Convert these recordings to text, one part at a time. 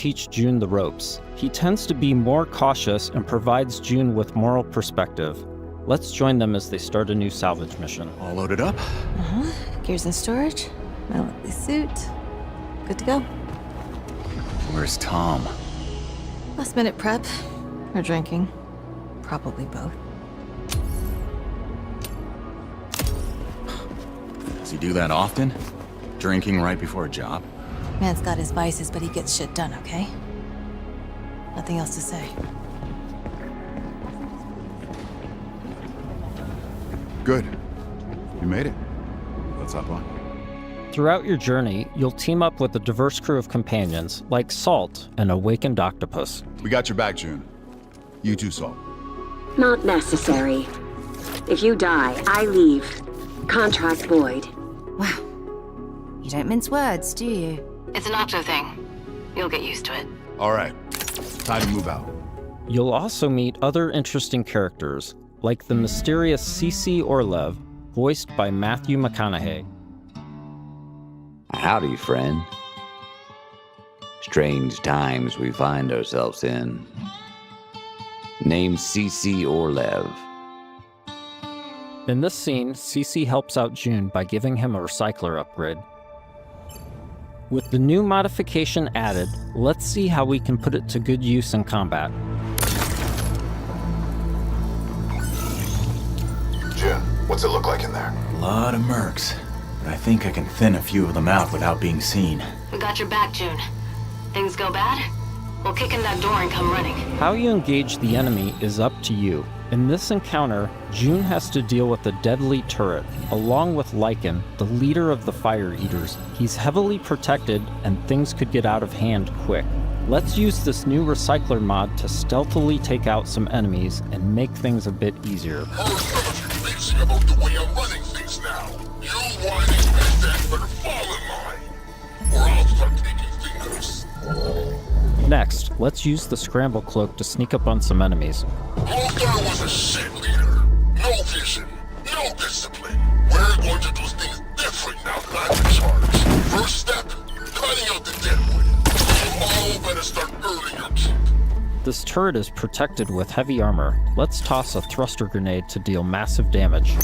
teach June the ropes. He tends to be more cautious and provides June with moral perspective. Let's join them as they start a new salvage mission. All loaded up? Gears in storage. My lovely suit. Good to go. Where's Tom? Last minute prep. Or drinking. Probably both. Does he do that often? Drinking right before a job? Man's got his vices, but he gets shit done, okay? Nothing else to say. Good. You made it. Let's hop on. Throughout your journey, you'll team up with a diverse crew of companions, like Salt, an awakened octopus. We got your back, June. You too, Salt. Not necessary. If you die, I leave. Contract void. Wow. You don't mince words, do you? It's an Octo thing. You'll get used to it. All right. Time to move out. You'll also meet other interesting characters, like the mysterious CC Orlev, voiced by Matthew McConaughey. Howdy, friend. Strange times we find ourselves in. Named CC Orlev. In this scene, CC helps out June by giving him a recycler upgrade. With the new modification added, let's see how we can put it to good use in combat. June, what's it look like in there? A lot of mercs. But I think I can thin a few of them out without being seen. We got your back, June. Things go bad, we'll kick in that door and come running. How you engage the enemy is up to you. In this encounter, June has to deal with a deadly turret, along with Lycan, the leader of the Fire Eaters. He's heavily protected, and things could get out of hand quick. Let's use this new recycler mod to stealthily take out some enemies and make things a bit easier. Most of you bitching about the way I'm running things now. You whining bitches better fall in line, or I'll start taking fingers. Next, let's use the scramble cloak to sneak up on some enemies. Lothar was a shit leader. No vision, no discipline. We're going to do things different now that I'm in charge. First step, cutting out the deadwood. You all better start earning your keep. This turret is protected with heavy armor. Let's toss a thruster grenade to deal massive damage.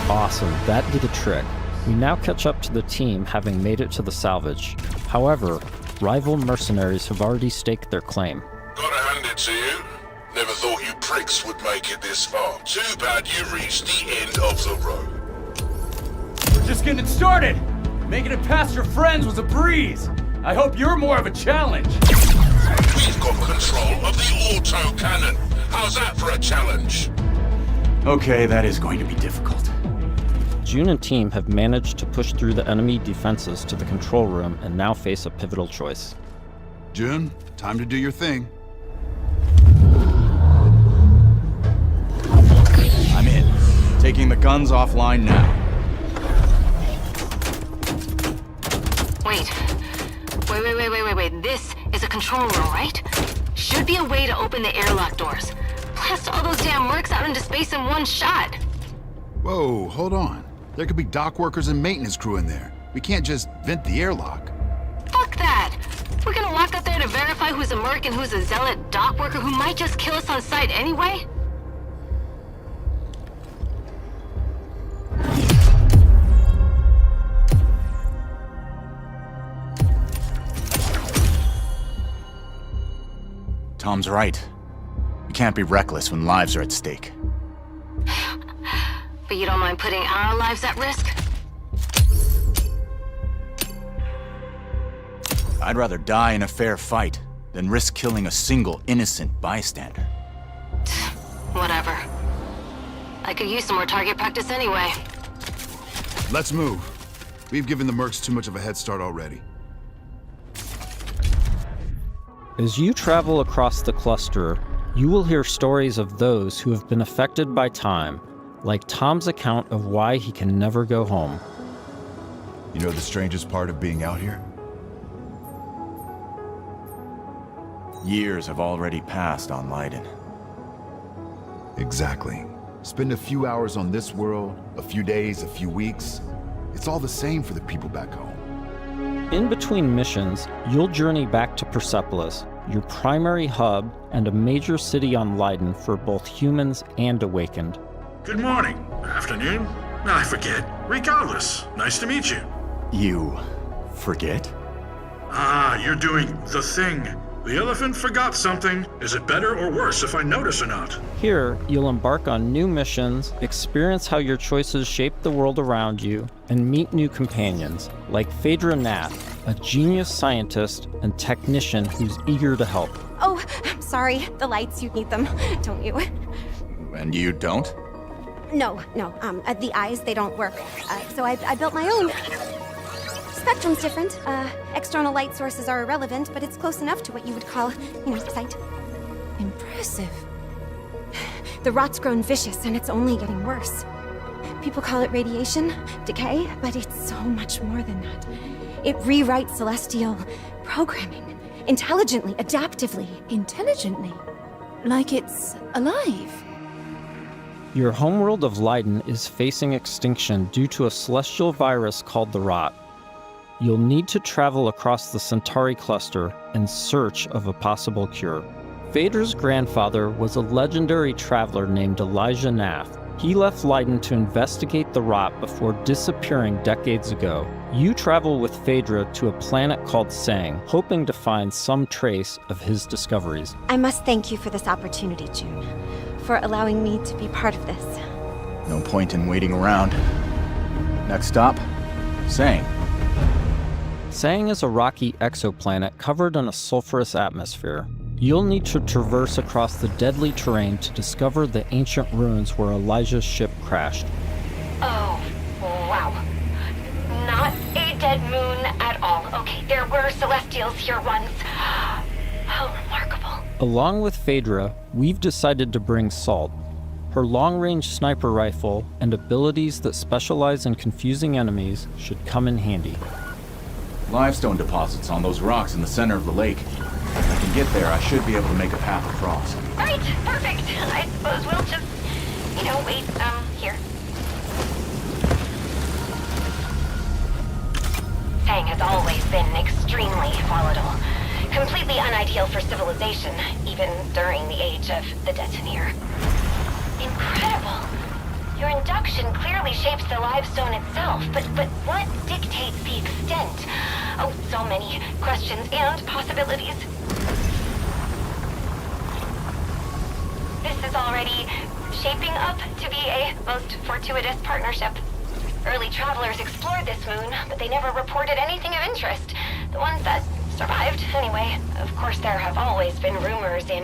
Awesome, that did a trick. We now catch up to the team having made it to the salvage. However, rival mercenaries have already staked their claim. Gotta hand it to you. Never thought you pricks would make it this far. Too bad you reached the end of the road. Just getting it started! Making it past your friends was a breeze! I hope you're more of a challenge! We've got control of the auto cannon. How's that for a challenge? Okay, that is going to be difficult. June and team have managed to push through the enemy defenses to the control room and now face a pivotal choice. June, time to do your thing. I'm in. Taking the guns offline now. Wait. This is a control room, right? Should be a way to open the airlock doors. Blast all those damn mercs out into space in one shot. Whoa, hold on. There could be dock workers and maintenance crew in there. We can't just vent the airlock. Fuck that! We're gonna walk up there to verify who's a merc and who's a zealot dock worker who might just kill us on sight anyway? Tom's right. We can't be reckless when lives are at stake. But you don't mind putting our lives at risk? I'd rather die in a fair fight than risk killing a single innocent bystander. Whatever. I could use some more target practice anyway. Let's move. We've given the mercs too much of a head start already. As you travel across the cluster, you will hear stories of those who have been affected by time, like Tom's account of why he can never go home. You know the strangest part of being out here? Years have already passed on Leiden. Exactly. Spend a few hours on this world, a few days, a few weeks. It's all the same for the people back home. In between missions, you'll journey back to Persepolis, your primary hub and a major city on Leiden for both humans and Awakened. Good morning. Afternoon? I forget. Regardless, nice to meet you. You forget? Ah, you're doing the thing. The elephant forgot something. Is it better or worse if I notice or not? Here, you'll embark on new missions, experience how your choices shape the world around you, and meet new companions, like Phaedra Nath, a genius scientist and technician who's eager to help. Oh, I'm sorry. The lights, you need them, don't you? And you don't? No. The eyes, they don't work. So I built my own. Spectrum's different. External light sources are irrelevant, but it's close enough to what you would call, sight. Impressive. The rot's grown vicious, and it's only getting worse. People call it radiation, decay, but it's so much more than that. It rewrites celestial programming. Intelligently, adaptively. Intelligently? Like it's alive? Your homeworld of Leiden is facing extinction due to a celestial virus called the Rot. You'll need to travel across the Centauri cluster in search of a possible cure. Phaedra's grandfather was a legendary traveler named Elijah Nath. He left Leiden to investigate the Rot before disappearing decades ago. You travel with Phaedra to a planet called Sang, hoping to find some trace of his discoveries. I must thank you for this opportunity, June, for allowing me to be part of this. No point in waiting around. Next stop, Sang. Sang is a rocky exoplanet covered in a sulfurous atmosphere. You'll need to traverse across the deadly terrain to discover the ancient ruins where Elijah's ship crashed. Oh, wow. Not a dead moon at all. Okay, there were Celestials here once. How remarkable. Along with Phaedra, we've decided to bring Salt. Her long-range sniper rifle and abilities that specialize in confusing enemies should come in handy. Limestone deposits on those rocks in the center of the lake. If I can get there, I should be able to make a path across. Right, perfect. I suppose we'll just, wait, here. Sang has always been extremely volatile. Completely unideal for civilization, even during the age of the detonator. Incredible. Your induction clearly shapes the limestone itself, but what dictates the extent? Oh, so many questions and possibilities. This is already shaping up to be a most fortuitous partnership. Early travelers explored this moon, but they never reported anything of interest. The ones that survived, anyway. Of course, there have always been rumors in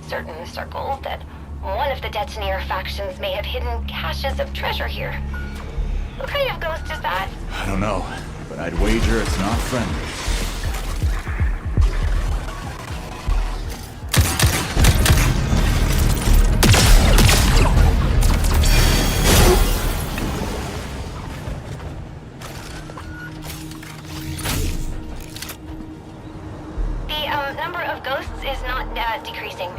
certain circles that one of the detonator factions may have hidden caches of treasure here. What kind of ghost is that? I don't know, but I'd wager it's not friendly. The number of ghosts is not decreasing.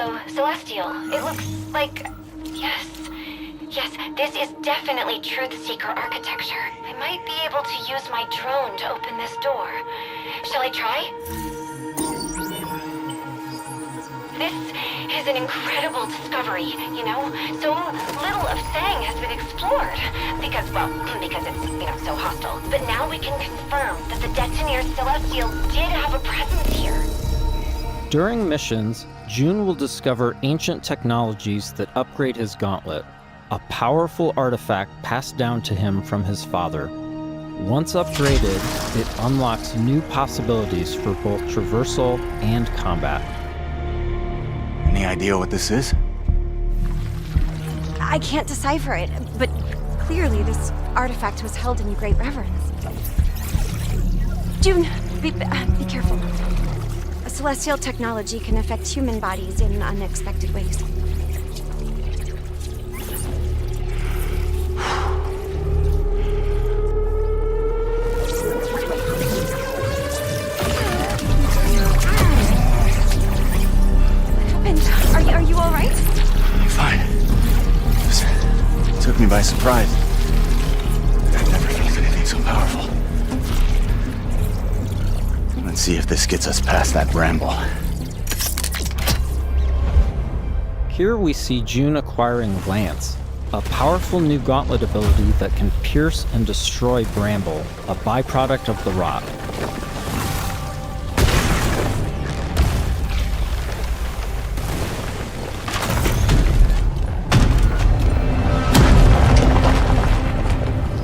So, Celestial, it looks like... Yes, this is definitely Truth Seeker architecture. I might be able to use my drone to open this door. Shall I try? This is an incredible discovery, you know? So little of Sang has been explored. Because it's, so hostile. But now we can confirm that the Detoneer Celestial did have a presence here. During missions, June will discover ancient technologies that upgrade his gauntlet, a powerful artifact passed down to him from his father. Once upgraded, it unlocks new possibilities for both traversal and combat. Any idea what this is? I can't decipher it, but clearly this artifact was held in great reverence. June, be careful. A celestial technology can affect human bodies in unexpected ways. Are you all right? Fine. It took me by surprise. I've never felt anything so powerful. Let's see if this gets us past that bramble. Here we see June acquiring Lance, a powerful new gauntlet ability that can pierce and destroy bramble, a byproduct of the rot.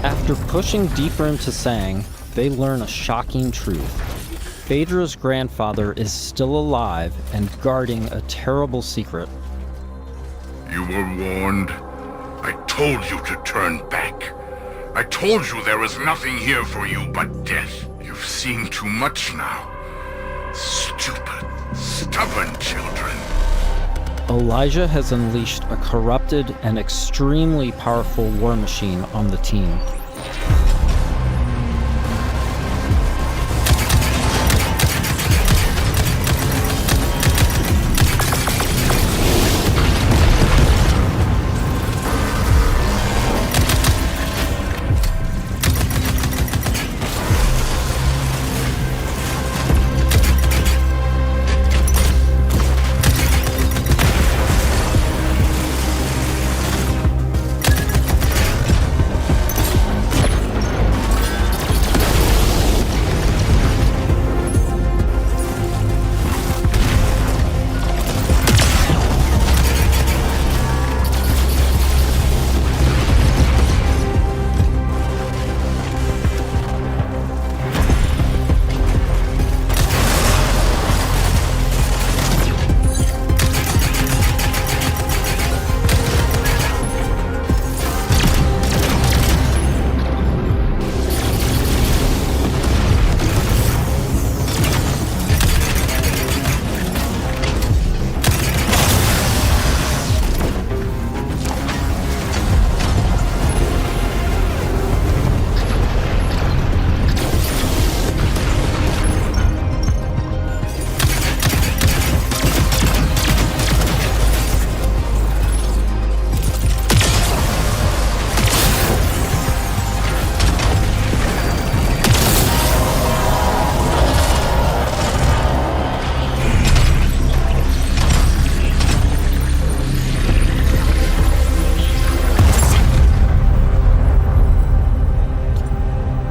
After pushing deeper into Sang, they learn a shocking truth. Phaedra's grandfather is still alive and guarding a terrible secret. You were warned. I told you to turn back. I told you there was nothing here for you but death. You've seen too much now. Stupid, stubborn children. Elijah has unleashed a corrupted and extremely powerful war machine on the team.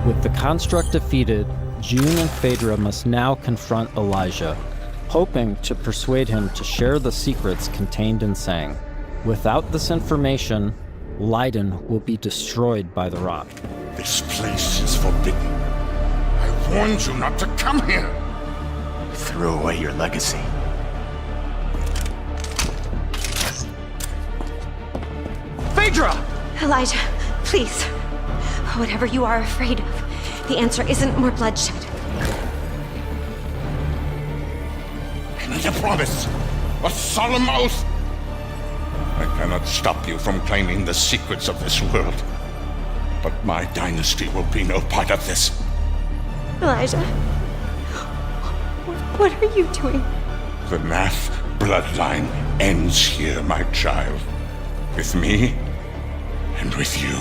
With the construct defeated, June and Phaedra must now confront Elijah, hoping to persuade him to share the secrets contained in Sang. Without this information, Leiden will be destroyed by the rot. This place is forbidden. I warned you not to come here. Throw away your legacy. Phaedra! Elijah, please. Whatever you are afraid of, the answer isn't more bloodshed. I need a promise. A solemn oath. I cannot stop you from claiming the secrets of this world. But my dynasty will be no part of this. Elijah, what are you doing? The Nath bloodline ends here, my child. With me, and with you.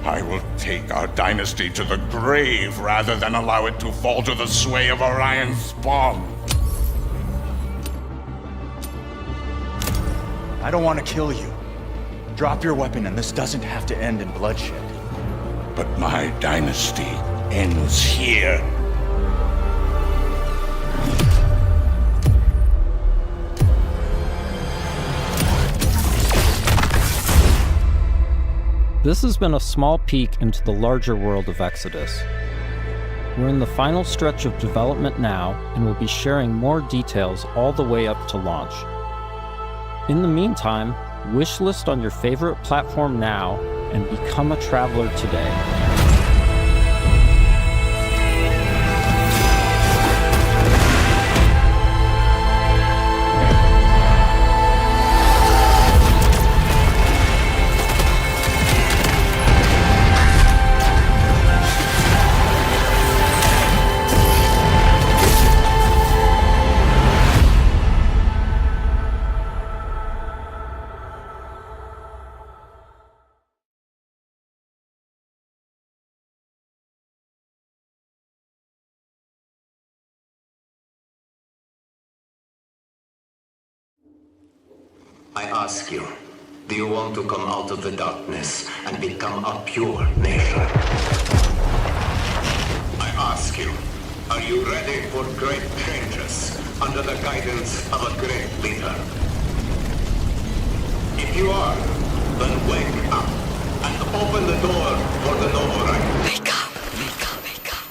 I will take our dynasty to the grave rather than allow it to fall to the sway of Orion's spawn. I don't want to kill you. Drop your weapon and this doesn't have to end in bloodshed. But my dynasty ends here. This has been a small peek into the larger world of Exodus. We're in the final stretch of development now, and we'll be sharing more details all the way up to launch. In the meantime, wishlist on your favorite platform now and become a traveler today. I ask you, do you want to come out of the darkness and become a pure nation? I ask you, are you ready for great changes under the guidance of a great leader? If you are, then wake up and open the door for the noble right. Wake up! Wake up! Wake up!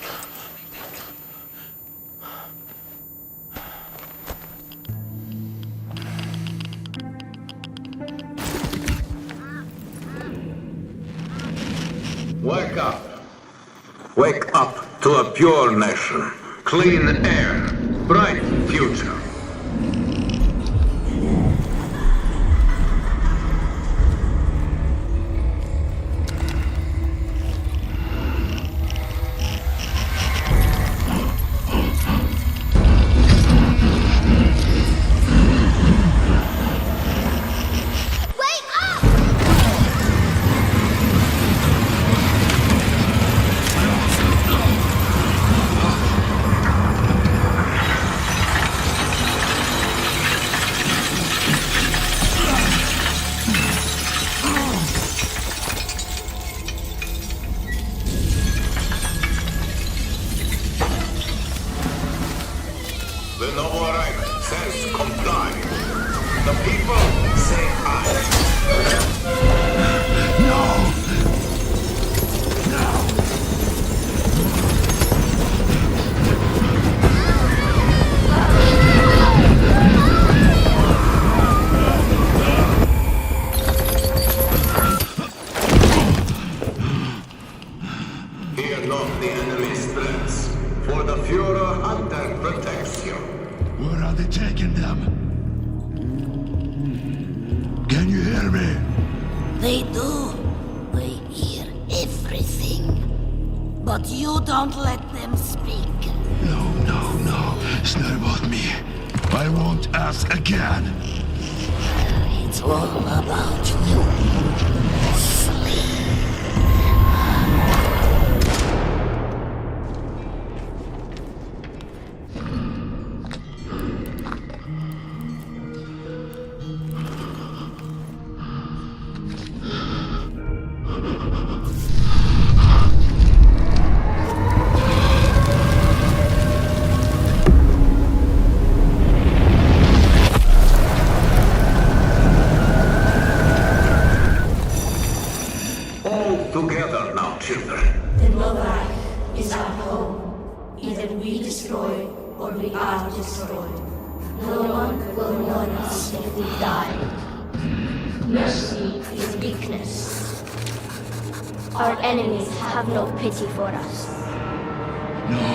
Wake up. Wake up to a pure nation. Clean air. Bright future. The noble right says comply. The people say aye. No! Fear not the enemy's threats, for the Führer hunter protects you. Where are they taking them? Can you hear me? They do. They hear everything. But you don't let them speak. No. It's not about me. I won't ask again. It's all about you. Sleep. Together now, children. The Novak is our home. Either we destroy or we are destroyed. No one will mourn us if we die. Mercy is weakness. Our enemies have no pity for us. No.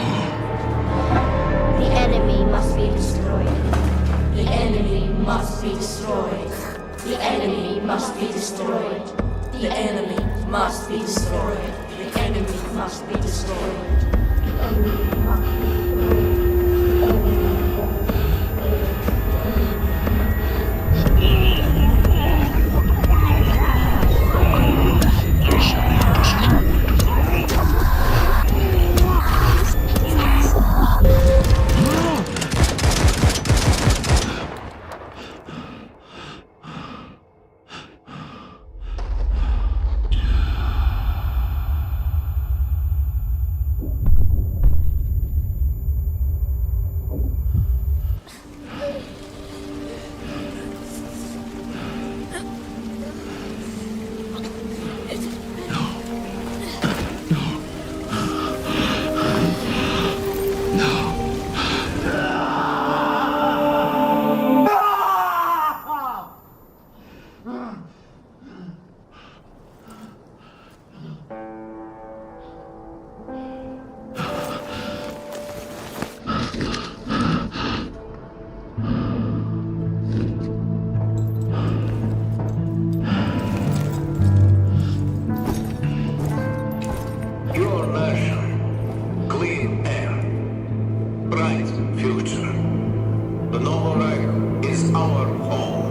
The enemy must be destroyed. The enemy must be destroyed. The enemy must be destroyed. The enemy must be destroyed. The enemy must be destroyed. The enemy must be destroyed. pure nation, clean air, bright future. The Noble Reich is our home.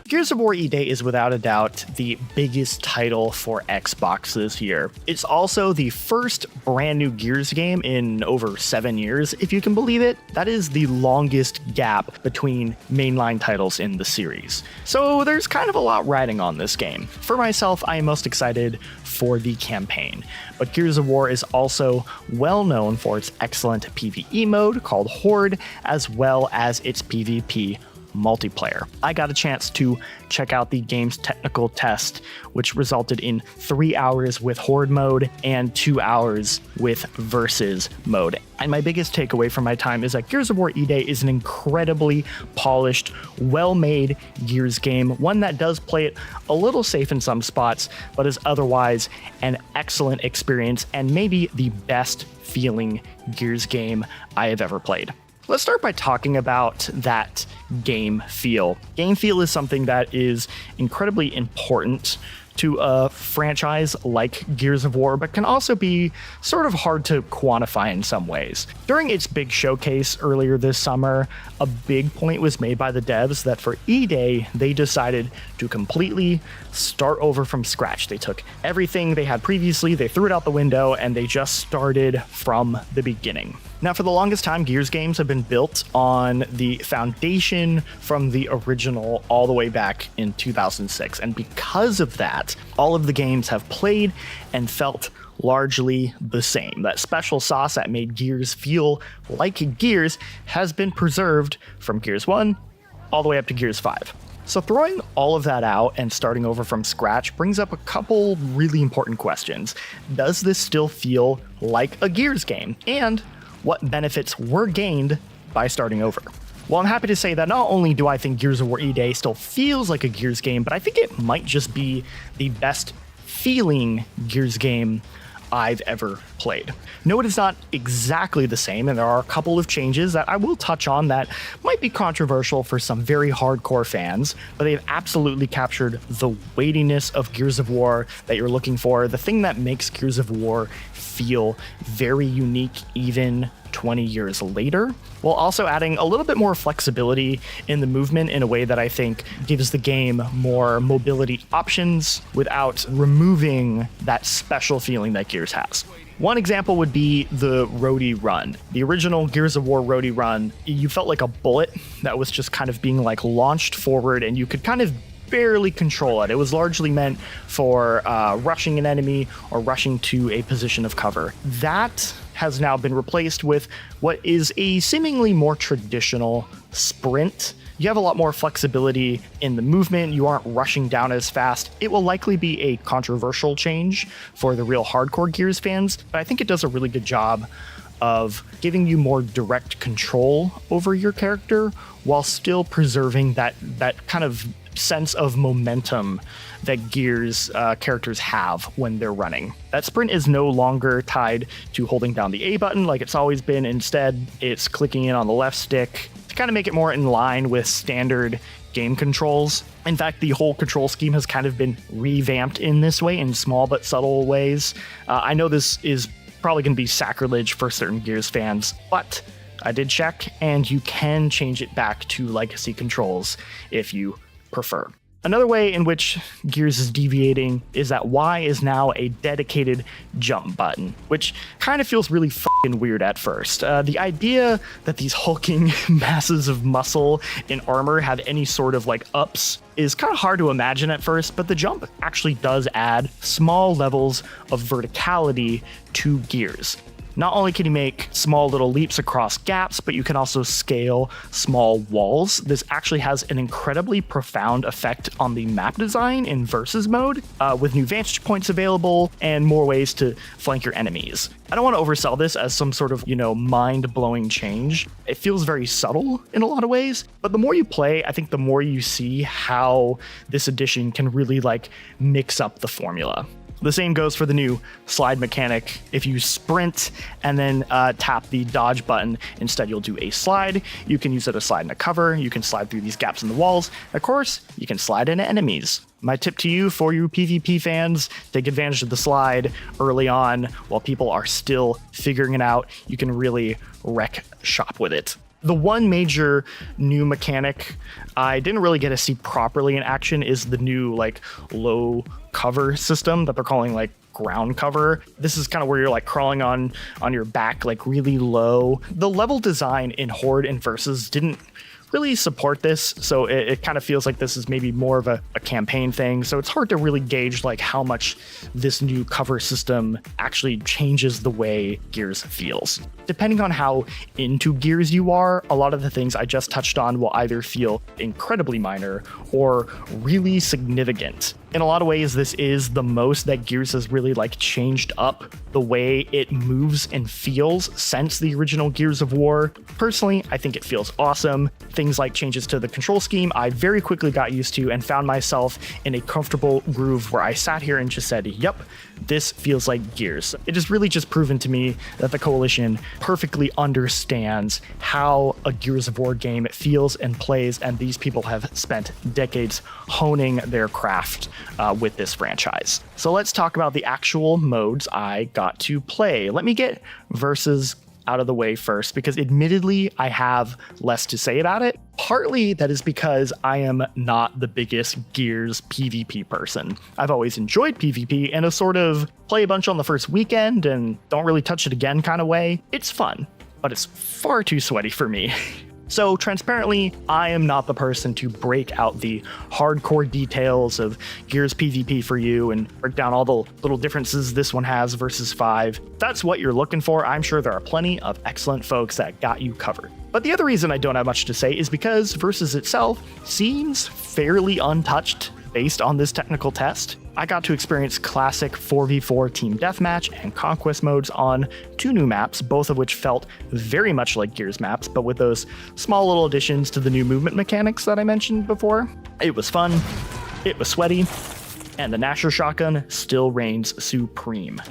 Gears of War E-Day is without a doubt the biggest title for Xbox this year. It's also the first brand new Gears game in over 7 years, if you can believe it. That is the longest gap between mainline titles in the series. So there's kind of a lot riding on this game. For myself, I am most excited for the campaign, but Gears of War is also well known for its excellent PvE mode called Horde, as well as its PvP multiplayer. I got a chance to check out the game's technical test, which resulted in 3 hours with Horde mode and 2 hours with Versus mode. And my biggest takeaway from my time is that Gears of War E-Day is an incredibly polished, well-made Gears game, one that does play it a little safe in some spots, but is otherwise an excellent experience and maybe the best feeling Gears game I have ever played. Let's start by talking about that game feel. Game feel is something that is incredibly important to a franchise like Gears of War, but can also be sort of hard to quantify in some ways. During its big showcase earlier this summer, a big point was made by the devs that for E-Day, they decided to completely start over from scratch. They took everything they had previously, they threw it out the window, and they just started from the beginning. Now, for the longest time, Gears games have been built on the foundation from the original all the way back in 2006. And because of that, all of the games have played and felt largely the same. That special sauce that made Gears feel like Gears has been preserved from Gears 1 all the way up to Gears 5. So throwing all of that out and starting over from scratch brings up a couple really important questions. Does this still feel like a Gears game? And what benefits were gained by starting over? Well, I'm happy to say that not only do I think Gears of War E-Day still feels like a Gears game, but I think it might just be the best feeling Gears game I've ever played. No, it is not exactly the same, and there are a couple of changes that I will touch on that might be controversial for some very hardcore fans, but they've absolutely captured the weightiness of Gears of War that you're looking for, the thing that makes Gears of War feel very unique even 20 years later, while also adding a little bit more flexibility in the movement in a way that I think gives the game more mobility options without removing that special feeling that Gears has. One example would be the roadie run. The original Gears of War roadie run, you felt like a bullet that was just kind of being like launched forward, and you could kind of barely control it. It was largely meant for rushing an enemy or rushing to a position of cover. That has now been replaced with what is a seemingly more traditional sprint. You have a lot more flexibility in the movement. You aren't rushing down as fast. It will likely be a controversial change for the real hardcore Gears fans, but I think it does a really good job of giving you more direct control over your character while still preserving that kind of sense of momentum that Gears characters have when they're running. That sprint is no longer tied to holding down the A button like it's always been. Instead, it's clicking in on the left stick to kind of make it more in line with standard game controls. In fact, the whole control scheme has kind of been revamped in this way in small but subtle ways. I know this is probably going to be sacrilege for certain Gears fans, but I did check, and you can change it back to legacy controls if you prefer. Another way in which Gears is deviating is that Y is now a dedicated jump button, which kind of feels really fucking weird at first. The idea that these hulking masses of muscle in armor have any sort of like ups is kind of hard to imagine at first, but the jump actually does add small levels of verticality to Gears. Not only can you make small little leaps across gaps, but you can also scale small walls. This actually has an incredibly profound effect on the map design in versus mode, with new vantage points available and more ways to flank your enemies. I don't want to oversell this as some sort of, mind-blowing change. It feels very subtle in a lot of ways, but the more you play, I think the more you see how this addition can really mix up the formula. The same goes for the new slide mechanic. If you sprint and then tap the dodge button, instead you'll do a slide. You can use it to slide into cover. You can slide through these gaps in the walls. Of course, you can slide into enemies. My tip to you, for you PvP fans, take advantage of the slide early on while people are still figuring it out. You can really wreck shop with it. The one major new mechanic I didn't really get to see properly in action is the new low cover system that they're calling ground cover. This is kind of where you're crawling on your back really low. The level design in Horde and Versus didn't really support this, so it kind of feels like this is maybe more of a campaign thing, so it's hard to really gauge how much this new cover system actually changes the way Gears feels. Depending on how into Gears you are, a lot of the things I just touched on will either feel incredibly minor or really significant. In a lot of ways, this is the most that Gears has really changed up the way it moves and feels since the original Gears of War. Personally, I think it feels awesome. Things like changes to the control scheme, I very quickly got used to and found myself in a comfortable groove where I sat here and just said, yep, this feels like Gears. It has really just proven to me that the Coalition perfectly understands how a Gears of War game feels and plays, and these people have spent decades honing their craft with this franchise. So let's talk about the actual modes I got to play. Let me get Versus out of the way first, because admittedly I have less to say about it. Partly that is because I am not the biggest Gears PvP person. I've always enjoyed PvP in a sort of play a bunch on the first weekend and don't really touch it again kind of way. It's fun, but it's far too sweaty for me. So transparently, I am not the person to break out the hardcore details of Gears PvP for you and break down all the little differences this one has versus 5. If that's what you're looking for, I'm sure there are plenty of excellent folks that got you covered. But the other reason I don't have much to say is because Versus itself seems fairly untouched based on this technical test. I got to experience classic 4v4 team deathmatch and conquest modes on 2 new maps, both of which felt very much like Gears maps, but with those small little additions to the new movement mechanics that I mentioned before. It was fun, it was sweaty, and the Nasher shotgun still reigns supreme.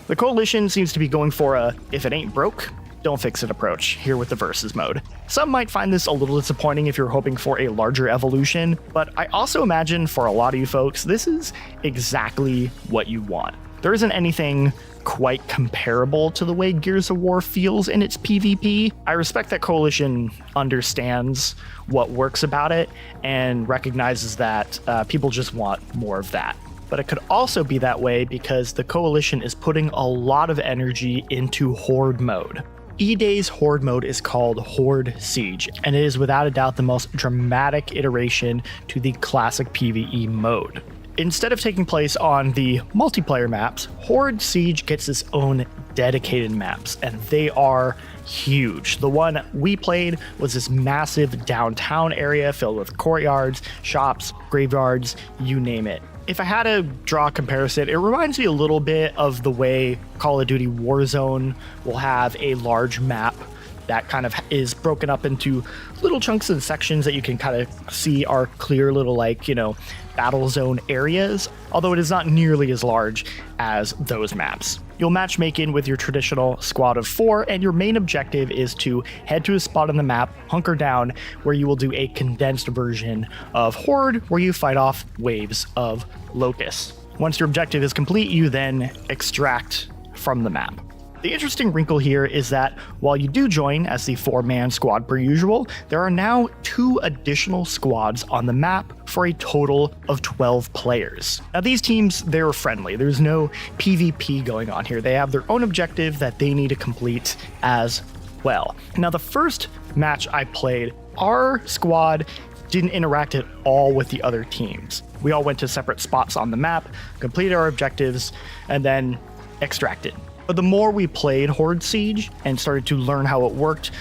The Coalition seems to be going for a if it ain't broke, don't fix it approach here with the Versus mode. Some might find this a little disappointing if you're hoping for a larger evolution, but I also imagine for a lot of you folks, this is exactly what you want. There isn't anything quite comparable to the way Gears of War feels in its PvP. I respect that Coalition understands what works about it and recognizes that people just want more of that. But it could also be that way because the Coalition is putting a lot of energy into Horde mode. E-Day's Horde mode is called Horde Siege, and it is without a doubt the most dramatic iteration to the classic PvE mode. Instead of taking place on the multiplayer maps, Horde Siege gets its own dedicated maps, and they are huge. The one we played was this massive downtown area filled with courtyards, shops, graveyards, you name it. If I had to draw a comparison, it reminds me a little bit of the way Call of Duty Warzone will have a large map that kind of is broken up into little chunks and sections that you can kind of see are clear little battle zone areas, although it is not nearly as large as those maps. You'll matchmake in with your traditional squad of 4, and your main objective is to head to a spot on the map, hunker down, where you will do a condensed version of Horde, where you fight off waves of locusts. Once your objective is complete, you then extract from the map. The interesting wrinkle here is that while you do join as the 4-man squad per usual, there are now 2 additional squads on the map for a total of 12 players. Now these teams, they're friendly. There's no PvP going on here. They have their own objective that they need to complete as well. Now the first match I played, our squad didn't interact at all with the other teams. We all went to separate spots on the map, completed our objectives, and then extracted. But the more we played Horde Siege and started to learn how it worked,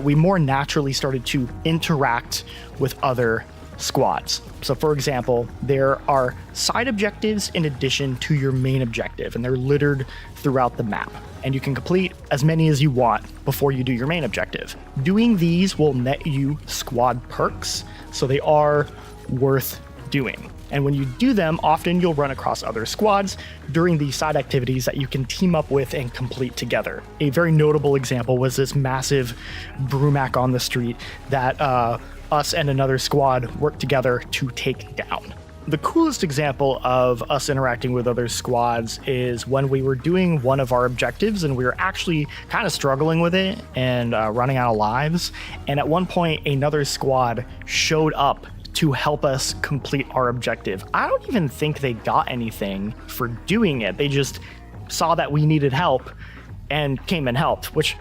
we more naturally started to interact with other squads. So for example, there are side objectives in addition to your main objective, and they're littered throughout the map. And you can complete as many as you want before you do your main objective. Doing these will net you squad perks, so they are worth doing. And when you do them, often you'll run across other squads during the side activities that you can team up with and complete together. A very notable example was this massive Brumac on the street that us and another squad worked together to take down. The coolest example of us interacting with other squads is when we were doing one of our objectives and we were actually kind of struggling with it and running out of lives. And at one point, another squad showed up to help us complete our objective. I don't even think they got anything for doing it. They just saw that we needed help and came and helped, which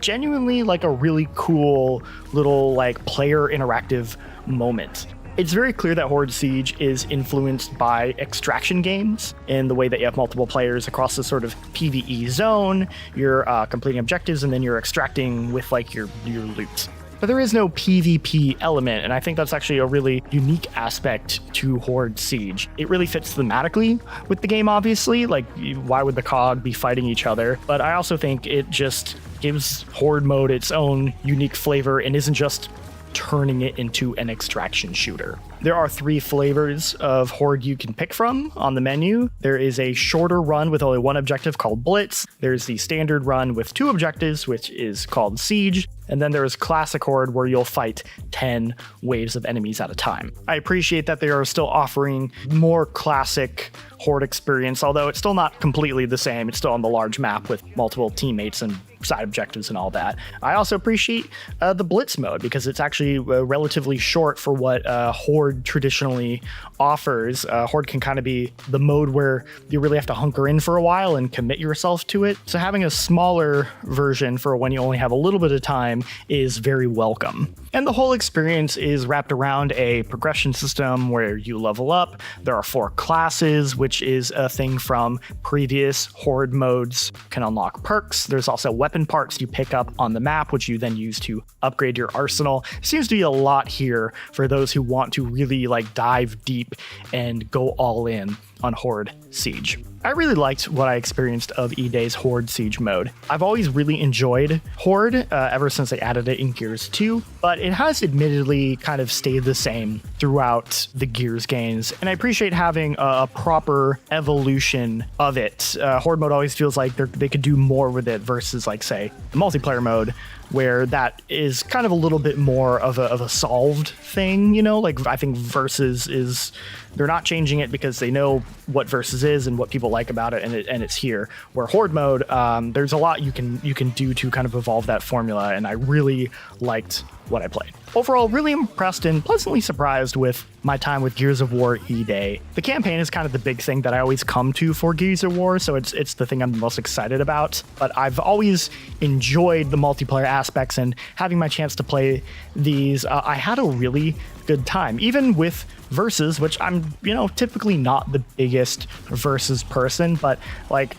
genuinely a really cool little player interactive moment. It's very clear that Horde Siege is influenced by extraction games in the way that you have multiple players across this sort of PvE zone. You're completing objectives and then you're extracting with your loot. But there is no PvP element, and I think that's actually a really unique aspect to Horde Siege. It really fits thematically with the game, obviously. Why would the COG be fighting each other? But I also think it just gives Horde mode its own unique flavor and isn't just turning it into an extraction shooter. There are 3 flavors of Horde you can pick from on the menu. There is a shorter run with only 1 objective called Blitz. There's the standard run with 2 objectives, which is called Siege. And then there is Classic Horde, where you'll fight 10 waves of enemies at a time. I appreciate that they are still offering more classic Horde experience, although it's still not completely the same. It's still on the large map with multiple teammates and side objectives and all that. I also appreciate the Blitz mode because it's actually relatively short for what Horde traditionally offers. Horde can kind of be the mode where you really have to hunker in for a while and commit yourself to it. So having a smaller version for when you only have a little bit of time is very welcome. And the whole experience is wrapped around a progression system where you level up. There are 4 classes, which is a thing from previous Horde modes. You can unlock perks. There's also weapon parts you pick up on the map, which you then use to upgrade your arsenal. Seems to be a lot here for those who want to really dive deep and go all in on Horde Siege. I really liked what I experienced of E-Day's Horde Siege mode. I've always really enjoyed Horde ever since they added it in Gears 2, but it has admittedly kind of stayed the same throughout the Gears games, and I appreciate having a proper evolution of it. Horde mode always feels like they could do more with it versus say the multiplayer mode, where that is kind of a little bit more of a solved thing, I think Versus is, they're not changing it because they know what Versus is and what people like about it, and it's here. Where Horde mode, there's a lot you can do to kind of evolve that formula, and I really liked what I played. Overall, really impressed and pleasantly surprised with my time with Gears of War E-Day. The campaign is kind of the big thing that I always come to for Gears of War, so it's the thing I'm the most excited about. But I've always enjoyed the multiplayer aspects, and having my chance to play these, I had a really good time. Even with Versus, which I'm, typically not the biggest Versus person, but I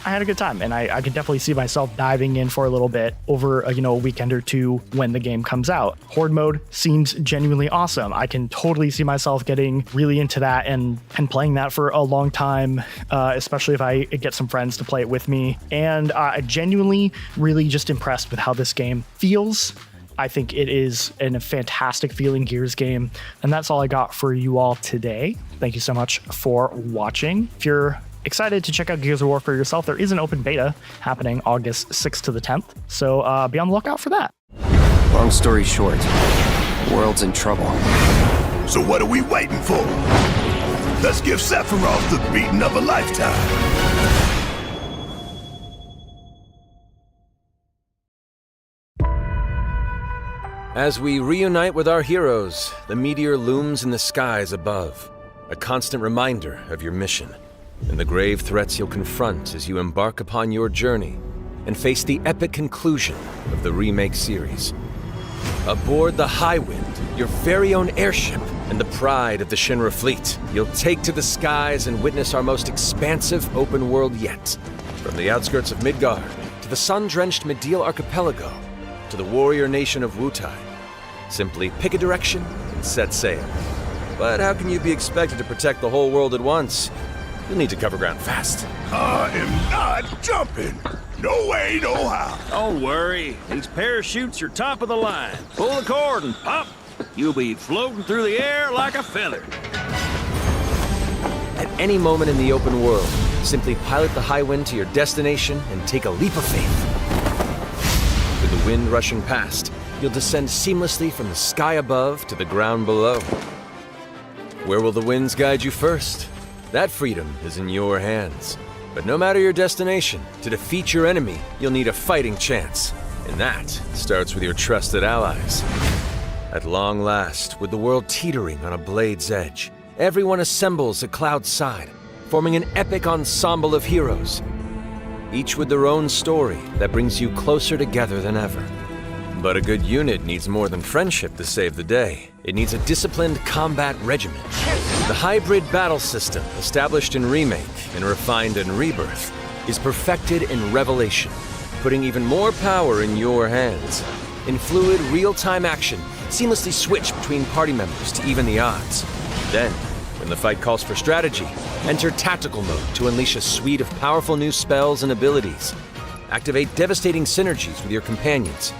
had a good time, and I could definitely see myself diving in for a little bit over, a weekend or two when the game comes out. Horde mode seems genuinely awesome. I can totally see myself getting really into that and playing that for a long time, especially if I get some friends to play it with me. And I genuinely really just impressed with how this game feels. I think it is a fantastic feeling Gears game. And that's all I got for you all today. Thank you so much for watching. If you're excited to check out Gears of War for yourself, there is an open beta happening August 6th to the 10th. So be on the lookout for that. Long story short, the world's in trouble. So what are we waiting for? Let's give Sephiroth the beating of a lifetime. As we reunite with our heroes, the meteor looms in the skies above, a constant reminder of your mission and the grave threats you'll confront as you embark upon your journey and face the epic conclusion of the remake series. Aboard the Highwind, your very own airship and the pride of the Shinra fleet, you'll take to the skies and witness our most expansive open world yet. From the outskirts of Midgard, to the sun-drenched Medial Archipelago, to the warrior nation of Wutai. Simply pick a direction and set sail. But how can you be expected to protect the whole world at once? You'll need to cover ground fast. I am not jumping. No way, no how. Don't worry. These parachutes are top of the line. Pull the cord and pop. You'll be floating through the air like a feather. At any moment in the open world, simply pilot the Highwind to your destination and take a leap of faith. With the wind rushing past, you'll descend seamlessly from the sky above to the ground below. Where will the winds guide you first? That freedom is in your hands. But no matter your destination, to defeat your enemy, you'll need a fighting chance. And that starts with your trusted allies. At long last, with the world teetering on a blade's edge, everyone assembles at Cloud's side, forming an epic ensemble of heroes. Each with their own story that brings you closer together than ever. But a good unit needs more than friendship to save the day. It needs a disciplined combat regimen. The hybrid battle system, established in Remake and refined in Rebirth, is perfected in Revelation, putting even more power in your hands. In fluid, real-time action, seamlessly switch between party members to even the odds. Then, when the fight calls for strategy, enter tactical mode to unleash a suite of powerful new spells and abilities. Activate devastating synergies with your companions.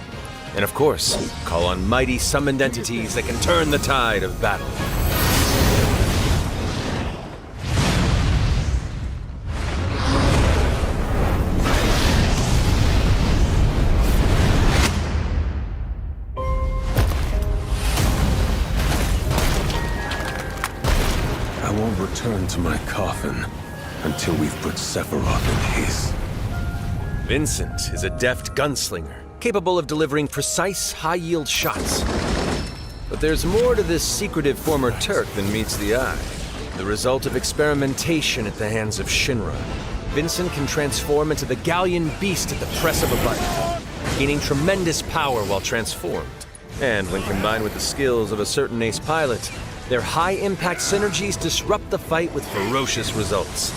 And of course, call on mighty summoned entities that can turn the tide of battle. I won't return to my coffin until we've put Sephiroth in his. Vincent is a deft gunslinger, capable of delivering precise, high-yield shots. But there's more to this secretive former Turk than meets the eye. The result of experimentation at the hands of Shinra, Vincent can transform into the Galleon beast at the press of a button, gaining tremendous power while transformed. And when combined with the skills of a certain ace pilot, their high-impact synergies disrupt the fight with ferocious results.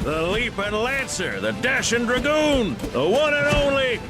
The Leaping Lancer, the Dashing Dragoon, the one and only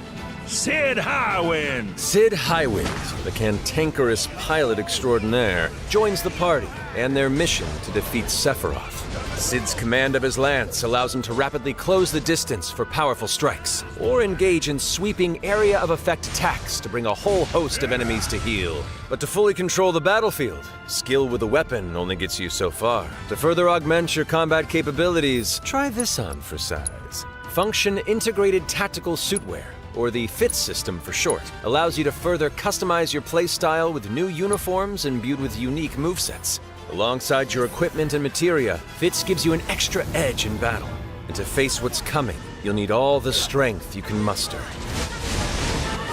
Sid Highwind. Sid Highwind, the cantankerous pilot extraordinaire, joins the party and their mission to defeat Sephiroth. Sid's command of his lance allows him to rapidly close the distance for powerful strikes, or engage in sweeping area of effect attacks to bring a whole host of enemies to heel. But to fully control the battlefield, skill with a weapon only gets you so far. To further augment your combat capabilities, try this on for size. Function Integrated Tactical Suitwear, or the FITS system for short, allows you to further customize your playstyle with new uniforms imbued with unique movesets. Alongside your equipment and materia, FITS gives you an extra edge in battle. And to face what's coming, you'll need all the strength you can muster.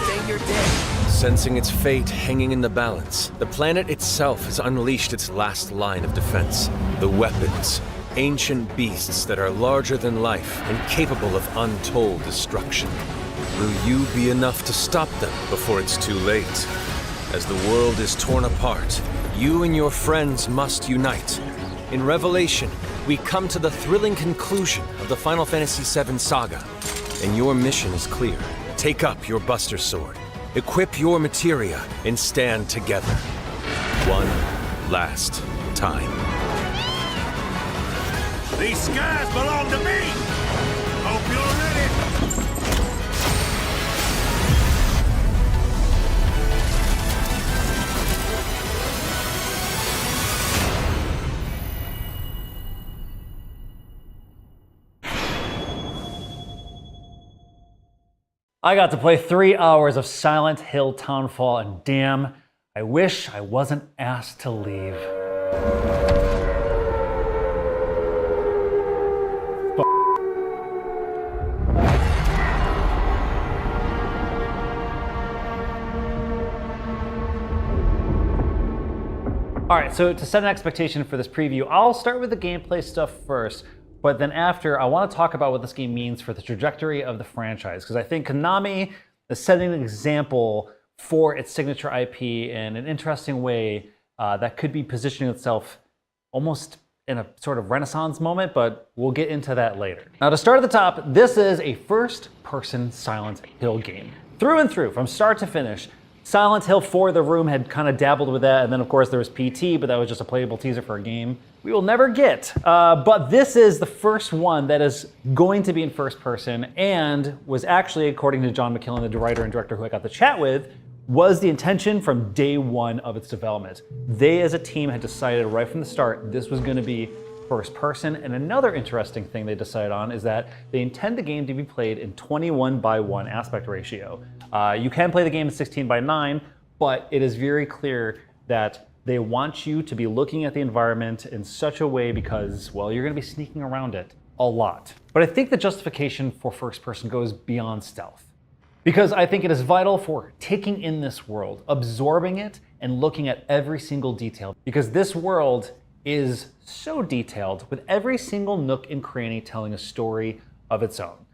Say you're dead. Sensing its fate hanging in the balance, the planet itself has unleashed its last line of defense. The weapons. Ancient beasts that are larger than life and capable of untold destruction. Will you be enough to stop them before it's too late? As the world is torn apart, you and your friends must unite. In Revelation, we come to the thrilling conclusion of the Final Fantasy VII saga, and your mission is clear. Take up your Buster Sword, equip your materia, and stand together. One last time. These skies belong to me! Hope you're ready! I got to play 3 hours of Silent Hill Townfall, and damn, I wish I wasn't asked to leave. right, so to set an expectation for this preview, I'll start with the gameplay stuff first, but then after, I want to talk about what this game means for the trajectory of the franchise, because I think Konami is setting an example for its signature IP in an interesting way that could be positioning itself almost in a sort of renaissance moment, but we'll get into that later. Now, to start at the top, this is a first-person Silent Hill game. Through and through, from start to finish. Silent Hill 4, The Room, had kind of dabbled with that, and then of course there was PT, but that was just a playable teaser for a game we will never get. But this is the first one that is going to be in first person, and was actually, according to John McKillen, the writer and director who I got to chat with, was the intention from day one of its development. They as a team had decided right from the start this was going to be first person, and another interesting thing they decided on is that they intend the game to be played in 21:1 aspect ratio. You can play the game in 16:9, but it is very clear that they want you to be looking at the environment in such a way because, well, you're going to be sneaking around it a lot. But I think the justification for first person goes beyond stealth. Because I think it is vital for taking in this world, absorbing it, and looking at every single detail. Because this world is so detailed, with every single nook and cranny telling a story of its own.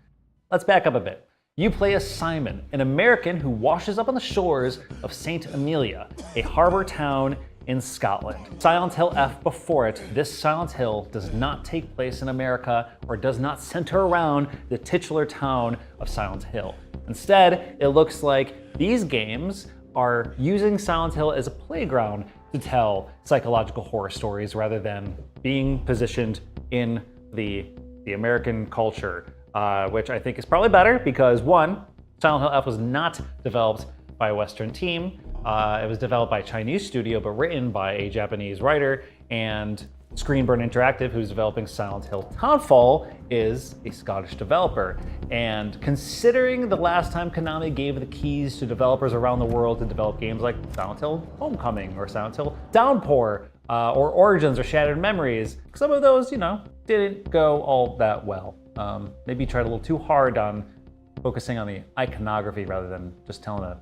Let's back up a bit. You play as Simon, an American who washes up on the shores of St. Amelia, a harbor town in Scotland. Silent Hill F before it, this Silent Hill does not take place in America or does not center around the titular town of Silent Hill. Instead, it looks like these games are using Silent Hill as a playground to tell psychological horror stories rather than being positioned in the American culture, which I think is probably better because, one, Silent Hill F was not developed by a Western team. It was developed by a Chinese studio, but written by a Japanese writer, and Screenburn Interactive, who's developing Silent Hill Townfall, is a Scottish developer. And considering the last time Konami gave the keys to developers around the world to develop games like Silent Hill Homecoming or Silent Hill Downpour or Origins or Shattered Memories, some of those, didn't go all that well. Maybe tried a little too hard on focusing on the iconography rather than just telling a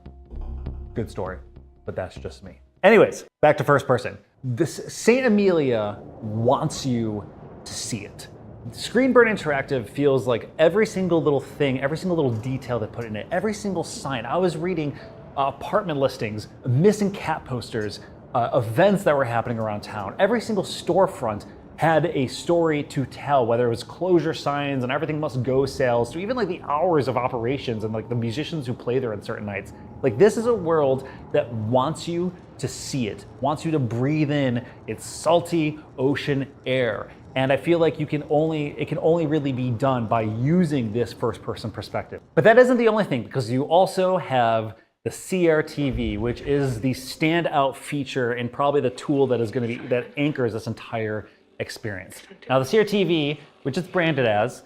good story, but that's just me. Anyways, back to first person. This St. Amelia wants you to see it. Screenburn Interactive feels like every single little thing, every single little detail they put in it, every single sign. I was reading apartment listings, missing cat posters, events that were happening around town. Every single storefront had a story to tell, whether it was closure signs and everything must go sales, to even like the hours of operations and like the musicians who play there on certain nights. Like, this is a world that wants you to see it, wants you to breathe in its salty ocean air. And I feel like it can only really be done by using this first person perspective. But that isn't the only thing, because you also have the CRTV, which is the standout feature and probably the tool that is going to be, that anchors this entire experience. Now, the CRTV, which it's branded as,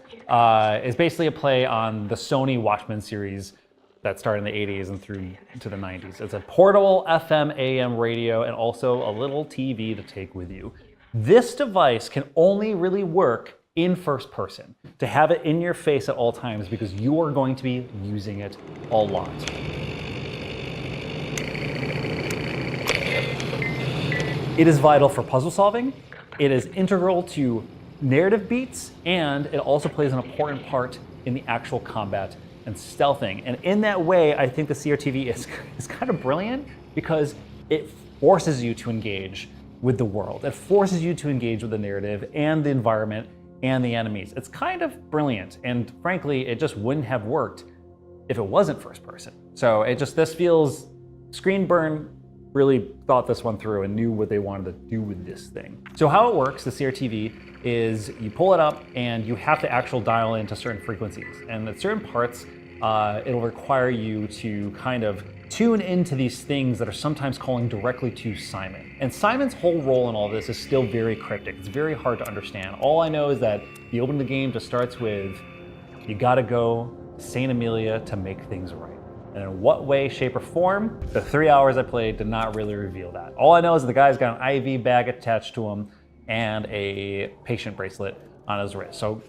is basically a play on the Sony Watchmen series that started in the 80s and through to the 90s. It's a portable FM, AM radio, and also a little TV to take with you. This device can only really work in first person, to have it in your face at all times, because you are going to be using it a lot. It is vital for puzzle solving. It is integral to narrative beats, and it also plays an important part in the actual combat and stealthing. And in that way, I think the CRTV is kind of brilliant, because it forces you to engage with the world. It forces you to engage with the narrative and the environment and the enemies. It's kind of brilliant, and frankly, it just wouldn't have worked if it wasn't first person. So this feels, Screenburn really thought this one through and knew what they wanted to do with this thing. So how it works, the CRTV, is you pull it up and you have to actually dial into certain frequencies. And at certain parts, it'll require you to kind of tune into these things that are sometimes calling directly to Simon. And Simon's whole role in all this is still very cryptic. It's very hard to understand. All I know is that the opening of the game just starts with, you gotta go to St. Amelia to make things right. And in what way, shape, or form, the 3 hours I played did not really reveal that. All I know is the guy's got an IV bag attached to him and a patient bracelet on his wrist. So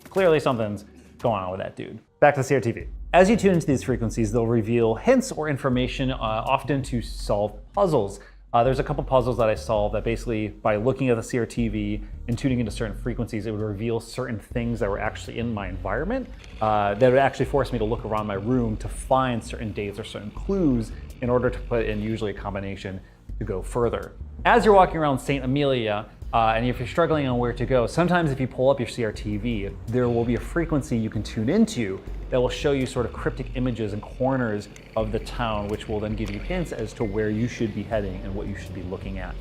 clearly something's going on with that dude. Back to the CRTV. As you tune into these frequencies, they'll reveal hints or information, often to solve puzzles. There's a couple puzzles that I solved that basically, by looking at the CRTV and tuning into certain frequencies, it would reveal certain things that were actually in my environment that would actually force me to look around my room to find certain dates or certain clues in order to put in usually a combination to go further. As you're walking around St. Amelia, and if you're struggling on where to go, sometimes if you pull up your CRTV, there will be a frequency you can tune into that will show you sort of cryptic images and corners of the town, which will then give you hints as to where you should be heading and what you should be looking at.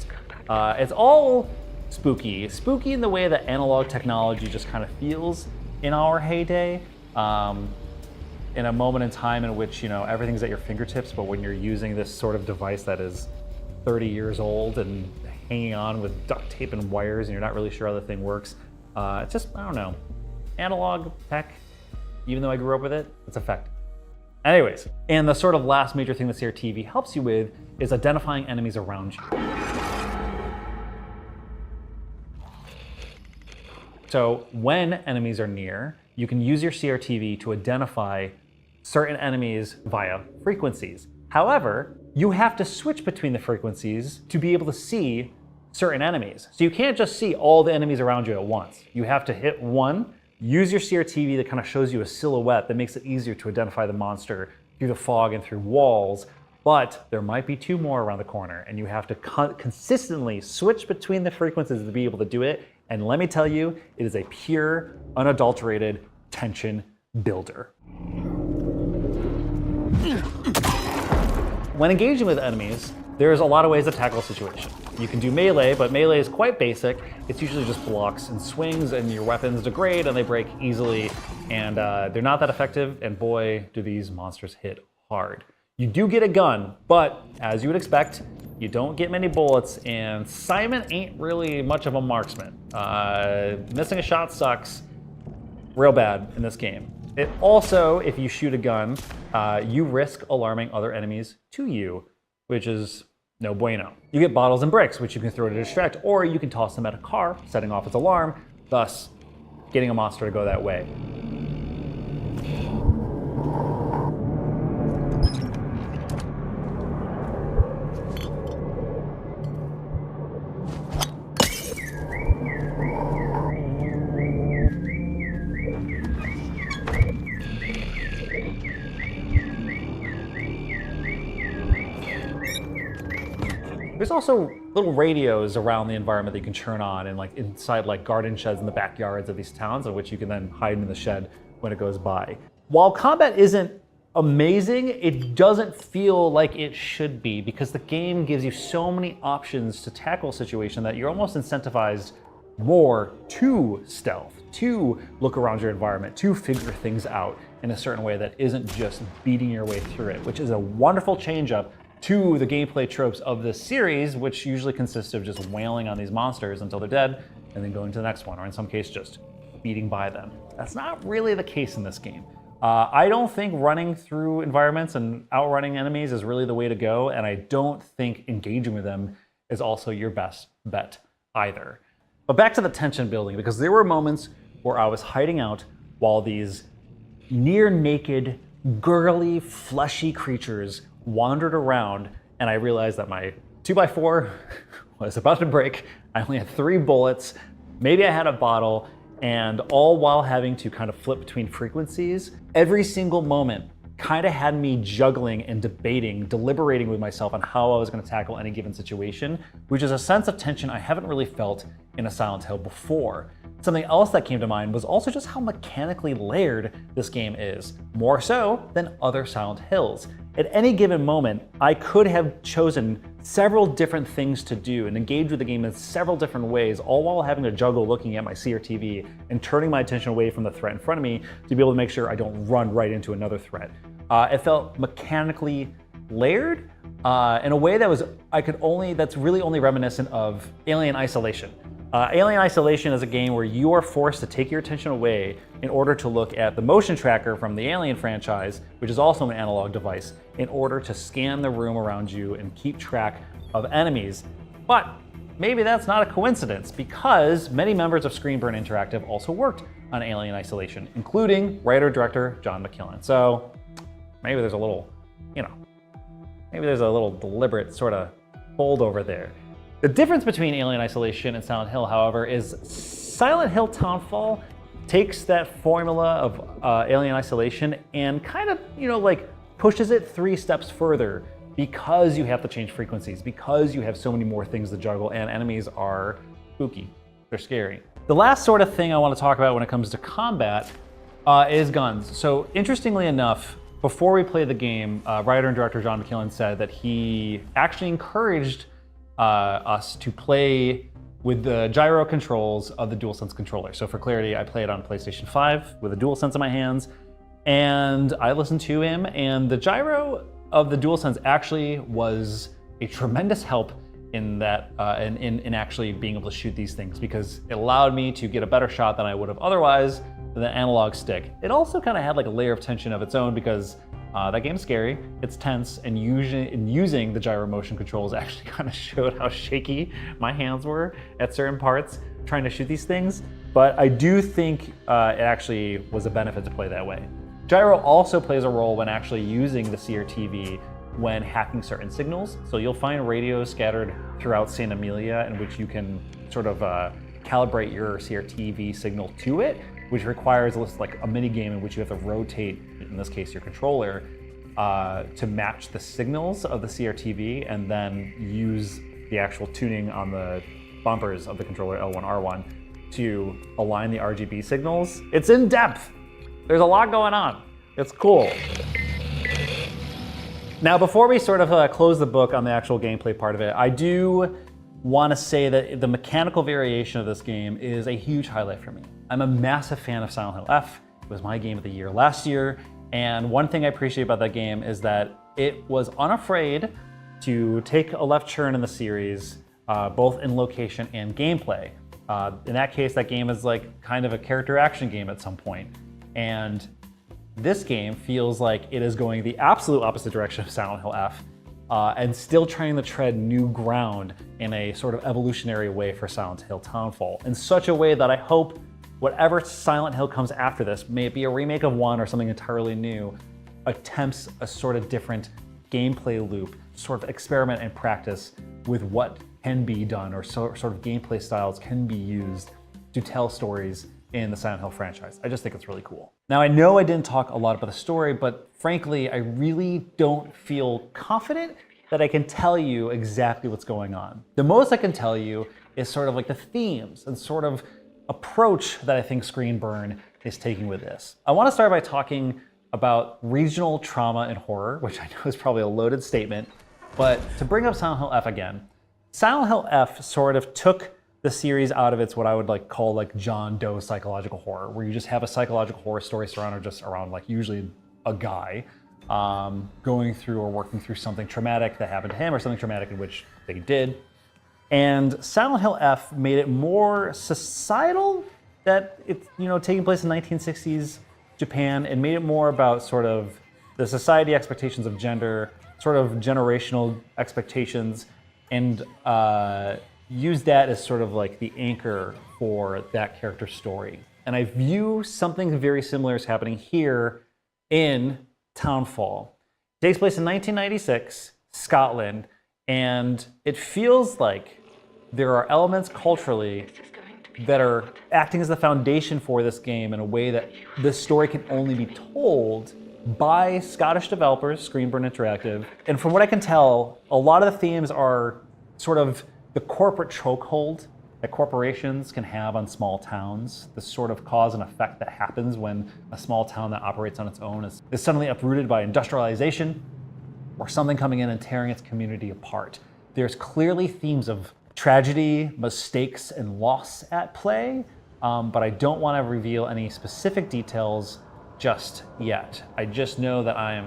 It's all spooky. Spooky in the way that analog technology just kind of feels in our heyday. In a moment in time in which, you know, everything's at your fingertips, but when you're using this sort of device that is 30 years old and hanging on with duct tape and wires and you're not really sure how the thing works. It's just, I don't know, analog tech, even though I grew up with it, it's effective. Anyways, and the sort of last major thing the CRTV helps you with is identifying enemies around you. So when enemies are near, you can use your CRTV to identify certain enemies via frequencies. However, you have to switch between the frequencies to be able to see certain enemies. So you can't just see all the enemies around you at once. You have to hit one, use your CRTV that kind of shows you a silhouette that makes it easier to identify the monster through the fog and through walls, but there might be two more around the corner and you have to consistently switch between the frequencies to be able to do it. And let me tell you, it is a pure, unadulterated tension builder. When engaging with enemies, there's a lot of ways to tackle a situation. You can do melee, but melee is quite basic. It's usually just blocks and swings, and your weapons degrade and they break easily, and they're not that effective, and boy, do these monsters hit hard. You do get a gun, but as you would expect, you don't get many bullets, and Simon ain't really much of a marksman. Missing a shot sucks real bad in this game. It also, if you shoot a gun, you risk alarming other enemies to you, which is no bueno. You get bottles and bricks, which you can throw to distract, or you can toss them at a car, setting off its alarm, thus getting a monster to go that way. There's also little radios around the environment that you can turn on and like inside like garden sheds in the backyards of these towns in which you can then hide in the shed when it goes by. While combat isn't amazing, it doesn't feel like it should be because the game gives you so many options to tackle a situation that you're almost incentivized more to stealth, to look around your environment, to figure things out in a certain way that isn't just beating your way through it, which is a wonderful change up to the gameplay tropes of this series, which usually consists of just wailing on these monsters until they're dead and then going to the next one, or in some case just beating by them. That's not really the case in this game. I don't think running through environments and outrunning enemies is really the way to go, and I don't think engaging with them is also your best bet either. But back to the tension building, because there were moments where I was hiding out while these near naked, girly, fleshy creatures wandered around, and I realized that my 2x4 was about to break. I only had 3 bullets, maybe I had a bottle, and all while having to kind of flip between frequencies. Every single moment kind of had me juggling and debating, deliberating with myself on how I was going to tackle any given situation, which is a sense of tension I haven't really felt in a Silent Hill before. Something else that came to mind was also just how mechanically layered this game is, more so than other Silent Hills. At any given moment, I could have chosen several different things to do and engage with the game in several different ways, all while having to juggle looking at my CRTV and turning my attention away from the threat in front of me to be able to make sure I don't run right into another threat. It felt mechanically layered in a way that was that's really only reminiscent of Alien Isolation. Alien Isolation is a game where you are forced to take your attention away in order to look at the motion tracker from the Alien franchise, which is also an analog device, in order to scan the room around you and keep track of enemies. But maybe that's not a coincidence, because many members of Screenburn Interactive also worked on Alien Isolation, including writer-director John McKillen. So maybe there's a little, maybe there's a little deliberate sort of fold over there. The difference between Alien Isolation and Silent Hill, however, is Silent Hill Townfall takes that formula of Alien Isolation and kind of, like pushes it 3 steps further because you have to change frequencies, because you have so many more things to juggle, and enemies are spooky. They're scary. The last sort of thing I want to talk about when it comes to combat is guns. So interestingly enough, before we played the game, writer and director John McKillen said that he actually encouraged us to play with the gyro controls of the DualSense controller. So for clarity, I played on PlayStation 5 with a DualSense in my hands, and I listened to him, and the gyro of the DualSense actually was a tremendous help in that, in actually being able to shoot these things, because it allowed me to get a better shot than I would have otherwise with an analog stick. It also kind of had like a layer of tension of its own because that game's scary, it's tense, and using the gyro motion controls actually kind of showed how shaky my hands were at certain parts trying to shoot these things. But I do think it actually was a benefit to play that way. Gyro also plays a role when actually using the CRTV when hacking certain signals. So you'll find radios scattered throughout St. Amelia in which you can sort of calibrate your CRTV signal to it, which requires like a mini game in which you have to rotate, in this case your controller, to match the signals of the CRTV and then use the actual tuning on the bumpers of the controller L1, R1 to align the RGB signals. It's in depth. There's a lot going on. It's cool. Now, before we sort of close the book on the actual gameplay part of it, I do want to say that the mechanical variation of this game is a huge highlight for me. I'm a massive fan of Silent Hill F. It was my game of the year last year, and one thing I appreciate about that game is that it was unafraid to take a left turn in the series, both in location and gameplay. In that case, that game is like kind of a character action game at some point. And this game feels like it is going the absolute opposite direction of Silent Hill F, and still trying to tread new ground in a sort of evolutionary way for Silent Hill Townfall, in such a way that I hope whatever Silent Hill comes after this, may it be a remake of 1 or something entirely new, attempts a sort of different gameplay loop, sort of experiment and practice with what can be done, or sort of gameplay styles can be used to tell stories in the Silent Hill franchise. I just think it's really cool. Now, I know I didn't talk a lot about the story, but frankly, I really don't feel confident that I can tell you exactly what's going on. The most I can tell you is sort of like the themes and sort of approach that I think Screenburn is taking with this. I want to start by talking about regional trauma and horror, which I know is probably a loaded statement, but to bring up Silent Hill F again, Silent Hill F sort of took the series out of its what I would like call like John Doe psychological horror, where you just have a psychological horror story surrounded just around like usually a guy going through or working through something traumatic that happened to him or something traumatic in which they did. And Silent Hill F made it more societal, that it's taking place in 1960s Japan, and made it more about sort of the society expectations of gender, sort of generational expectations, and use that as sort of like the anchor for that character's story. And I view something very similar is happening here in Townfall. It takes place in 1996, Scotland, and it feels like there are elements culturally that are acting as the foundation for this game in a way that this story can only be told by Scottish developers, Screenburn Interactive. And from what I can tell, a lot of the themes are sort of the corporate chokehold that corporations can have on small towns, the sort of cause and effect that happens when a small town that operates on its own is suddenly uprooted by industrialization or something coming in and tearing its community apart. There's clearly themes of tragedy, mistakes, and loss at play, but I don't want to reveal any specific details just yet. I just know that I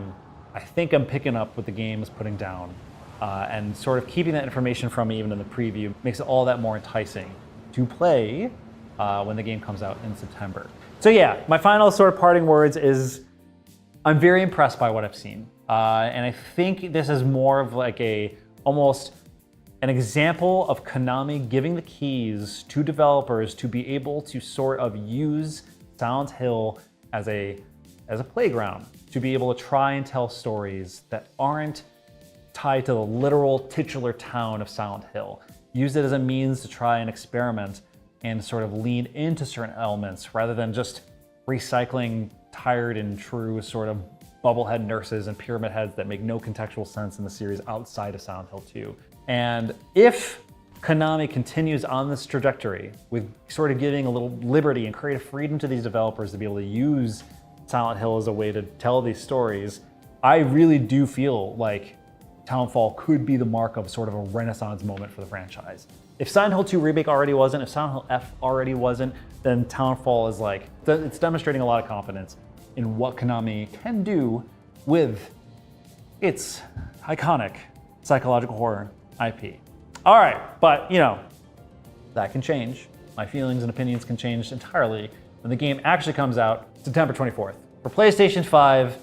think I'm picking up what the game is putting down. And sort of keeping that information from me even in the preview makes it all that more enticing to play when the game comes out in September. So yeah, my final sort of parting words is I'm very impressed by what I've seen. And I think this is more of like almost an example of Konami giving the keys to developers to be able to sort of use Silent Hill as a playground, to be able to try and tell stories that aren't tied to the literal titular town of Silent Hill. Use it as a means to try and experiment and sort of lean into certain elements rather than just recycling tired and true sort of bubblehead nurses and pyramid heads that make no contextual sense in the series outside of Silent Hill 2. And if Konami continues on this trajectory with sort of giving a little liberty and creative freedom to these developers to be able to use Silent Hill as a way to tell these stories, I really do feel like Townfall could be the mark of sort of a renaissance moment for the franchise. If Silent Hill 2 Remake already wasn't, if Silent Hill F already wasn't, then Townfall is like, it's demonstrating a lot of confidence in what Konami can do with its iconic psychological horror IP. All right, but you know, that can change. My feelings and opinions can change entirely when the game actually comes out September 24th for PlayStation 5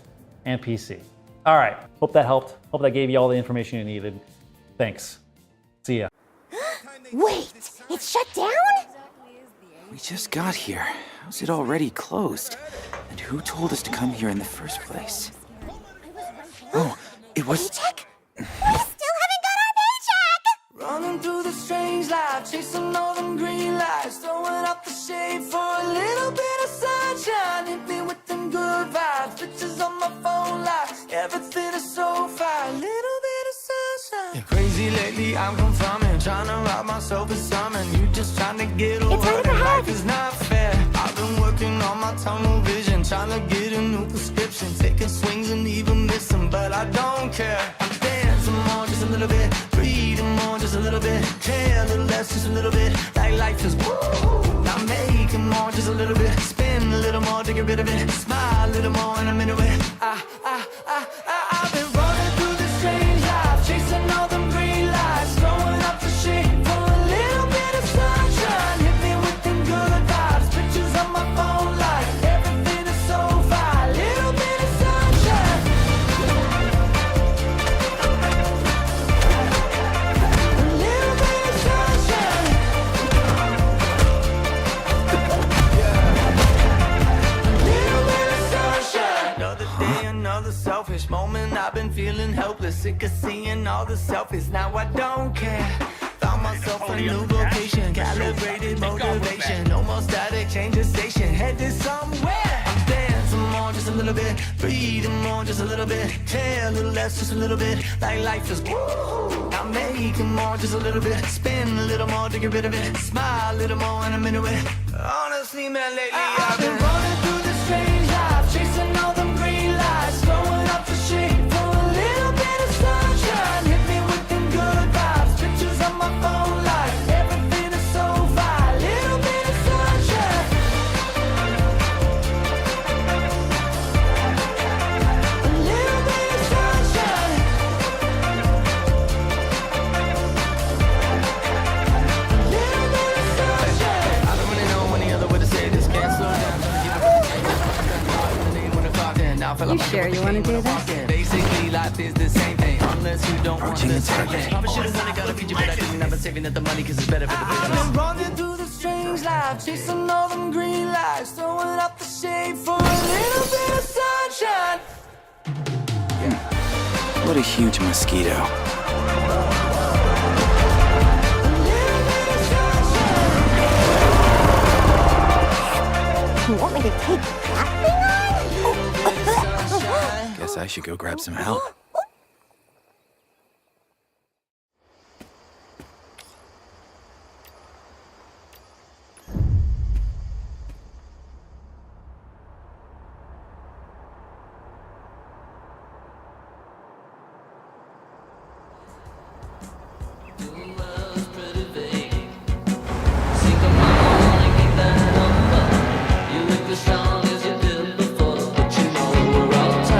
and PC. All right, hope that helped. Hope that gave you all the information you needed. Thanks. See ya. Wait, it's shut down? We just got here. How's it already closed? And who told us to come here in the first place? Oh, it was... Paycheck? We still haven't got our paycheck! Running through the strange life, chasing all them green lights, throwing up the shade for a little bit of sunshine. Hit me with them good vibes, pictures on my phone lights. Everything is so fine, little bit of sunshine. You're crazy lately, I'm confirming, trying to rob myself of something. You just trying to get over it, life is not fair. I've been working on my tunnel vision, trying to get a new prescription, taking swings and even missing, but I don't care. I'm dancing more, just a little bit, breathing more, just a little bit, care a little less, just a little bit, like life is woo. I'm making more, just a little bit, spin a little more to get rid of it, smile a little more and I'm into it. I've been running through this strange life, chasing all them green lights, throwing up the shade for a little bit of sunshine. Hit me with them good vibes, pictures on my phone light, everything is so fine, little bit of sunshine. A little bit of sunshine. A little bit of sunshine. Another day, another selfish moment. I've been feeling helpless, sick of seeing all the selfies. Now I don't care. Found myself a new vocation, calibrated motivation. No more static, change the station, headed somewhere. I'm dancing more, just a little bit, breathing more, just a little bit, care a little less, just a little bit, like life is woo. I'm making more, just a little bit, spin a little more to get rid of it, smile a little more and I'm into it. Honestly, man, lately I've been running through this strange life, chasing all them green lights, throwing up the shade for a little bit of sunshine. Hit me with them good vibes, pictures on my phone light, everything is so fine, little bit of sunshine. A little bit of sunshine. A little bit of sunshine. I don't really know any other way to say this, can't slow down. You sure you want to do this? Basically, life is the same thing, unless you don't want the same thing. Probably should've done it, gotta feed you, but I didn't. I've been saving up the money, cause it's better for the business. I've been running through the strange life, chasing all them green lights, throwing up the shade for a little bit of sunshine. What a huge mosquito. You want me to take that thing on? Guess I should go grab some help.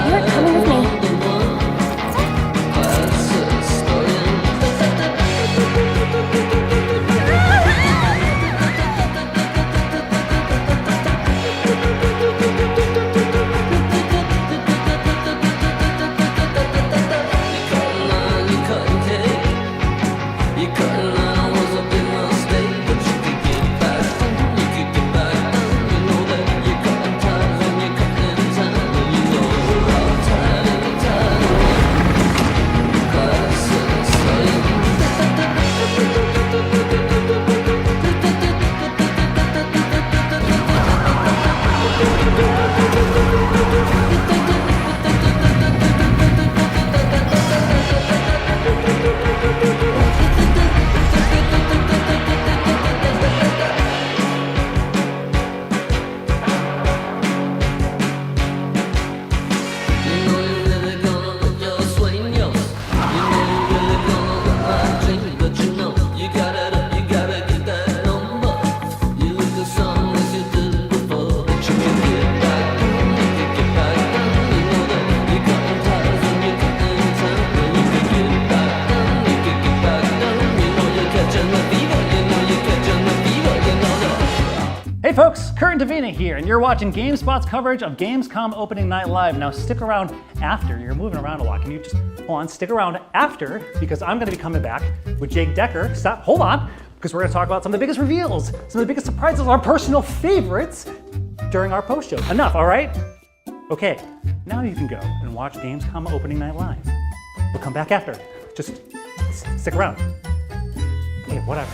You're coming with me. Hey folks, Kurt and Davina here, and you're watching GameSpot's coverage of Gamescom Opening Night Live. Now stick around after. You're moving around a lot. Can you just hold on? Stick around after, because I'm going to be coming back with Jake Decker. Stop, hold on, because we're going to talk about some of the biggest reveals, some of the biggest surprises, our personal favorites during our post show. Enough, all right? Okay, now you can go and watch Gamescom Opening Night Live. We'll come back after. Just stick around. Okay, whatever.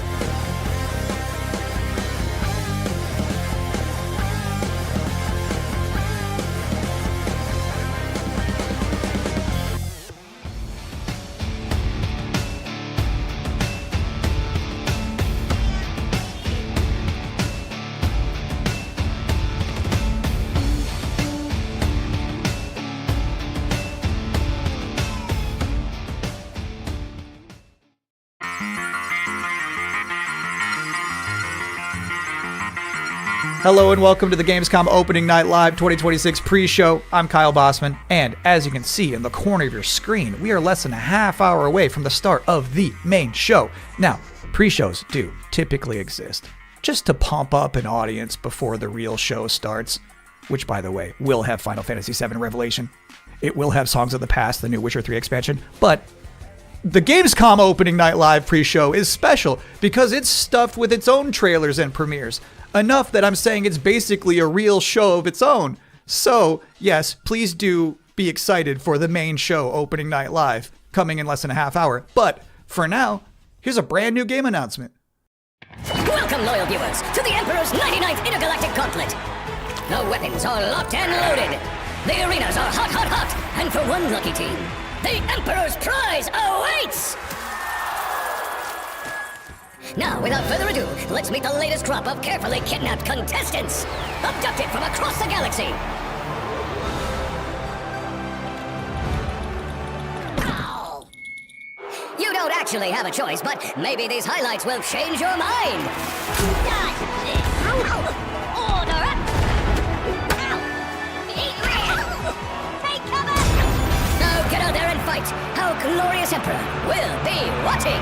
Hello and welcome to the Gamescom Opening Night Live 2026 pre-show. I'm Kyle Bosman, and as you can see in the corner of your screen, we are less than a half hour away from the start of the main show. Now, pre-shows do typically exist just to pump up an audience before the real show starts, which, by the way, will have Final Fantasy VII Revelation. It will have Songs of the Past, the new Witcher 3 expansion, but the Gamescom Opening Night Live pre-show is special because it's stuffed with its own trailers and premieres. Enough that I'm saying it's basically a real show of its own. So, yes, please do be excited for the main show, Opening Night Live, coming in less than a half hour. But for now, here's a brand new game announcement. Welcome, loyal viewers, to the Emperor's 99th Intergalactic Gauntlet. The weapons are locked and loaded. The arenas are hot, hot, hot. And for one lucky team, the Emperor's prize awaits! Now, without further ado, let's meet the latest crop of carefully kidnapped contestants, abducted from across the galaxy. Ow. You don't actually have a choice, but maybe these highlights will change your mind. Order up! Take cover! Now get out there and fight. Our glorious Emperor will be watching.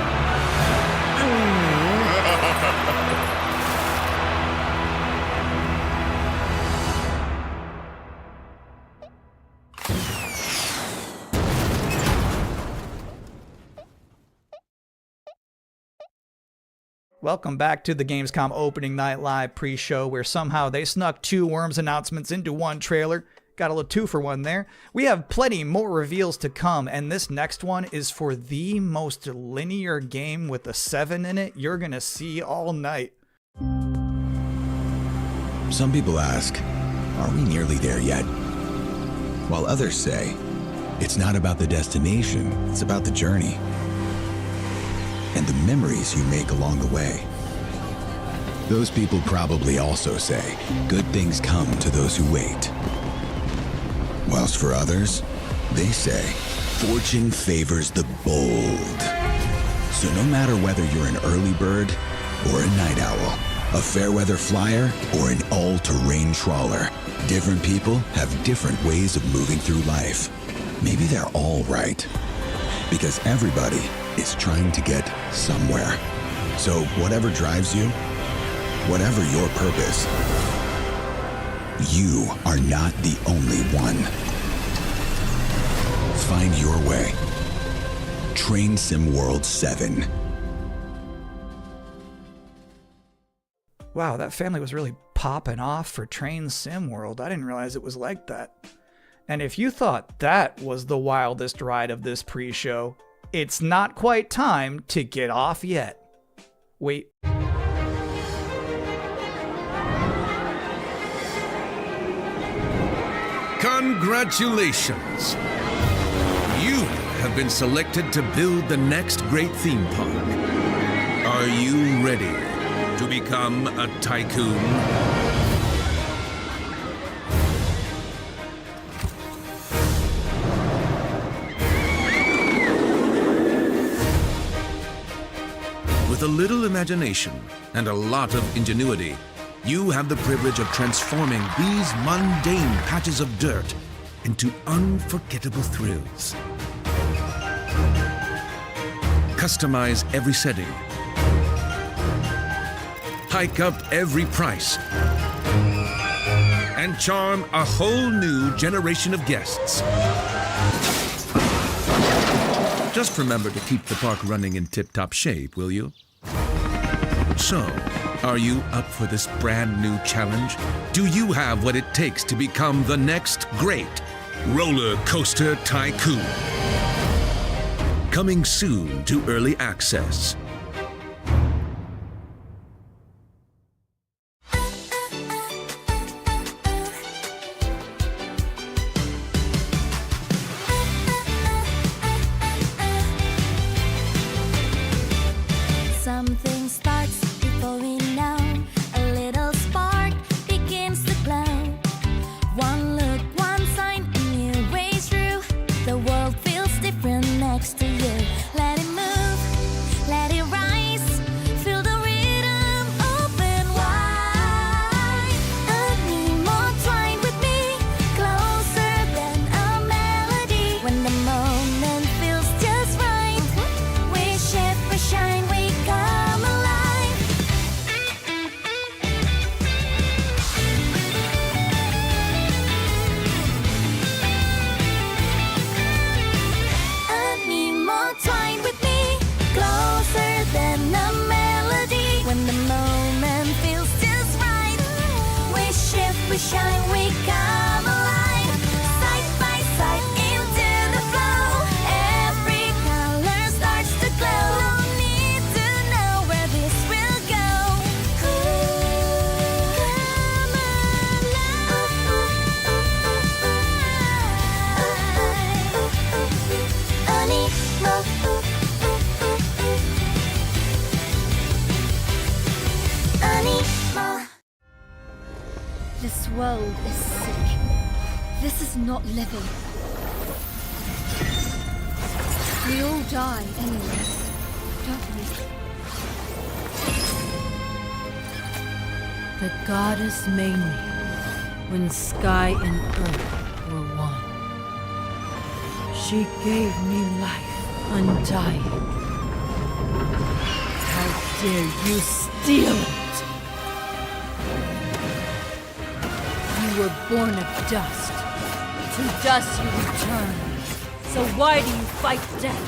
Welcome back to the Gamescom Opening Night Live pre-show, where somehow they snuck two Worms announcements into one trailer. Got a little 2-for-1 there. We have plenty more reveals to come, and this next one is for the most linear game with a 7 in it you're gonna see all night. Some people ask, are we nearly there yet? While others say, it's not about the destination, it's about the journey. And the memories you make along the way. Those people probably also say, good things come to those who wait. Whilst for others, they say, fortune favors the bold. So no matter whether you're an early bird or a night owl, a fair weather flyer or an all-terrain trawler, different people have different ways of moving through life. Maybe they're all right. Because everybody is trying to get somewhere. So whatever drives you, whatever your purpose, you are not the only one. Find your way. Train Sim World 7. Wow, that family was really popping off for Train Sim World. I didn't realize it was like that. And if you thought that was the wildest ride of this pre-show, it's not quite time to get off yet. Wait. Congratulations! You have been selected to build the next great theme park. Are you ready to become a tycoon? With a little imagination and a lot of ingenuity, you have the privilege of transforming these mundane patches of dirt into unforgettable thrills. Customize every setting. hike up every price and charm a whole new generation of guests. Just remember to keep the park running in tip-top shape, will you? So, are you up for this brand new challenge? Do you have what it takes to become the next great roller coaster tycoon? Coming soon to early access. Something starts before we know. A little spark begins to glow. One look, one sign, a new way through. The world feels different next to you. Let it move, let it rise. Feel the rhythm, open wide. I need more twine with me, closer than a melody. When the moment feels just right, we shift, we shine, we come alive. I need more twine with me, closer than a melody. When the moment feels just right, we shift, we shine, we come alive. Side by side into the flow, every color starts to glow. No need to know where this will go. Come alive. I need more. I need more. This world is sick. This is not living. We all die anyway, don't we? The goddess made me when sky and earth were one. She gave me life undying. How dare you steal it? You were born of dust. To dust you return. So why do you fight death?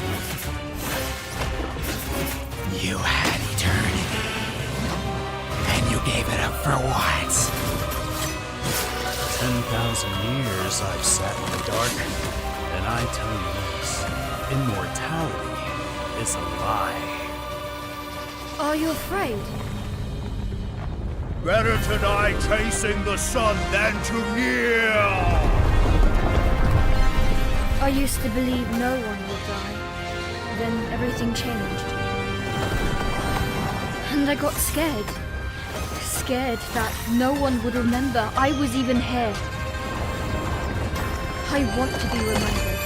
You had eternity, and you gave it up for what? 10,000 years I've sat in the dark, and I tell you this, immortality is a lie. Are you afraid? Better to die chasing the sun than to kneel! I used to believe no one would die. Then everything changed. And I got scared. Scared that no one would remember I was even here. I want to be remembered.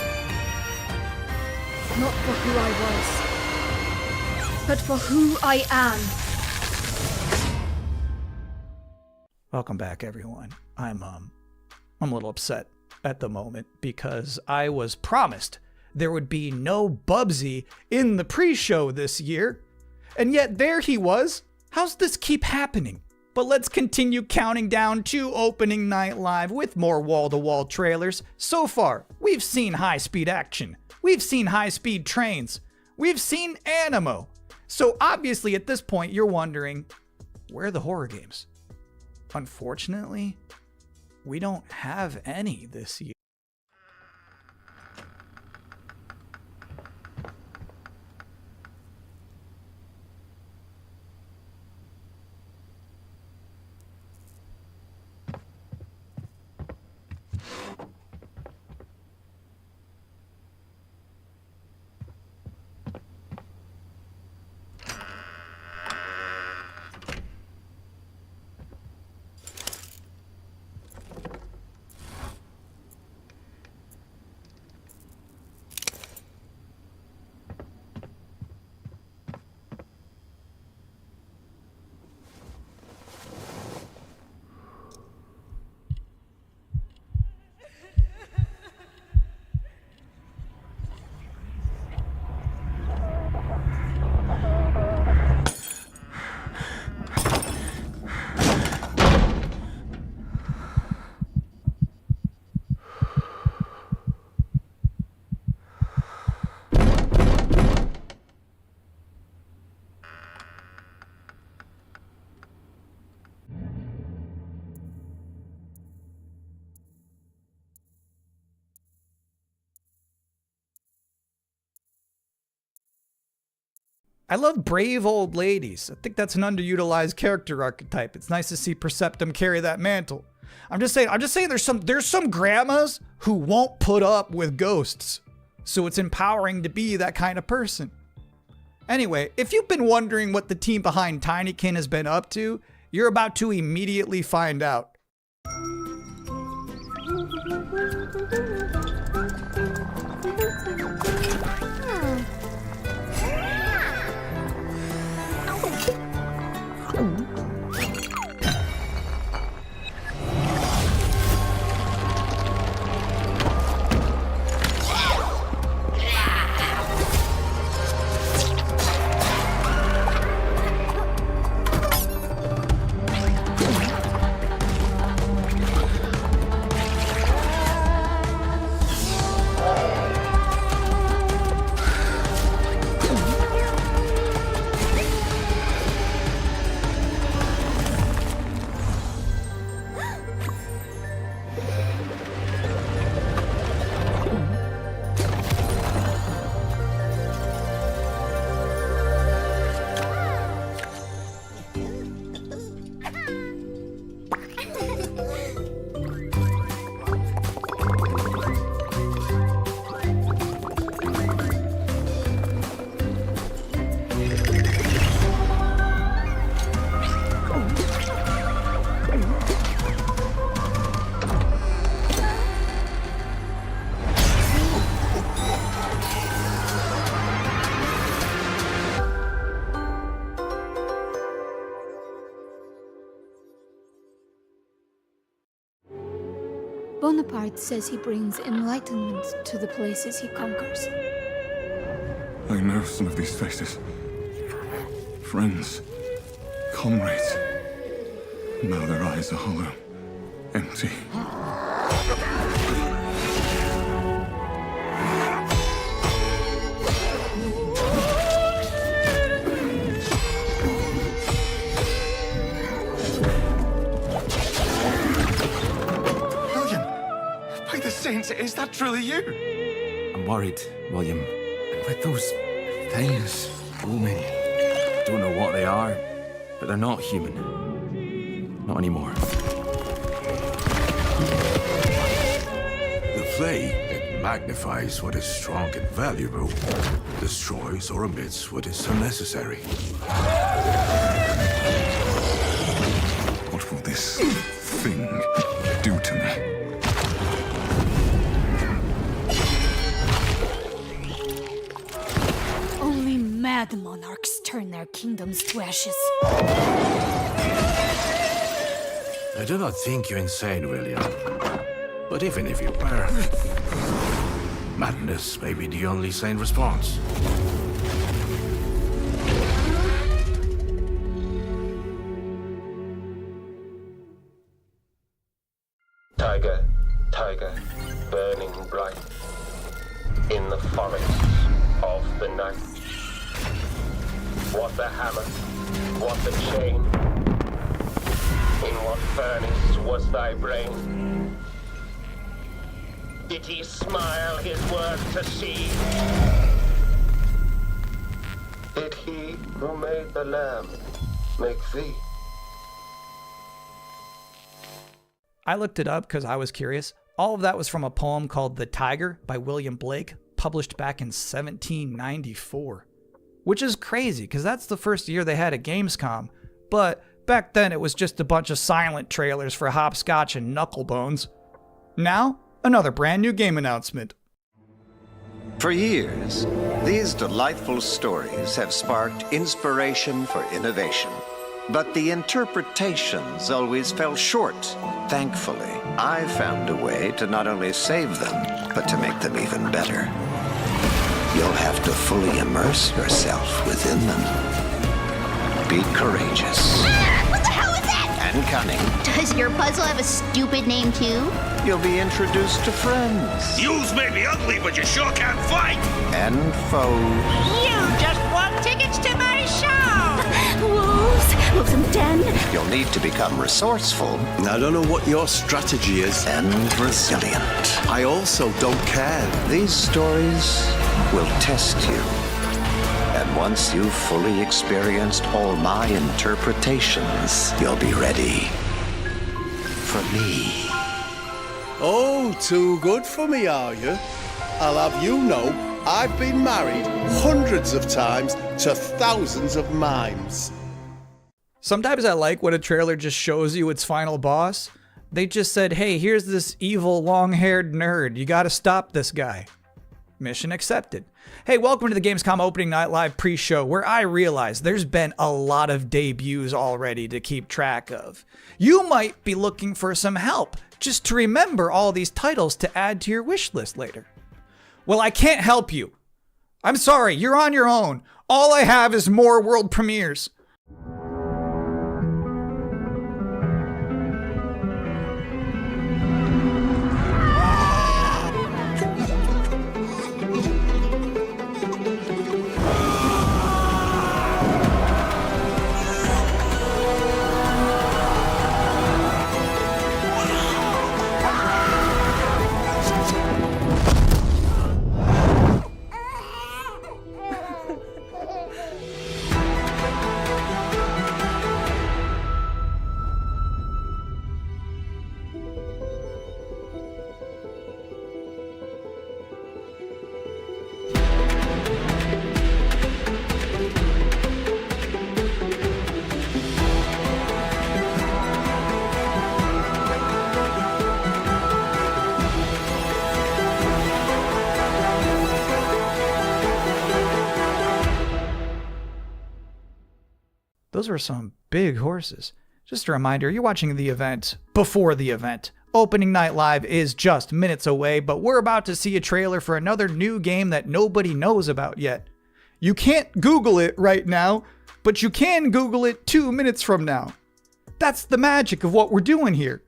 Not for who I was, but for who I am. Welcome back, everyone. I'm a little upset at the moment because I was promised there would be no Bubsy in the pre-show this year, and yet there he was. How's this keep happening? But let's continue counting down to opening night live with more wall-to-wall trailers. So far, we've seen high-speed action. We've seen high-speed trains. We've seen Animo. So obviously at this point you're wondering, where are the horror games? Unfortunately, we don't have any this year. I love brave old ladies. I think that's an underutilized character archetype. It's nice to see Perceptum carry that mantle. I'm just saying there's some grandmas who won't put up with ghosts. So it's empowering to be that kind of person. Anyway, if you've been wondering what the team behind Tinykin has been up to, you're about to immediately find out. Bonaparte says he brings enlightenment to the places he conquers. I know some of these faces. Friends, comrades. Now their eyes are hollow, empty. Saints, is that truly you? I'm worried, William. And with those things looming, don't know what they are, but they're not human. Not anymore. The flame, it magnifies what is strong and valuable, destroys or omits what is unnecessary. What will this thing do to me? Only mad monarchs turn their kingdoms to ashes. I do not think you insane, William. But even if you were, madness may be the only sane response. Tiger, tiger, burning bright in the forests of the night. What the hammer, what the chain? In what furnace was thy brain? Did he smile his work to see? Did he who made the lamb make thee? I looked it up because I was curious. All of that was from a poem called The Tiger by William Blake, published back in 1794. Which is crazy, because that's the first year they had a Gamescom. But back then it was just a bunch of silent trailers for Hopscotch and Knucklebones. Now, another brand new game announcement. For years, these delightful stories have sparked inspiration for innovation. But the interpretations always fell short. Thankfully, I found a way to not only save them, but to make them even better. You'll have to fully immerse yourself within them. Be courageous. What the hell is that? And cunning. Does your puzzle have a stupid name too? You'll be introduced to friends. Yous may be ugly, but you sure can't fight! And foes. You just want tickets to my show! Wolves and den. You'll need to become resourceful. I don't know what your strategy is. And resilient. I also don't care. These stories will test you. And once you've fully experienced all my interpretations, you'll be ready for me. Oh, too good for me, are you? I'll have you know, I've been married hundreds of times to thousands of mimes. Sometimes I like when a trailer just shows you its final boss. They just said, hey, here's this evil long-haired nerd. You gotta stop this guy. Mission accepted. Hey, welcome to the Gamescom Opening Night Live pre-show, where I realize there's been a lot of debuts already to keep track of. You might be looking for some help just to remember all these titles to add to your wish list later. Well, I can't help you. I'm sorry, you're on your own. All I have is more world premieres. Those were some big horses. Just a reminder, you're watching the event before the event. Opening Night Live is just minutes away, but we're about to see a trailer for another new game that nobody knows about yet. You can't Google it right now, but you can Google it 2 minutes from now. That's the magic of what we're doing here.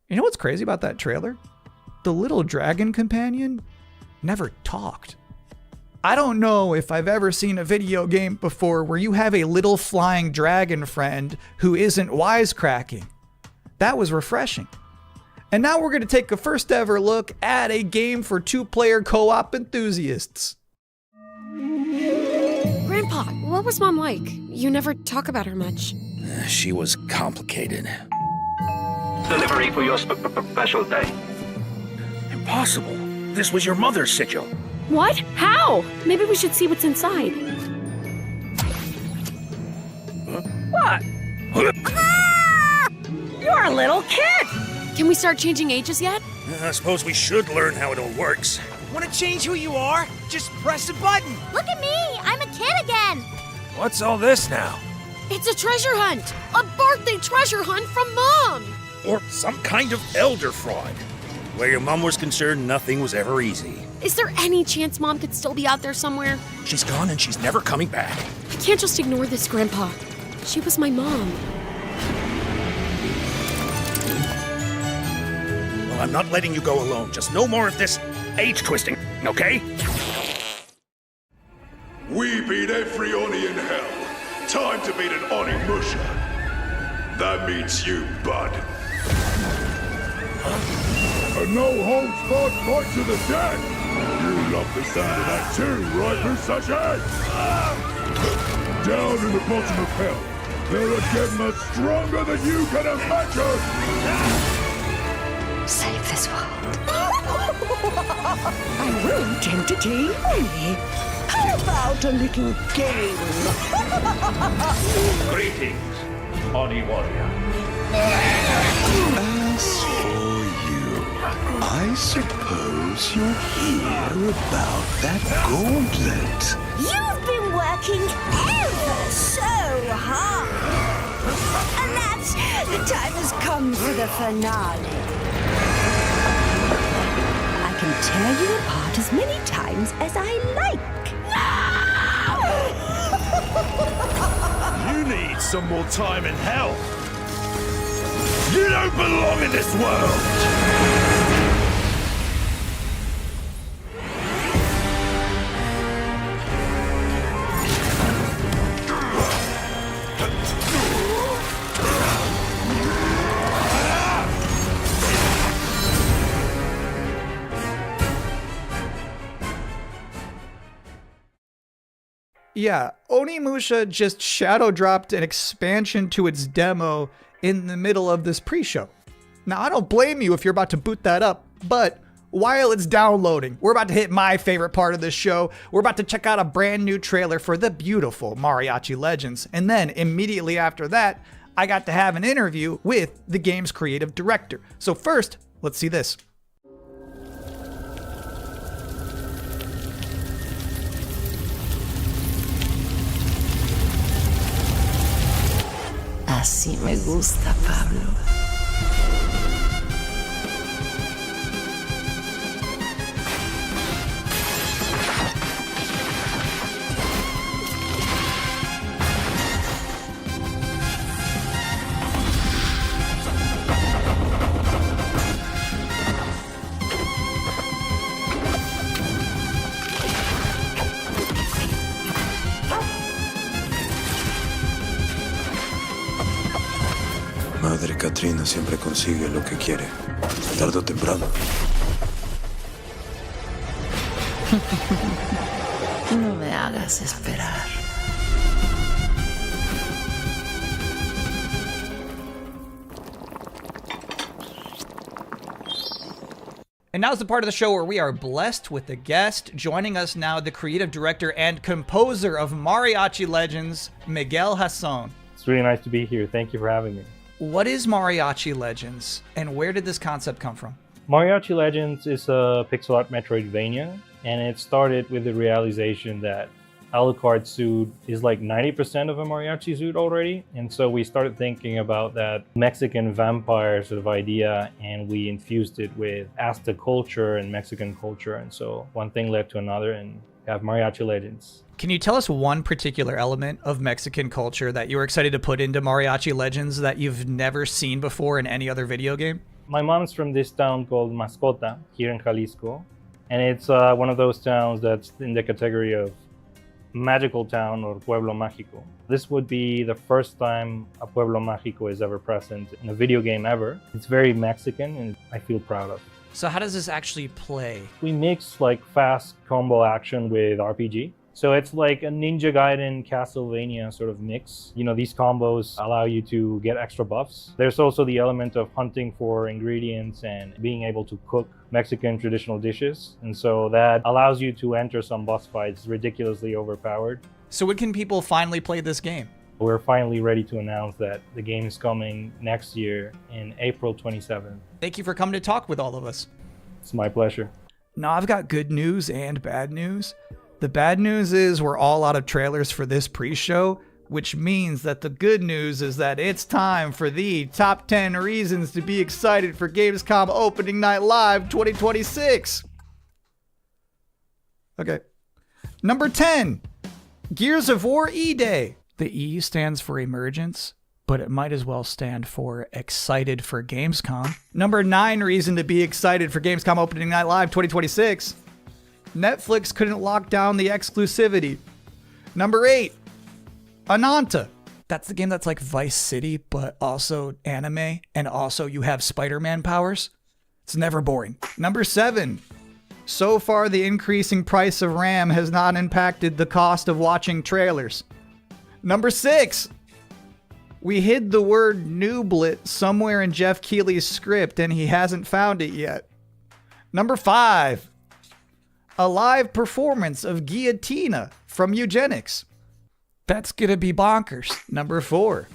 You know what's crazy about that trailer? The little dragon companion never talked. I don't know if I've ever seen a video game before where you have a little flying dragon friend who isn't wisecracking. That was refreshing. And now we're going to take a first ever look at a game for two-player co-op enthusiasts. Grandpa, what was Mom like? You never talk about her much. She was complicated. Delivery for your special day. Impossible. This was your mother's sigil. What? How? Maybe we should see what's inside. What? You're a little kid! Can we start changing ages yet? I suppose we should learn how it all works. Want to change who you are? Just press a button. Look at me! I'm a kid again! What's all this now? It's a treasure hunt! A birthday treasure hunt from Mom! Or some kind of elder fraud. Where your mom was concerned, nothing was ever easy. Is there any chance Mom could still be out there somewhere? She's gone and she's never coming back. I can't just ignore this, Grandpa. She was my mom. I'm not letting you go alone. Just no more of this age twisting, okay? We beat every Oni in hell. Time to beat an Oni Musha. That means you, bud. A no-holds-barred fight to the death! You love the sound of that too, right, Musashi? Down in the bottom of hell, there are Gemmas stronger than you can imagine! Save this world. I won't entertain only. How about a little game? Greetings, Oni Warrior. As for you, I suppose you'll hear about that gauntlet. You've been working ever so hard. Alas, the time has come for the finale. I can tear you apart as many times as I like. You need some more time in hell. You don't belong in this world! Yeah, Onimusha just shadow dropped an expansion to its demo in the middle of this pre-show. Now, I don't blame you if you're about to boot that up, but while it's downloading, we're about to hit my favorite part of this show. We're about to check out a brand new trailer for the beautiful Mariachi Legends. And then immediately after that, I got to have an interview with the game's creative director. So first, let's see this. Así me gusta, Pablo. Madre Katrina siempre consigue lo que quiere, tarde o temprano. No me hagas esperar. And now's the part of the show where we are blessed with a guest. Joining us now, the creative director and composer of Mariachi Legends, Miguel Hasson. It's really nice to be here. Thank you for having me. What is Mariachi Legends, and where did this concept come from? Mariachi Legends is a pixel art Metroidvania, and it started with the realization that Alucard's suit is like 90% of a mariachi suit already. And so we started thinking about that Mexican vampire sort of idea, and we infused it with Aztec culture and Mexican culture. And so one thing led to another, and we have Mariachi Legends. Can you tell us one particular element of Mexican culture that you were excited to put into Mariachi Legends that you've never seen before in any other video game? My mom's from this town called Mascota here in Jalisco. And it's one of those towns that's in the category of magical town or pueblo mágico. This would be the first time a pueblo mágico is ever present in a video game ever. It's very Mexican, and I feel proud of it. So how does this actually play? We mix like fast combo action with RPG. So it's like a Ninja Gaiden Castlevania sort of mix. You know, these combos allow you to get extra buffs. There's also the element of hunting for ingredients and being able to cook Mexican traditional dishes. And so that allows you to enter some boss fights ridiculously overpowered. So when can people finally play this game? We're finally ready to announce that the game is coming next year in April 27th. Thank you for coming to talk with all of us. It's my pleasure. Now, I've got good news and bad news. The bad news is we're all out of trailers for this pre-show, which means that the good news is that it's time for the top 10 reasons to be excited for Gamescom Opening Night Live 2026. Okay. Number 10, Gears of War E-Day. The E stands for emergence. but it might as well stand for excited for Gamescom. Number 9 reason to be excited for Gamescom Opening Night Live 2026. Netflix couldn't lock down the exclusivity. Number 8, Ananta. That's the game that's like Vice City, but also anime, and also you have Spider-Man powers. It's never boring. Number 7, so far the increasing price of RAM has not impacted the cost of watching trailers. Number 6, we hid the word nooblet somewhere in Geoff Keighley's script and he hasn't found it yet. Number 5, a live performance of Guillotina from Eugenics. That's gonna be bonkers. Number 4,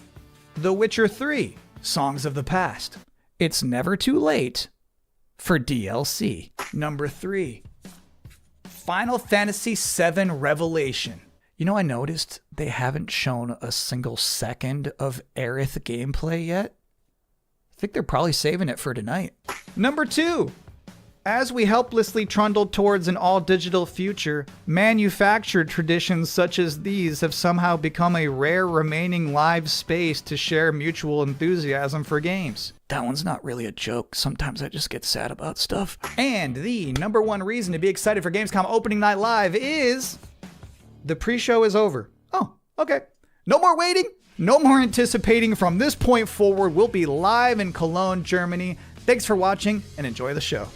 The Witcher 3, Songs of the Past. It's never too late for DLC. Number 3, Final Fantasy VII Revelation. You know, I noticed they haven't shown a single second of Aerith gameplay yet. I think they're probably saving it for tonight. Number 2, as we helplessly trundle towards an all-digital future, manufactured traditions such as these have somehow become a rare remaining live space to share mutual enthusiasm for games. That one's not really a joke. Sometimes I just get sad about stuff. And the number 1 reason to be excited for Gamescom Opening Night Live is the pre-show is over. Oh, okay. No more waiting. No more anticipating. From this point forward, we'll be live in Cologne, Germany. Thanks for watching and enjoy the show.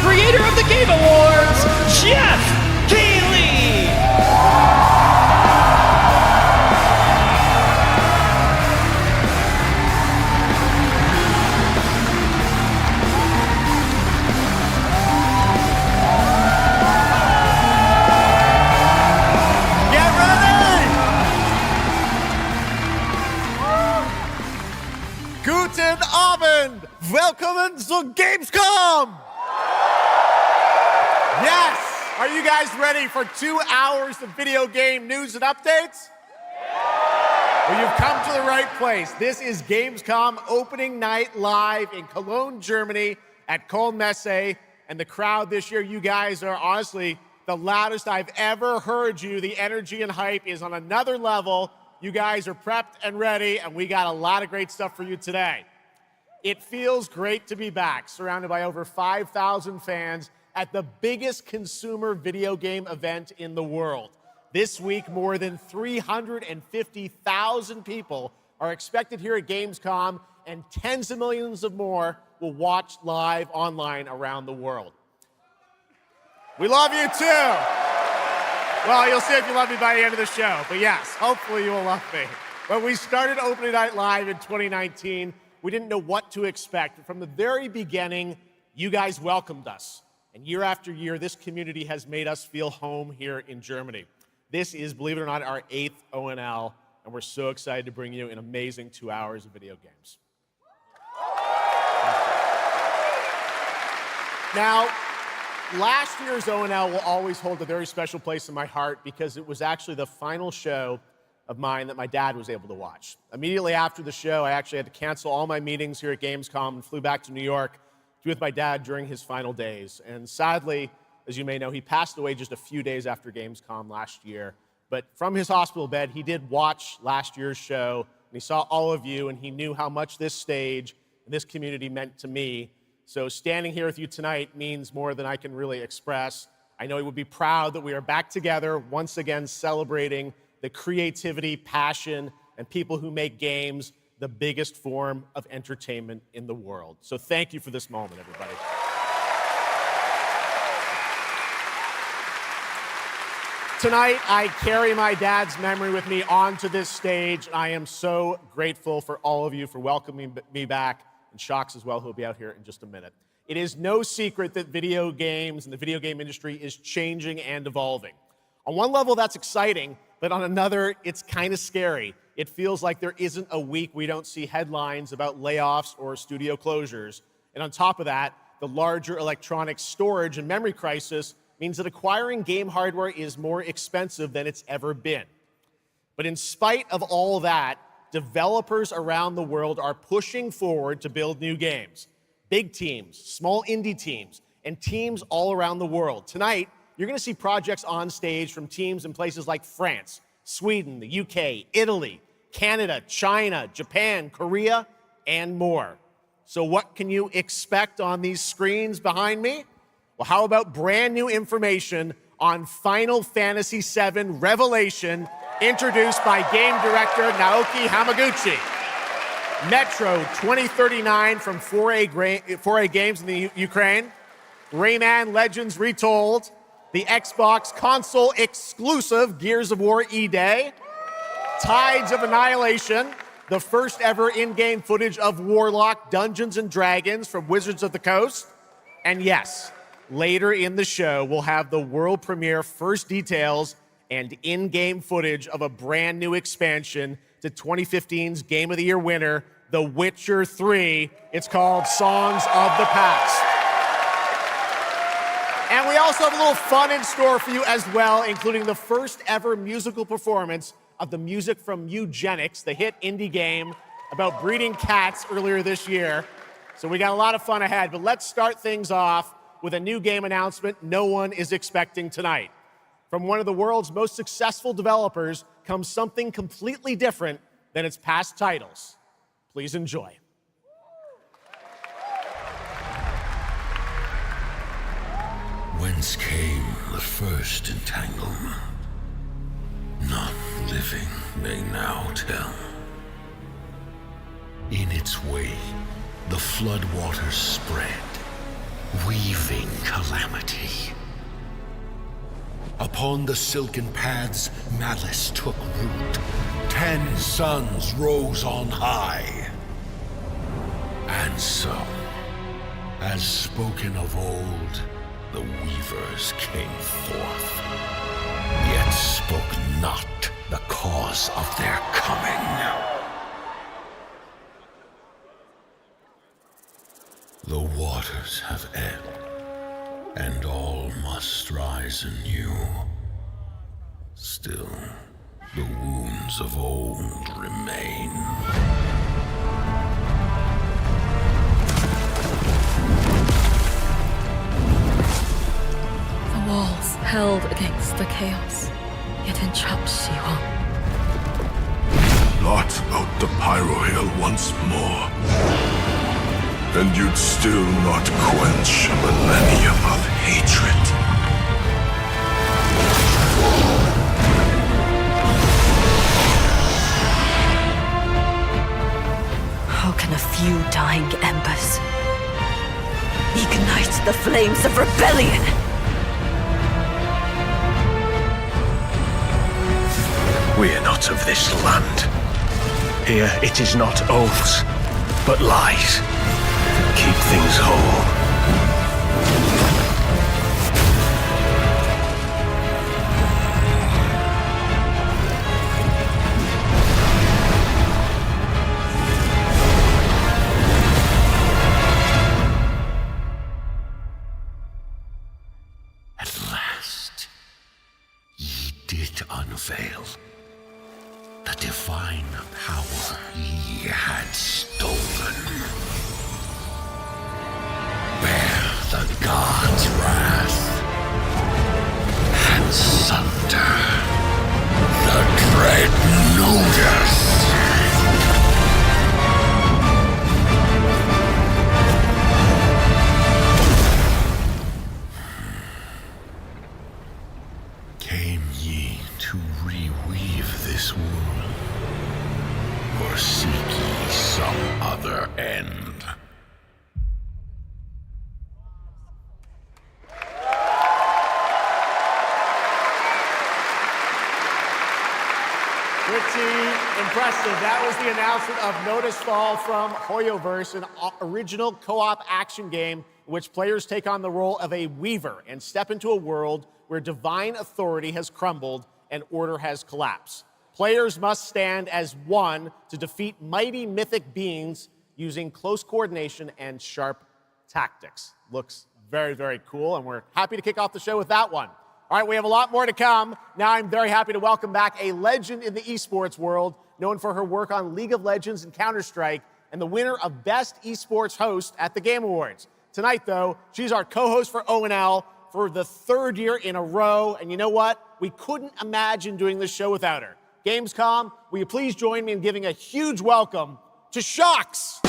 Creator of the Game Awards, Geoff Keighley! Get ready! Guten Abend! Welcome to Gamescom! Yes! Are you guys ready for 2 hours of video game news and updates? Well, you've come to the right place. This is Gamescom Opening Night Live in Cologne, Germany at Cologne Messe. And the crowd this year, you guys are honestly the loudest I've ever heard you. The energy and hype is on another level. You guys are prepped and ready, and we got a lot of great stuff for you today. It feels great to be back, surrounded by over 5,000 fans at the biggest consumer video game event in the world. This week, more than 350,000 people are expected here at Gamescom, and tens of millions of more will watch live online around the world. We love you too. Well, you'll see if you love me by the end of the show, but yes, hopefully you will love me. When we started Opening Night Live in 2019, we didn't know what to expect. From the very beginning, you guys welcomed us. And year after year, this community has made us feel home here in Germany. This is, believe it or not, our 8th ONL, and we're so excited to bring you an amazing 2 hours of video games. Now, last year's ONL will always hold a very special place in my heart because it was actually the final show of mine that my dad was able to watch. Immediately after the show, I actually had to cancel all my meetings here at Gamescom and flew back to New York to be with my dad during his final days. And sadly, as you may know, he passed away just a few days after Gamescom last year. But from his hospital bed, he did watch last year's show, and he saw all of you, and he knew how much this stage and this community meant to me. So standing here with you tonight means more than I can really express. I know he would be proud that we are back together, once again celebrating the creativity, passion, and people who make games the biggest form of entertainment in the world. So thank you for this moment, everybody. Tonight, I carry my dad's memory with me onto this stage. I am so grateful for all of you for welcoming me back, and Sjokz as well, who will be out here in just a minute. It is no secret that video games and the video game industry is changing and evolving. On one level, that's exciting, but on another, it's kind of scary. It feels like there isn't a week we don't see headlines about layoffs or studio closures. And on top of that, the larger electronic storage and memory crisis means that acquiring game hardware is more expensive than it's ever been. But in spite of all that, developers around the world are pushing forward to build new games. Big teams, small indie teams, and teams all around the world. Tonight, you're going to see projects on stage from teams in places like France, Sweden, the UK, Italy, Canada, China, Japan, Korea, and more. So what can you expect on these screens behind me? Well, how about brand new information on Final Fantasy VII Revelation, introduced by game director Naoki Hamaguchi. Metro 2039 from 4A Games in the Ukraine. Rayman Legends Retold. The Xbox console exclusive Gears of War E-Day. Tides of Annihilation. The first ever in-game footage of Warlock Dungeons & Dragons from Wizards of the Coast. And yes, later in the show, we'll have the world premiere first details and in-game footage of a brand new expansion to 2015's Game of the Year winner, The Witcher 3. It's called Songs of the Past. And we also have a little fun in store for you as well, including the first ever musical performance of the music from Eugenics, the hit indie game about breeding cats earlier this year. So we got a lot of fun ahead, but let's start things off with a new game announcement no one is expecting tonight. From one of the world's most successful developers comes something completely different than its past titles. Please enjoy. Whence came the first entanglement? None living may now tell. In its way, the floodwaters spread, weaving calamity. Upon the silken paths, malice took root. 10 suns rose on high. And so, as spoken of old, the weavers came forth, yet spoke not the cause of their coming. The waters have ebbed, and all must rise anew. Still, the wounds of old remain. The walls held against the chaos, yet entrapped she won. Blot out the Pyro Hill once more, and you'd still not quench a millennium of hatred. How can a few dying embers ignite the flames of rebellion? We are not of this land. Here it is not oaths, but lies that keep things whole. At last, ye did unveil the divine power ye had stolen. Bear the god's wrath and sunder the dread Nodus. Came ye to reweave this world, or seek ye some other end? Pretty impressive. That was the announcement of Nodus Fall from Hoyoverse, an original co-op action game in which players take on the role of a weaver and step into a world where divine authority has crumbled and order has collapsed. Players must stand as one to defeat mighty mythic beings using close coordination and sharp tactics. Looks very, very cool, and we're happy to kick off the show with that one. All right, we have a lot more to come. Now I'm very happy to welcome back a legend in the esports world, known for her work on League of Legends and Counter-Strike, and the winner of Best Esports Host at the Game Awards. Tonight, though, she's our co-host for ONL for the 3rd year in a row, and you know what? We couldn't imagine doing this show without her. Gamescom, will you please join me in giving a huge welcome to Sjokz?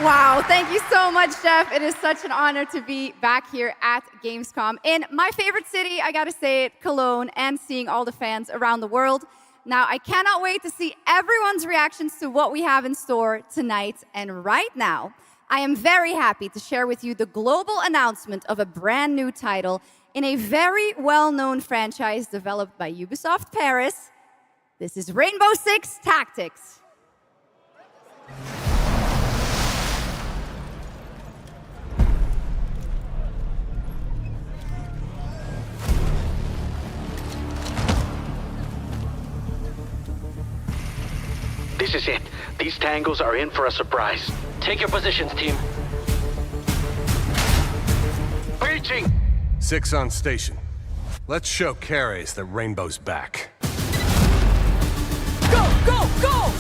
Wow, thank you so much, Geoff. It is such an honor to be back here at Gamescom in my favorite city, I gotta say it, Cologne, and seeing all the fans around the world. Now, I cannot wait to see everyone's reactions to what we have in store tonight. And right now, I am very happy to share with you the global announcement of a brand new title in a very well-known franchise developed by Ubisoft Paris. This is Rainbow Six Tactics. This is it. These tangos are in for a surprise. Take your positions, team. Breaching! 6 on station. Let's show Cares that Rainbow's back. Go, go, go!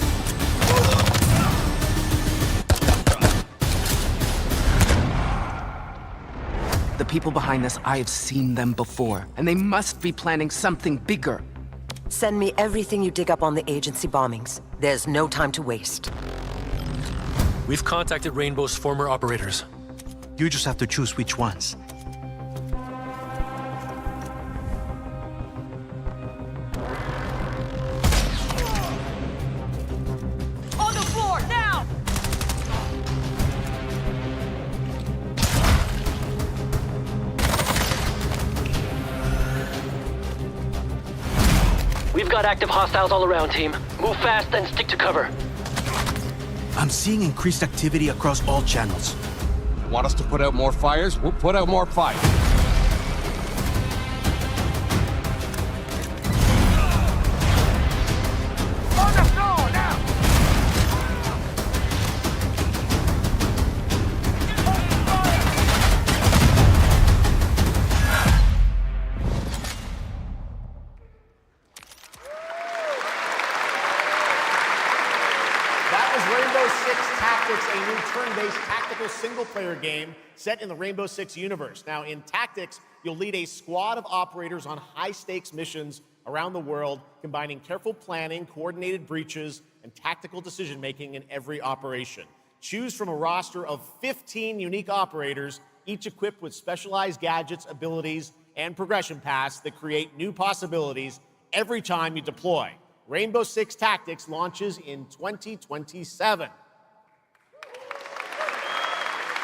The people behind this, I have seen them before, and they must be planning something bigger. Send me everything you dig up on the agency bombings. There's no time to waste. We've contacted Rainbow's former operators. You just have to choose which ones. On the floor, now! We've got active hostiles all around, team. Move fast and stick to cover. I'm seeing increased activity across all channels. Want us to put out more fires? We'll put out more fires. On the floor, now! That was Rainbow Six Tactics, a new turn-based tactical single-player game set in the Rainbow Six universe. Now, in Tactics, you'll lead a squad of operators on high-stakes missions around the world, combining careful planning, coordinated breaches, and tactical decision-making in every operation. Choose from a roster of 15 unique operators, each equipped with specialized gadgets, abilities, and progression paths that create new possibilities every time you deploy. Rainbow Six Tactics launches in 2027.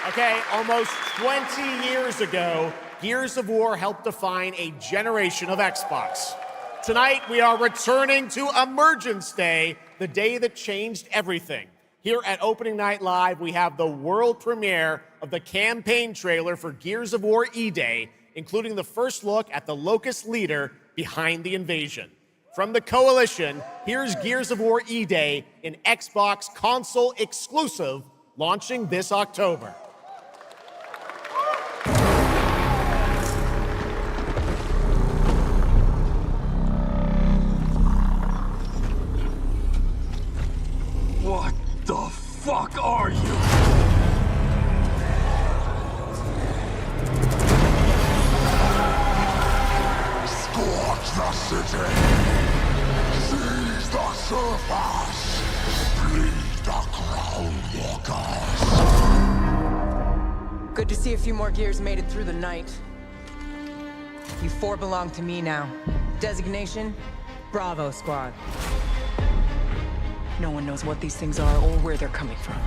Okay, almost 20 years ago, Gears of War helped define a generation of Xbox. Tonight, we are returning to Emergence Day, the day that changed everything. Here at Opening Night Live, we have the world premiere of the campaign trailer for Gears of War E-Day, including the first look at the Locust leader behind the invasion. From the Coalition, here's Gears of War E-Day, an Xbox console exclusive, launching this October. What the fuck are you? Scorch the city! Seize the surface! Bleed the ground walkers! Good to see a few more Gears made it through the night. You 4 belong to me now. Designation, Bravo Squad. No one knows what these things are or where they're coming from.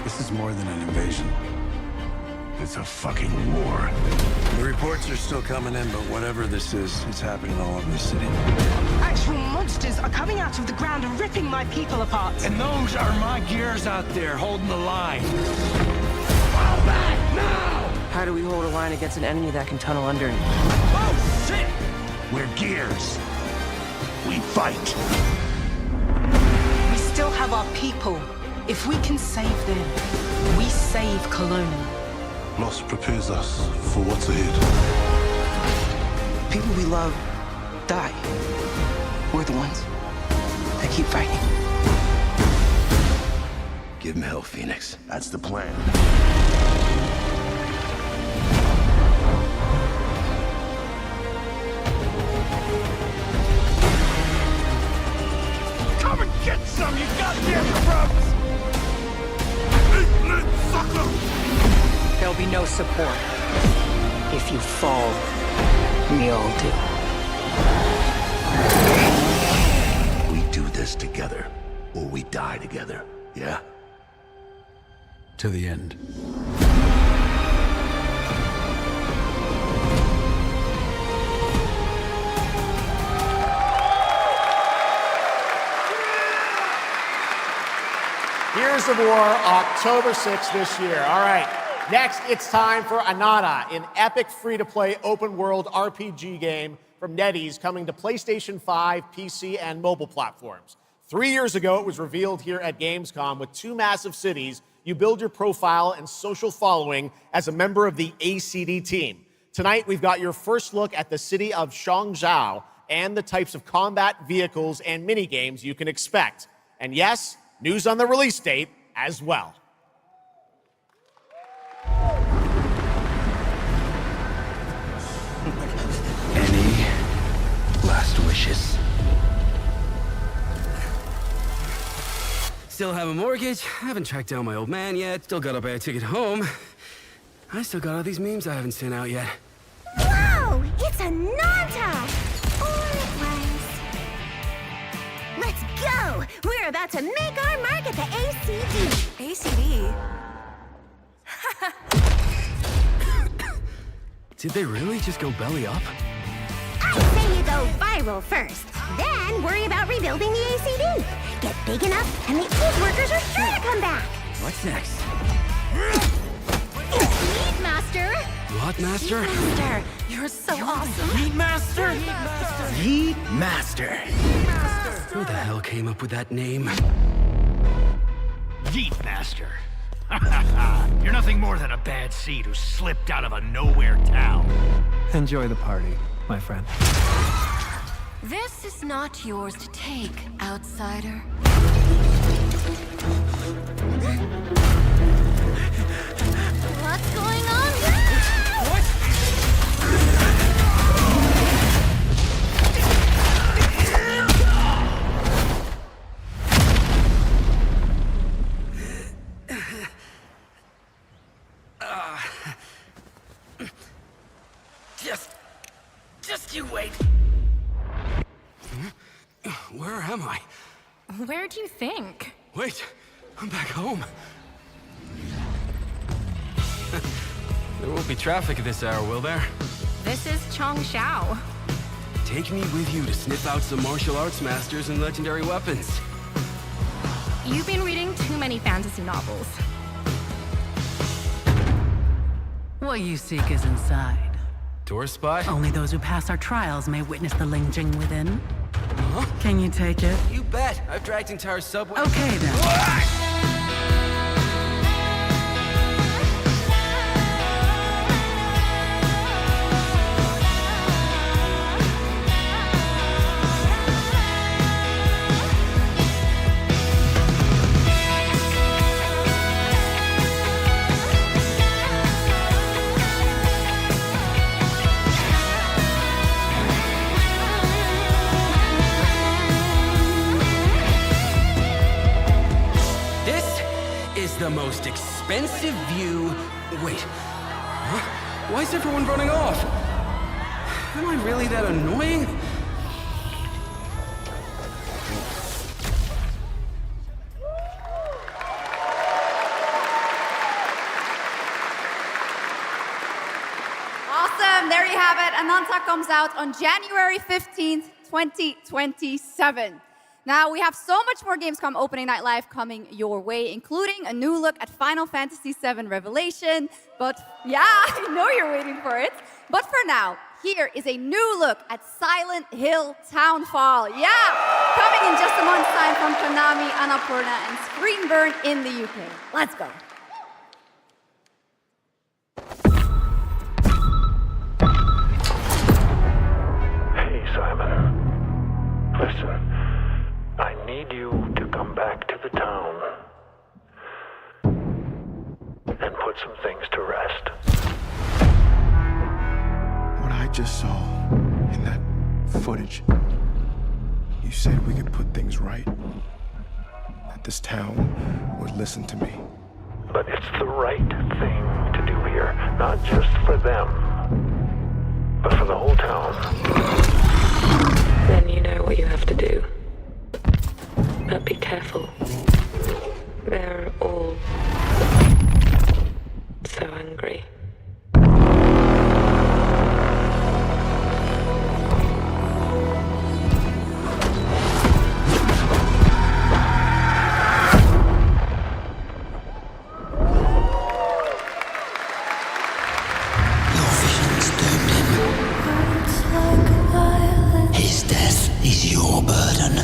This is more than an invasion. It's a fucking war. The reports are still coming in, but whatever this is, it's happening all over the city. Actual monsters are coming out of the ground and ripping my people apart. And those are my Gears out there holding the line. Fall back now! How do we hold a line against an enemy that can tunnel under? Oh, shit! We're Gears. We fight. We still have our people. If we can save them, we save Cologne. Loss prepares us for what's ahead. People we love die. We're the ones that keep fighting. Give him hell, Phoenix. That's the plan. Come and get some, you goddamn grubs! There'll be no support. If you fall, we all do. We do this together, or we die together, yeah? To the end. Gears of War, October 6th this year. All right, next it's time for Anata, an epic free-to-play open-world RPG game from NetEase coming to PlayStation 5, PC, and mobile platforms. 3 years ago, it was revealed here at Gamescom. With 2 massive cities, you build your profile and social following as a member of the ACD team. Tonight, we've got your first look at the city of Sjongzhou and the types of combat vehicles and mini-games you can expect. And yes, news on the release date as well. Any last wishes? Still have a mortgage, haven't tracked down my old man yet, still got a bad ticket home. I still got all these memes I haven't sent out yet. Whoa! It's a Nanta! Or it was. Let's go! We're about to make our mark at the ACD. ACD? Did they really just go belly up? I say you go viral first, then worry about rebuilding the ACD. Get big enough, and the old workers are sure to come back. What's next? Heat Master! What, Master? Master, you're so awesome. Heat Master? Heat Master. Who the hell came up with that name? Yeet Master. You're nothing more than a bad seed who slipped out of a nowhere town. Enjoy the party, my friend. This is not yours to take, outsider. What's going on? Just you wait. Where am I? Where do you think? Wait, I'm back home. There won't be traffic at this hour, will there? This is Chongshao. Take me with you to sniff out some martial arts masters and legendary weapons. You've been reading too many fantasy novels. What you seek is inside. Tourist spy? Only those who pass our trials may witness the Lingjing within. Huh? Can you take it? You bet. I've dragged entire subway. Okay, then. The most expensive view. Wait. Huh? Why is everyone running off? Am I really that annoying? Awesome. There you have it. Ananta comes out on January 15th, 2027. Now, we have so much more Gamescom Opening Night Live coming your way, including a new look at Final Fantasy VII Revelation. But yeah, I know you're waiting for it. But for now, here is a new look at Silent Hill Townfall. Yeah, coming in just a month's time from Konami, Annapurna, and Screenburn in the UK. Let's go. Hey, Simon. Listen, I need you to come back to the town and put some things to rest. What I just saw in that footage, you said we could put things right. That this town would listen to me. But it's the right thing to do here, not just for them, but for the whole town. Then you know what you have to do. But be careful. They're all so angry. His death is your burden.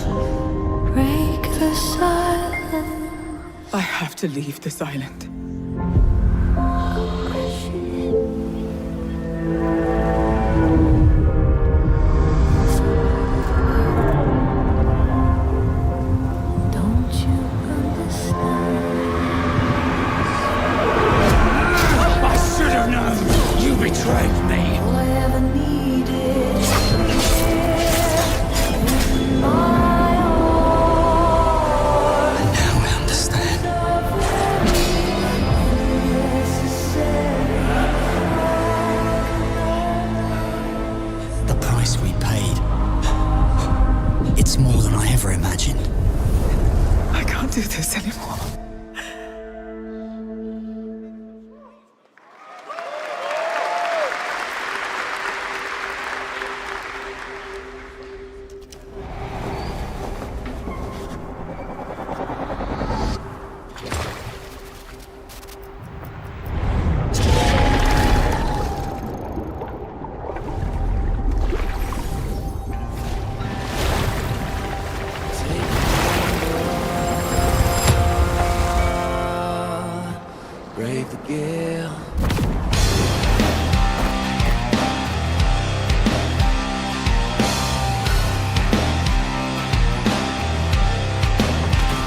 Break the silence. I have to leave this island. Don't you understand? I should have known! You betrayed me! All I ever needed. The price we paid. It's more than I ever imagined. I can't do this anymore. Brave the gale.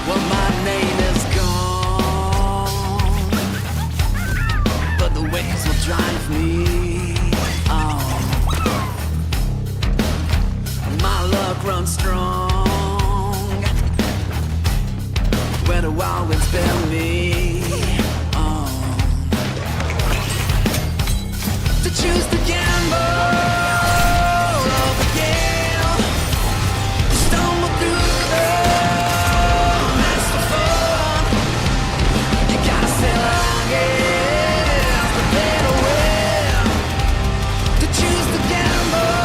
Well, my name is gone, but the waves will drive me on. My luck runs strong, where the wild winds bear me. To choose the gamble of the gale, stumble through the masterful. You gotta sail along it, prepare to win. To choose the gamble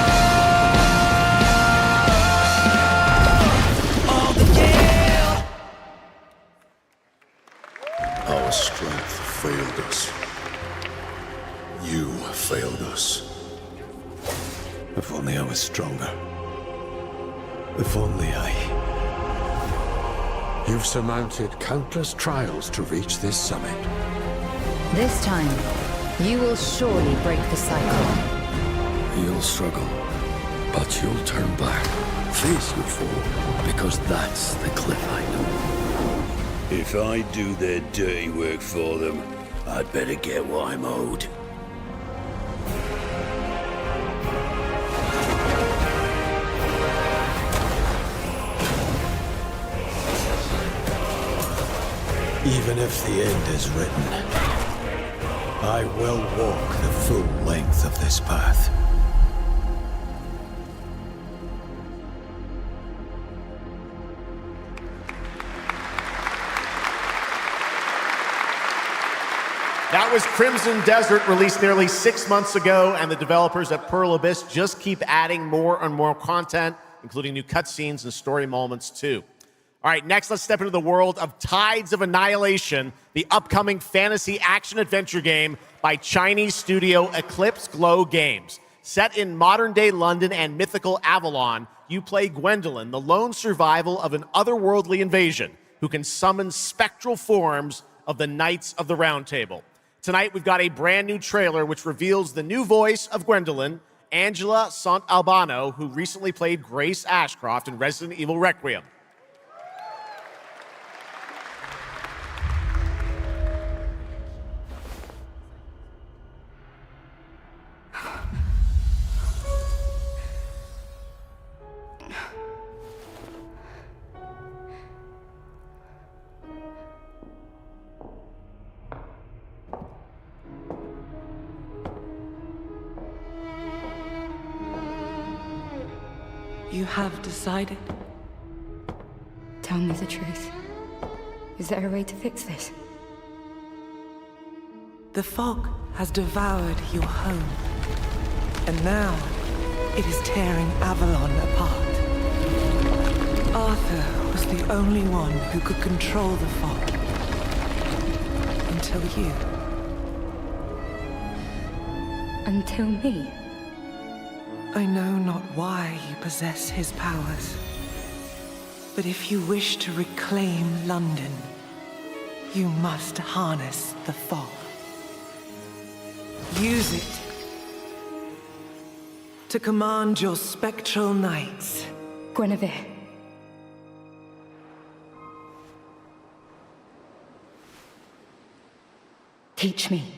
of the gale. Our strength failed us. You failed us. If only I was stronger. If only I... You've surmounted countless trials to reach this summit. This time, you will surely break the cycle. You'll struggle, but you'll turn back. Face your foe, because that's the cliff I know. If I do their dirty work for them, I'd better get what I'm owed. Even if the end is written, I will walk the full length of this path. That was Crimson Desert, released nearly 6 months ago, and the developers at Pearl Abyss just keep adding more and more content, including new cutscenes and story moments too. All right, next let's step into the world of Tides of Annihilation, the upcoming fantasy action-adventure game by Chinese studio Eclipse Glow Games. Set in modern-day London and mythical Avalon, you play Gwendolyn, the lone survival of an otherworldly invasion who can summon spectral forms of the Knights of the Round Table. Tonight, we've got a brand new trailer which reveals the new voice of Gwendolyn, Angela Sant'Albano, who recently played Grace Ashcroft in Resident Evil Requiem. You have decided? Tell me the truth. Is there a way to fix this? The fog has devoured your home, and now it is tearing Avalon apart. Arthur was the only one who could control the fog. Until you. Until me? I know not why you possess his powers, but if you wish to reclaim London, you must harness the fog. Use it to command your spectral knights. Guinevere. Teach me.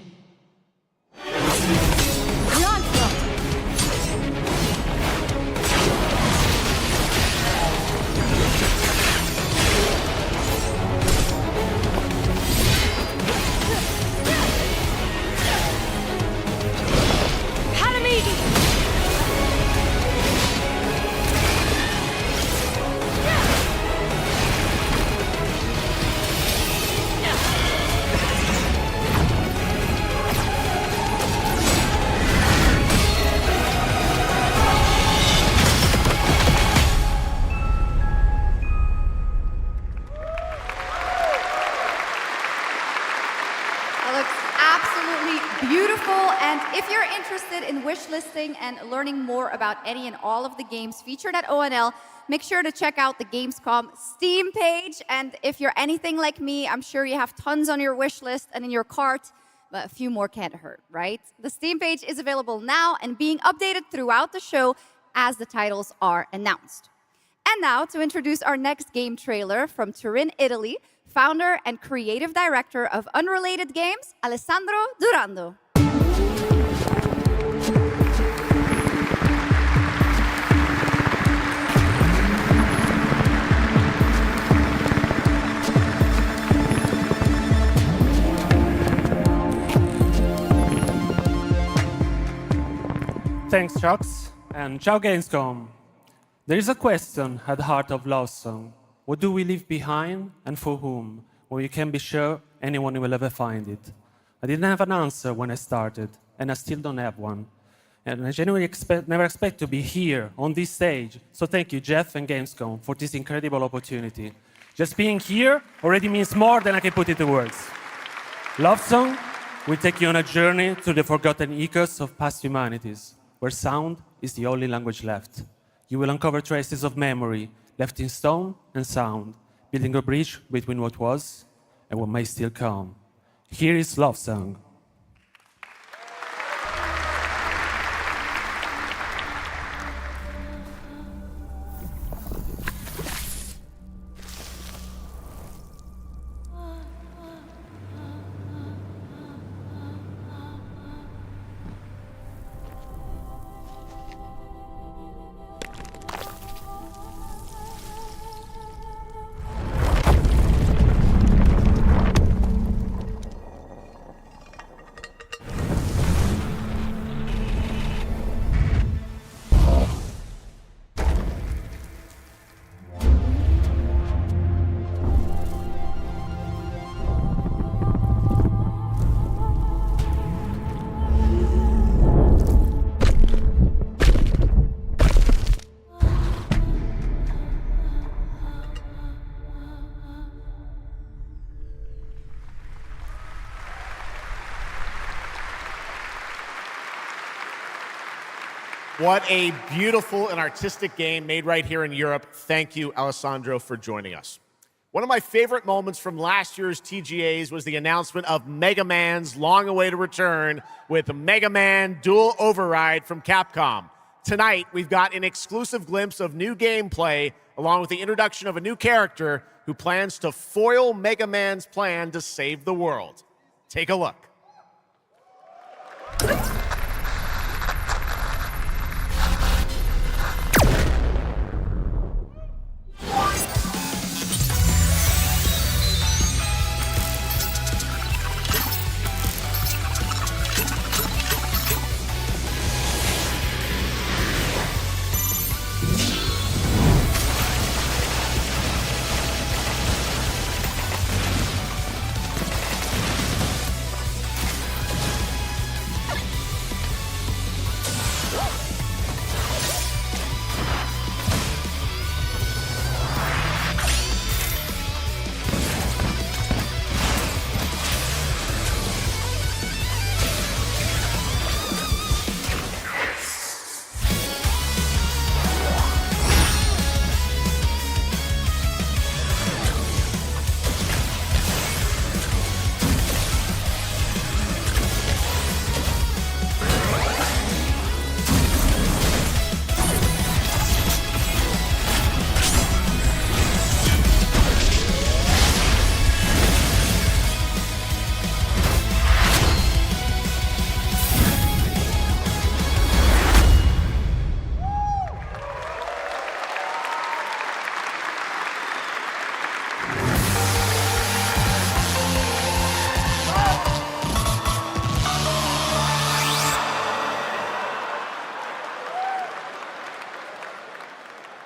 Wishlisting and learning more about any and all of the games featured at ONL, make sure to check out the Gamescom Steam page. And if you're anything like me, I'm sure you have tons on your wish list and in your cart, but a few more can't hurt, right? The Steam page is available now and being updated throughout the show as the titles are announced. And now to introduce our next game trailer from Turin, Italy, founder and creative director of Unrelated Games, Alessandro Durando. Thanks, Sjokz, and ciao Gamescom. There is a question at the heart of Love Song. What do we leave behind and for whom? Well, you can be sure anyone will ever find it. I didn't have an answer when I started, and I still don't have one. And I genuinely never expect to be here on this stage. So thank you, Geoff and Gamescom, for this incredible opportunity. Just being here already means more than I can put into words. Love Song will take you on a journey through the forgotten echoes of past humanities, where sound is the only language left. You will uncover traces of memory left in stone and sound, building a bridge between what was and what may still come. Here is Love Song. What a beautiful and artistic game made right here in Europe. Thank you, Alessandro, for joining us. One of my favorite moments from last year's TGAs was the announcement of Mega Man's long-awaited return with Mega Man Dual Override from Capcom. Tonight, we've got an exclusive glimpse of new gameplay, along with the introduction of a new character who plans to foil Mega Man's plan to save the world. Take a look.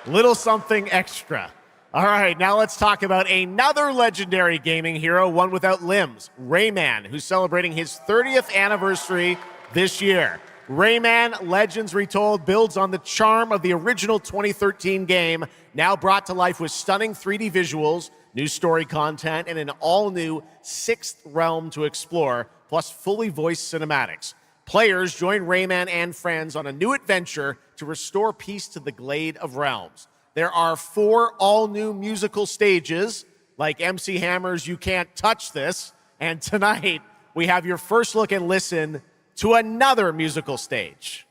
Little something extra. All right, now let's talk about another legendary gaming hero, one without limbs, Rayman, who's celebrating his 30th anniversary this year. Rayman Legends Retold builds on the charm of the original 2013 game, now brought to life with stunning 3D visuals, new story content, and an all-new sixth realm to explore, plus fully voiced cinematics. Players join Rayman and friends on a new adventure to restore peace to the Glade of Realms. There are 4 all-new musical stages, like MC Hammer's You Can't Touch This, and tonight we have your first look and listen to another musical stage.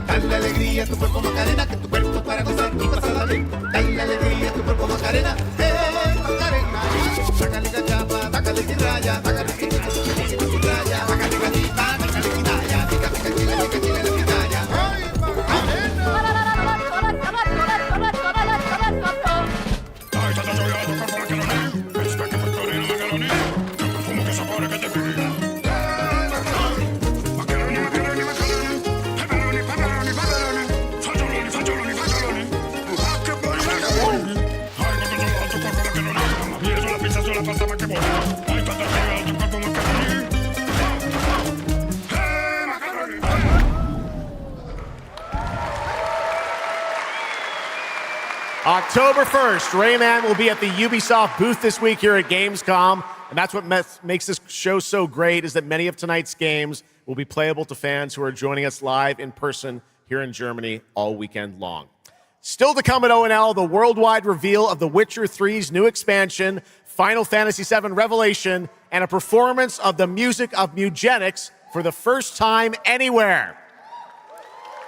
Dale alegría a tu cuerpo Macarena, que tu cuerpo para gozar y pasarla bien. Dale alegría a tu cuerpo Macarena, Macarena. Sácale cachapa, sácale raya, sácale raya, sácale gatita, sácale quitaya, pica pica chile, pica chile, le pitaya. ¡Ay, Macarena! Ay, tata yo ya tu cuerpo Macarena, esta que Macarena, Macarena, como que sapore que te pida. October 1st, Rayman will be at the Ubisoft booth this week here at Gamescom, and that's what makes this show so great, is that many of tonight's games will be playable to fans who are joining us live in person here in Germany all weekend long. Still to come at ONL, the worldwide reveal of The Witcher 3's new expansion, Final Fantasy VII Revelation, and a performance of the music of Mugenics for the first time anywhere.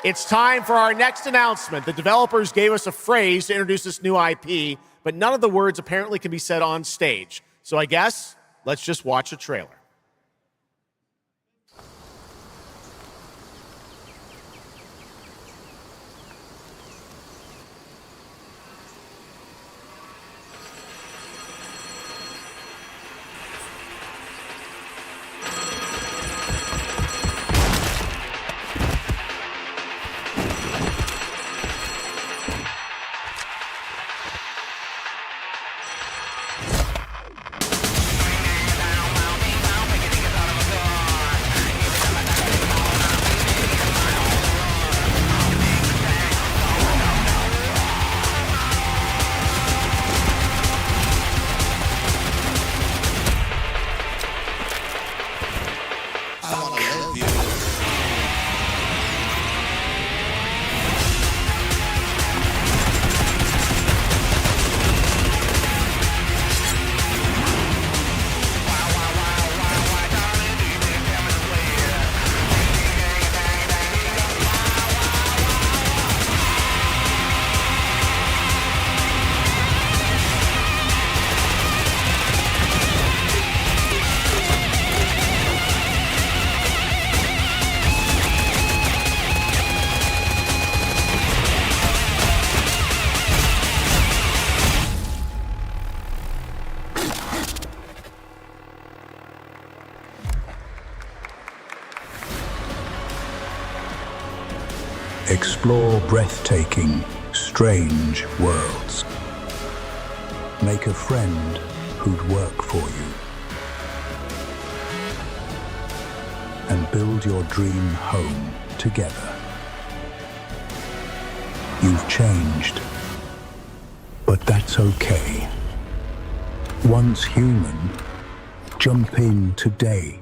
It's time for our next announcement. The developers gave us a phrase to introduce this new IP, but none of the words apparently can be said on stage. So I guess let's just watch a trailer. Explore breathtaking, strange worlds. Make a friend who'd work for you. And build your dream home together. You've changed, but that's okay. Once human, jump in today.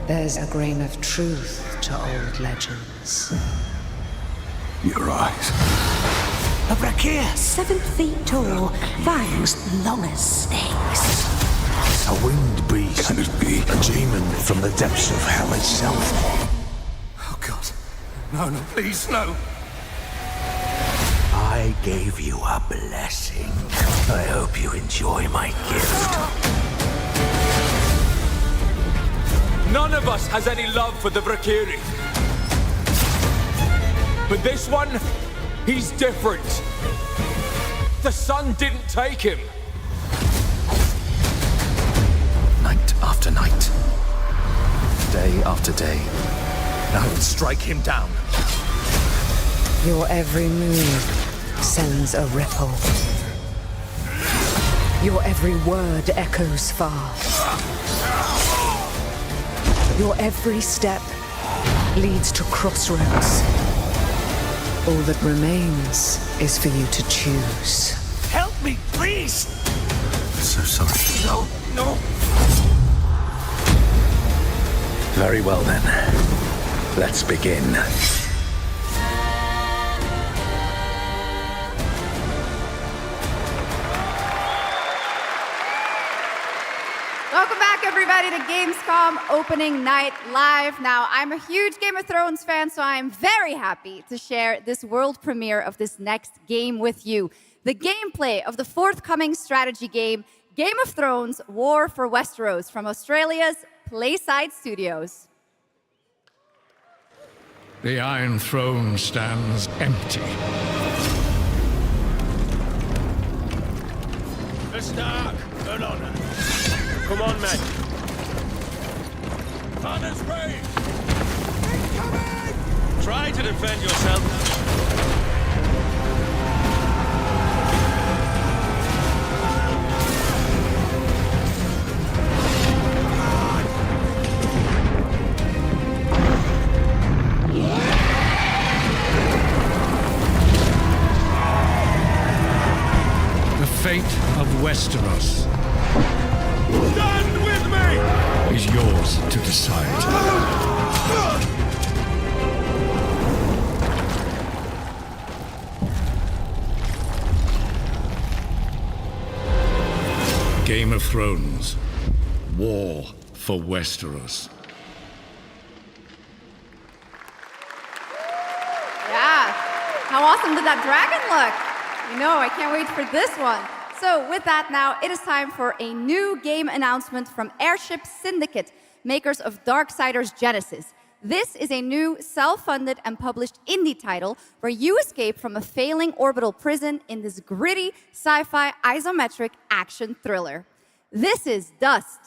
There's a grain of truth to old legends. Your eyes. A brachia, 7 feet tall, fangs long as snakes. A winged beast. Can it be? A demon from the depths of hell itself. Oh, God. No, no, please, no. I gave you a blessing. I hope you enjoy my gift. None of us has any love for the Valkyrie. But this one, he's different. The sun didn't take him. Night after night. Day after day. I will strike him down. Your every move sends a ripple. Your every word echoes far. Your every step leads to crossroads. All that remains is for you to choose. Help me, please! So sorry. No, no. Very well then. Let's begin. Welcome back, everybody, to Gamescom opening night live. Now, I'm a huge Game of Thrones fan, so I'm very happy to share this world premiere of this next game with you. The gameplay of the forthcoming strategy game, Game of Thrones: War for Westeros, from Australia's Playside Studios. The Iron Throne stands empty. The Stark, an honor. Come on, men. Father's brave. Try to defend yourself. The fate of Westeros Stand with me! is yours to decide. Game of Thrones. War for Westeros. Yeah, how awesome did that dragon look? You know, I can't wait for this one. So with that now, it is time for a new game announcement from Airship Syndicate, makers of Darksiders Genesis. This is a new self-funded and published indie title where you escape from a failing orbital prison in this gritty sci-fi isometric action thriller. This is Dust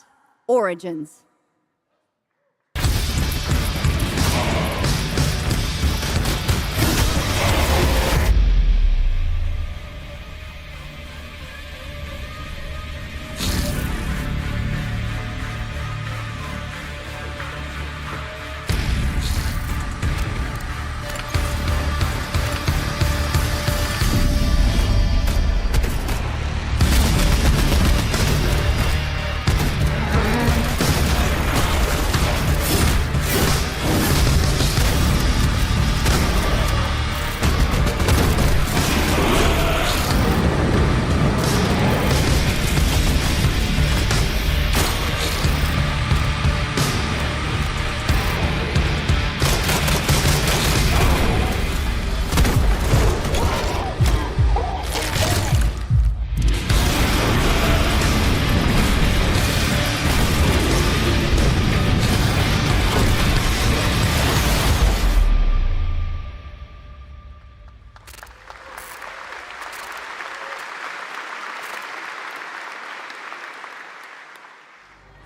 Origins.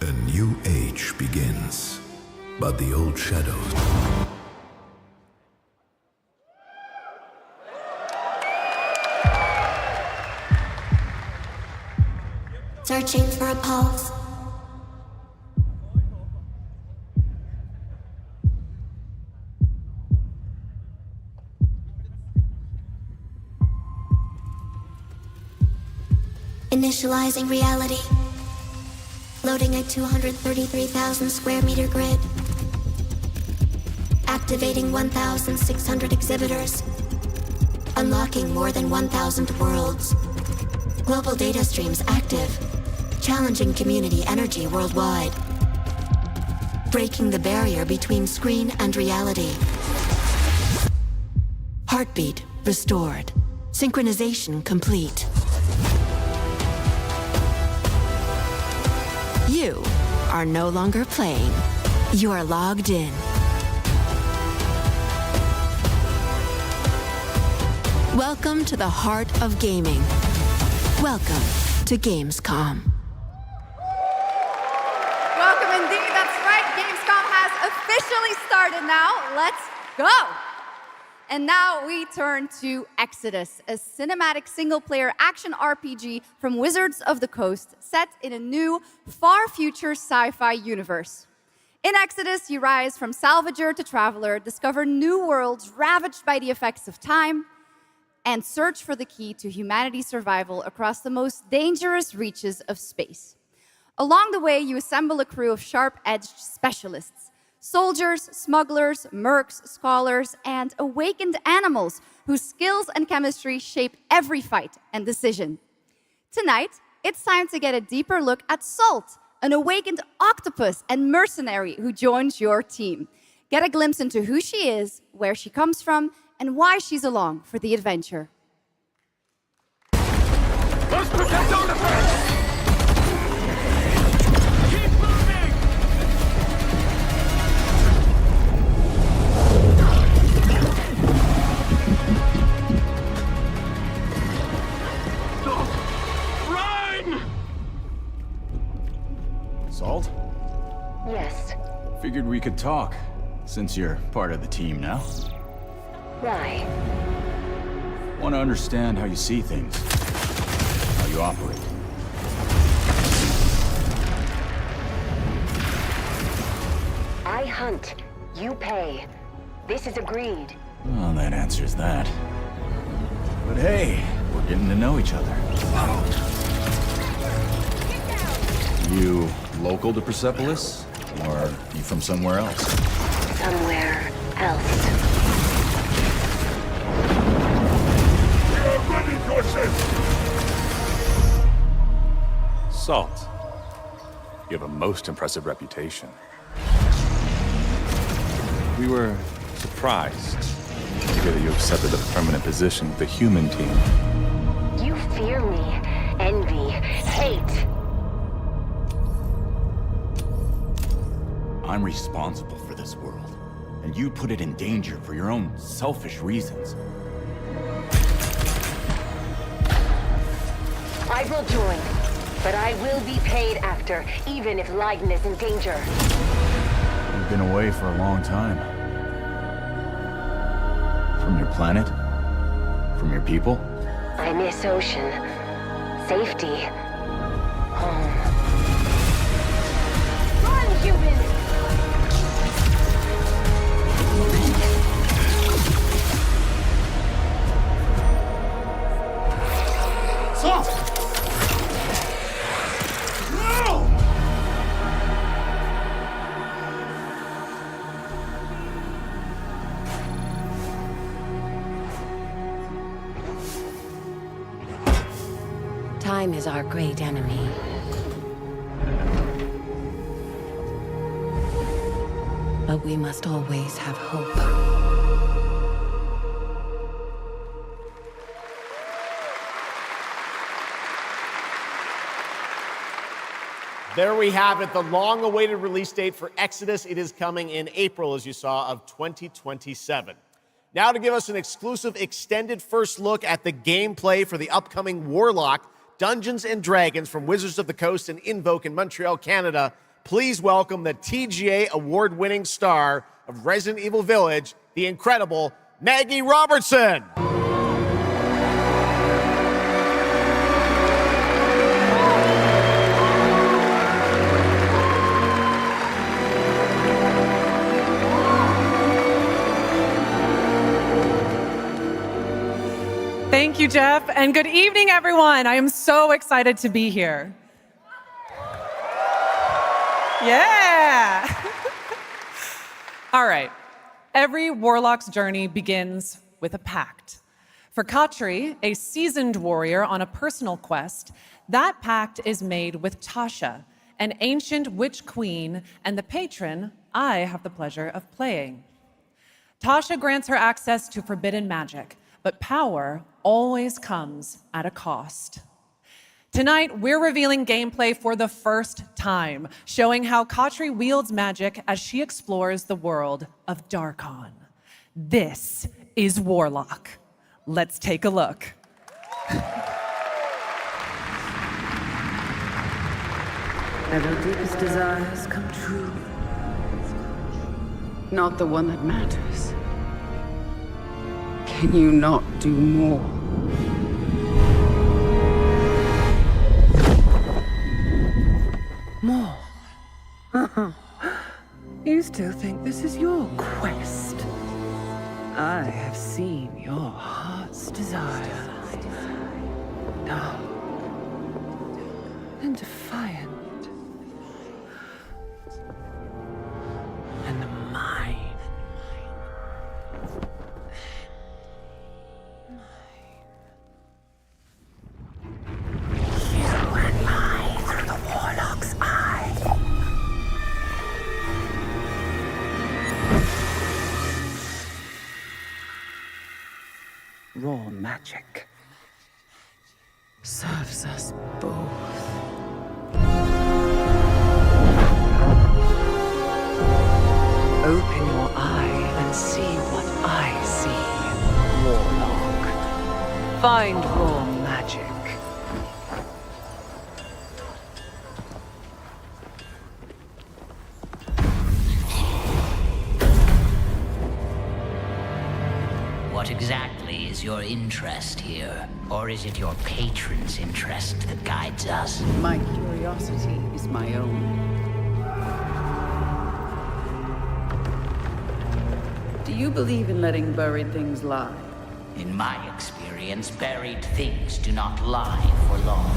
A new age begins, but the old shadows. Searching for a pulse. Initializing reality. Loading a 233,000 square meter grid. Activating 1,600 exhibitors. Unlocking more than 1,000 worlds. Global data streams active. Challenging community energy worldwide. Breaking the barrier between screen and reality. Heartbeat restored. Synchronization complete. You are no longer playing. You are logged in. Welcome to the heart of gaming. Welcome to Gamescom. Welcome indeed, that's right. Gamescom has officially started now. Let's go. And now we turn to Exodus, a cinematic single-player action RPG from Wizards of the Coast, set in a new, far future sci-fi universe. In Exodus, you rise from salvager to traveler, discover new worlds ravaged by the effects of time, and search for the key to humanity's survival across the most dangerous reaches of space. Along the way, you assemble a crew of sharp-edged specialists, soldiers, smugglers, mercs, scholars, and awakened animals whose skills and chemistry shape every fight and decision. Tonight, it's time to get a deeper look at Salt, an awakened octopus and mercenary who joins your team. Get a glimpse into who she is, where she comes from, and why she's along for the adventure. Let's protect artifacts! Salt? Yes. Figured we could talk, since you're part of the team now. Why? Want to understand how you see things, how you operate. I hunt. You pay. This is agreed. Well, that answers that. But hey, we're getting to know each other. You local to Persepolis? Or you from somewhere else? Somewhere else. Salt. You have a most impressive reputation. We were surprised to hear that you accepted a permanent position with the human team. You fear me, envy hate. I'm responsible for this world, and you put it in danger for your own selfish reasons. I will join, but I will be paid after, even if Leiden is in danger. You've been away for a long time. From your planet? From your people? I miss ocean, safety, home. Run, human! Soft! No! Time is our great enemy. But we must always have hope. There we have it, the long-awaited release date for Exodus. It is coming in April, as you saw, of 2027. Now to give us an exclusive extended first look at the gameplay for the upcoming Warlock Dungeons & Dragons from Wizards of the Coast and Invoke in Montreal, Canada, please welcome the TGA award-winning star of Resident Evil Village, the incredible Maggie Robertson. Thank you, Geoff, and good evening, everyone. I am so excited to be here. Yeah! All right. Every warlock's journey begins with a pact. For Katri, a seasoned warrior on a personal quest, that pact is made with Tasha, an ancient witch queen and the patron I have the pleasure of playing. Tasha grants her access to forbidden magic, but power always comes at a cost. Tonight, we're revealing gameplay for the first time, showing how Katri wields magic as she explores the world of Darkon. This is Warlock. Let's take a look. Have your deepest desires come true? Not the one that matters. Can you not do more? More? You still think this is your quest? I have seen your heart's desire. Dark and defiant. And mine. You and I through the Warlock's eye. Raw magic serves us both. Open your eye and see what I see, Warlock. Find raw magic. What exactly is your interest here? Or is it your patron's interest that guides us? My curiosity is my own. Do you believe in letting buried things lie? In my experience, buried things do not lie for long.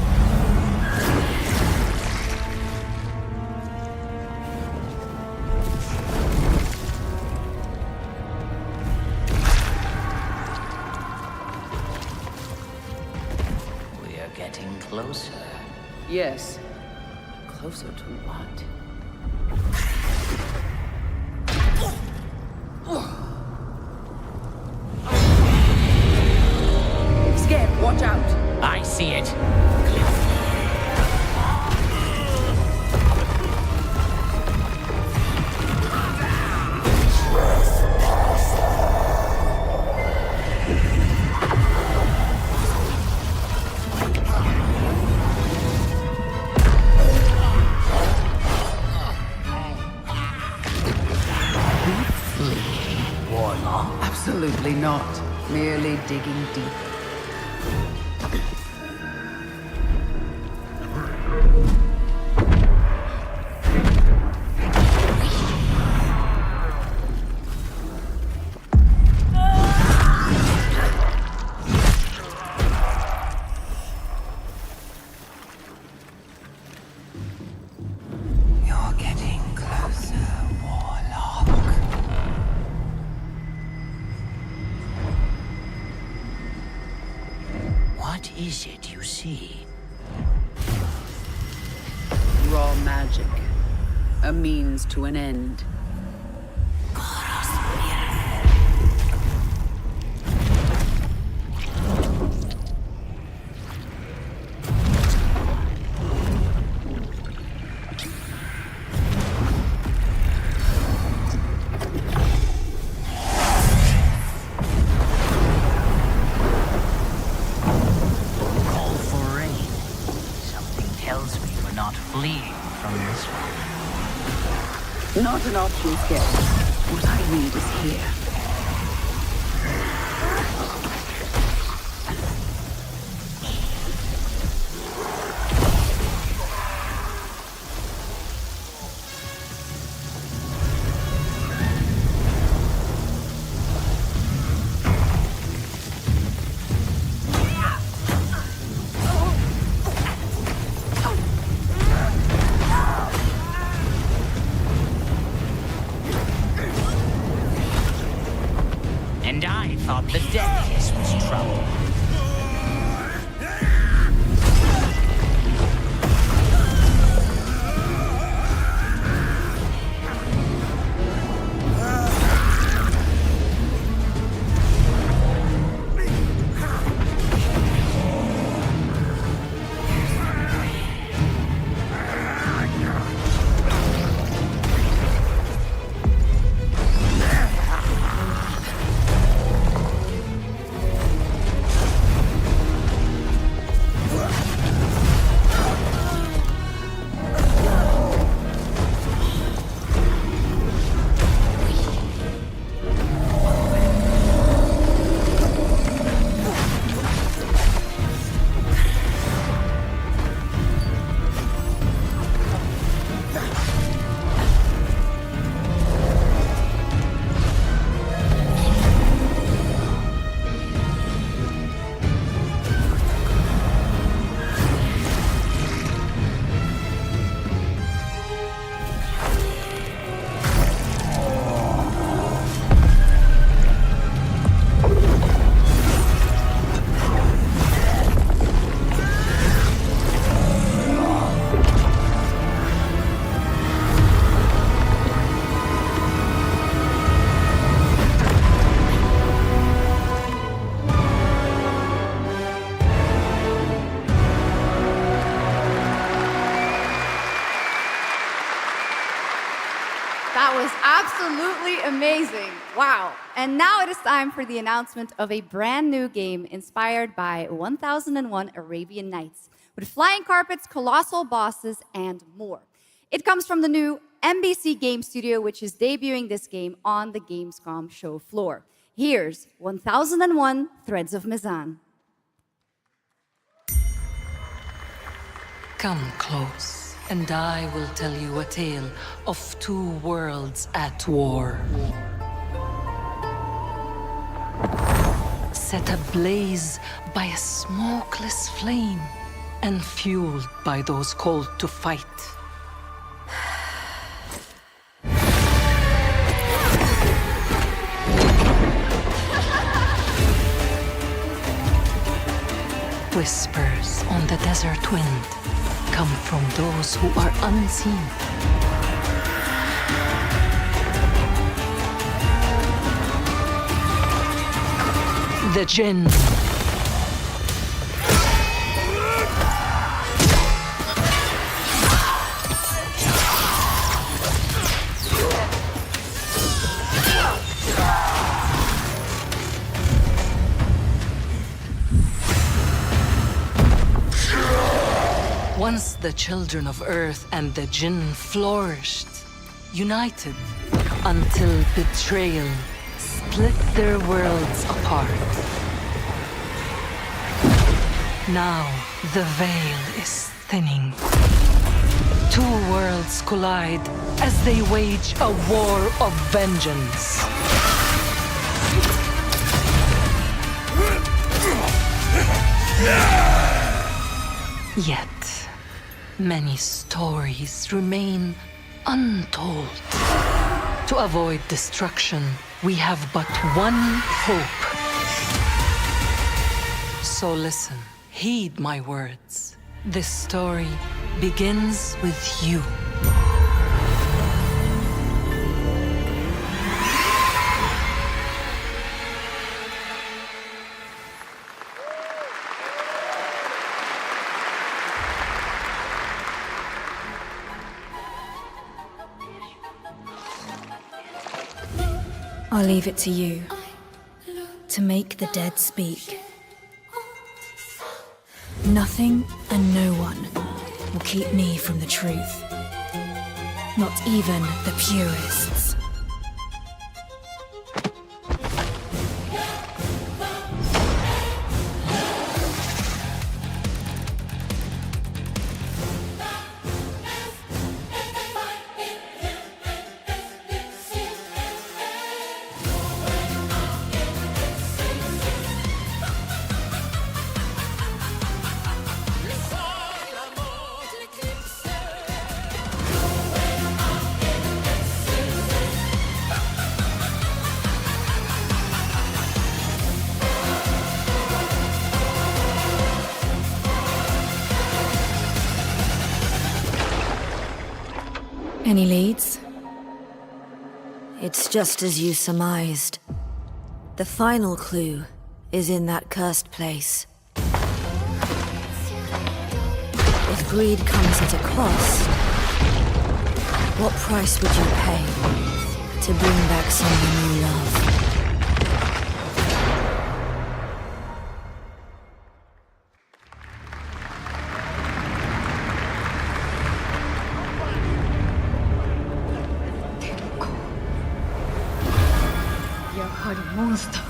We are getting closer. Yes. Closer to what? Scared, watch out. I see it. Absolutely not. Merely digging deep. You're getting closer, Warlock. What is it you see? Raw magic. A means to an end. Call for rain. Something tells me we're not fleeing from this one. Not an option scarce. What I need is here. And I thought the death kiss was trouble. That was absolutely amazing. Wow. And now it is time for the announcement of a brand new game inspired by 1001 Arabian Nights, with flying carpets, colossal bosses, and more. It comes from the new MBC Game Studio, which is debuting this game on the Gamescom show floor. Here's 1001 Threads of Mizan. Come close, and I will tell you a tale of two worlds at war. Set ablaze by a smokeless flame, and fueled by those called to fight. Whispers on the desert wind come from those who are unseen. The Jinn. Once the children of Earth and the Jinn flourished, united, until betrayal split their worlds apart. Now the veil is thinning. Two worlds collide as they wage a war of vengeance. Yet, many stories remain untold. To avoid destruction, we have but one hope. So listen, heed my words. This story begins with you. I'll leave it to you to make the dead speak. Nothing and no one will keep me from the truth. Not even the purists. Any leads? It's just as you surmised. The final clue is in that cursed place. If greed comes at a cost, what price would you pay to bring back someone you love? monster.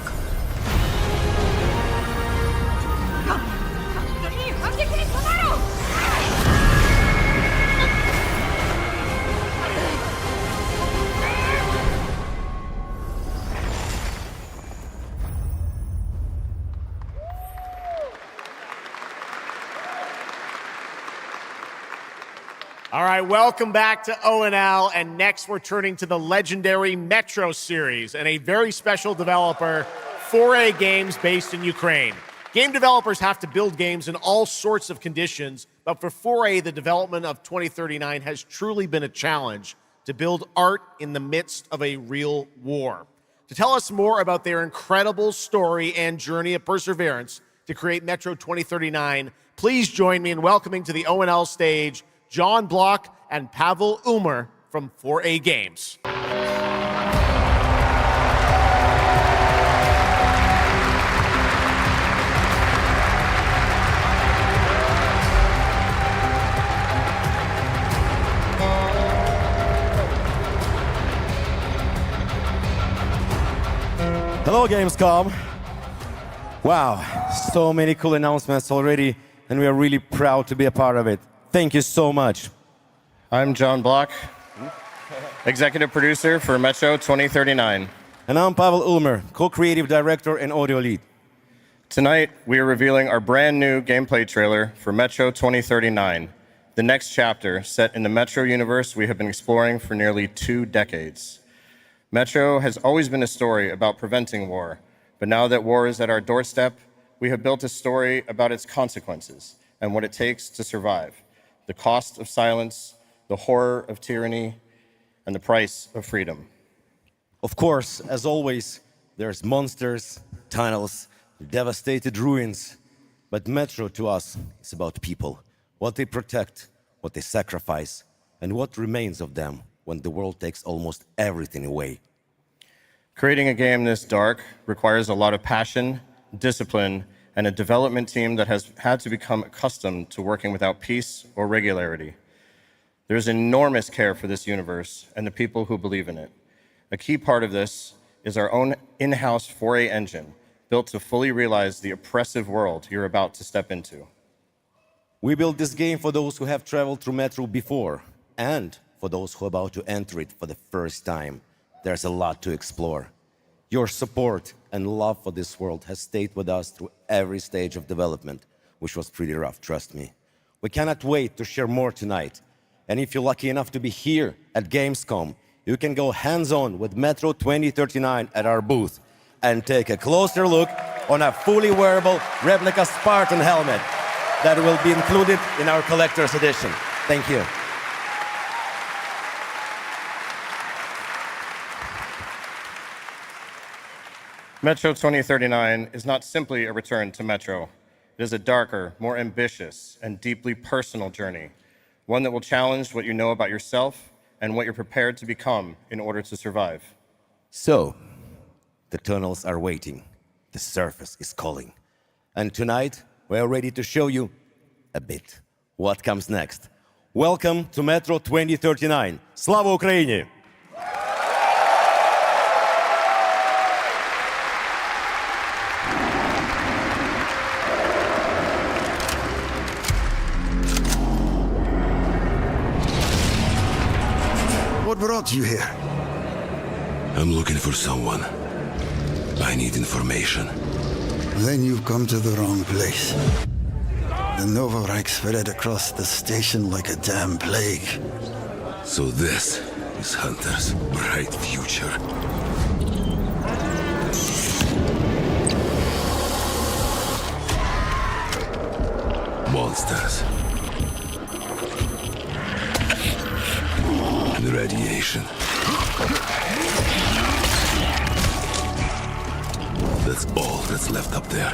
All right, welcome back to ONL, and next we're turning to the legendary Metro series and a very special developer, 4A Games, based in Ukraine. Game developers have to build games in all sorts of conditions, but for 4A, the development of 2039 has truly been a challenge to build art in the midst of a real war. To tell us more about their incredible story and journey of perseverance to create Metro 2039, please join me in welcoming to the ONL stage John Block and Pavel Umer from 4A Games. Hello, Gamescom. Wow, so many cool announcements already, and we are really proud to be a part of it. Thank you so much. I'm John Block, executive producer for Metro 2039. And I'm Pavel Ulmer, co-creative director and audio lead. Tonight, we are revealing our brand new gameplay trailer for Metro 2039, the next chapter set in the Metro universe we have been exploring for nearly 2 decades. Metro has always been a story about preventing war, but now that war is at our doorstep, we have built a story about its consequences and what it takes to survive. The cost of silence, the horror of tyranny, and the price of freedom. Of course, as always, there's monsters, tunnels, devastated ruins. But Metro to us is about people, what they protect, what they sacrifice, and what remains of them when the world takes almost everything away. Creating a game this dark requires a lot of passion, discipline, and a development team that has had to become accustomed to working without peace or regularity. There's enormous care for this universe and the people who believe in it. A key part of this is our own in-house 4A engine, built to fully realize the oppressive world you're about to step into. We built this game for those who have traveled through Metro before, and for those who are about to enter it for the first time. There's a lot to explore. Your support and love for this world has stayed with us through every stage of development, which was pretty rough, trust me. We cannot wait to share more tonight. And if you're lucky enough to be here at Gamescom, you can go hands-on with Metro 2039 at our booth and take a closer look on a fully wearable replica Spartan helmet that will be included in our collector's edition. Thank you. Metro 2039 is not simply a return to Metro. It is a darker, more ambitious, and deeply personal journey, one that will challenge what you know about yourself and what you're prepared to become in order to survive. So, the tunnels are waiting, the surface is calling, and tonight we're ready to show you a bit what comes next. Welcome to Metro 2039. Slava Ukraini! What brought you here? I'm looking for someone. I need information. Then you've come to the wrong place. The Novorite spread across the station like a damn plague. So this is Hunter's bright future. Monsters. And radiation. That's all that's left up there.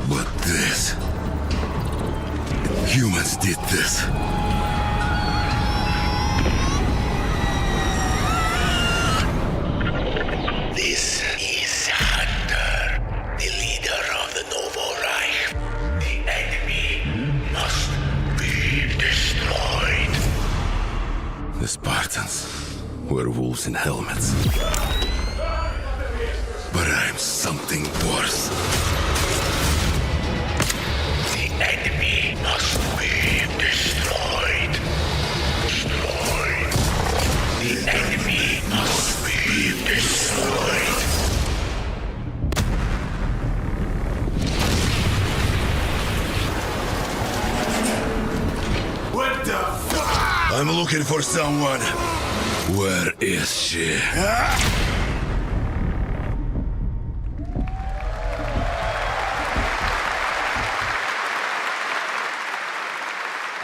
But this... humans did this. This is Hunter, the leader of the Novorite. The enemy must be destroyed. The Spartans were wolves in helmets. But I'm something worse. The enemy must be destroyed. Destroyed. The enemy must be destroyed. What the fuck? I'm looking for someone. Where is she?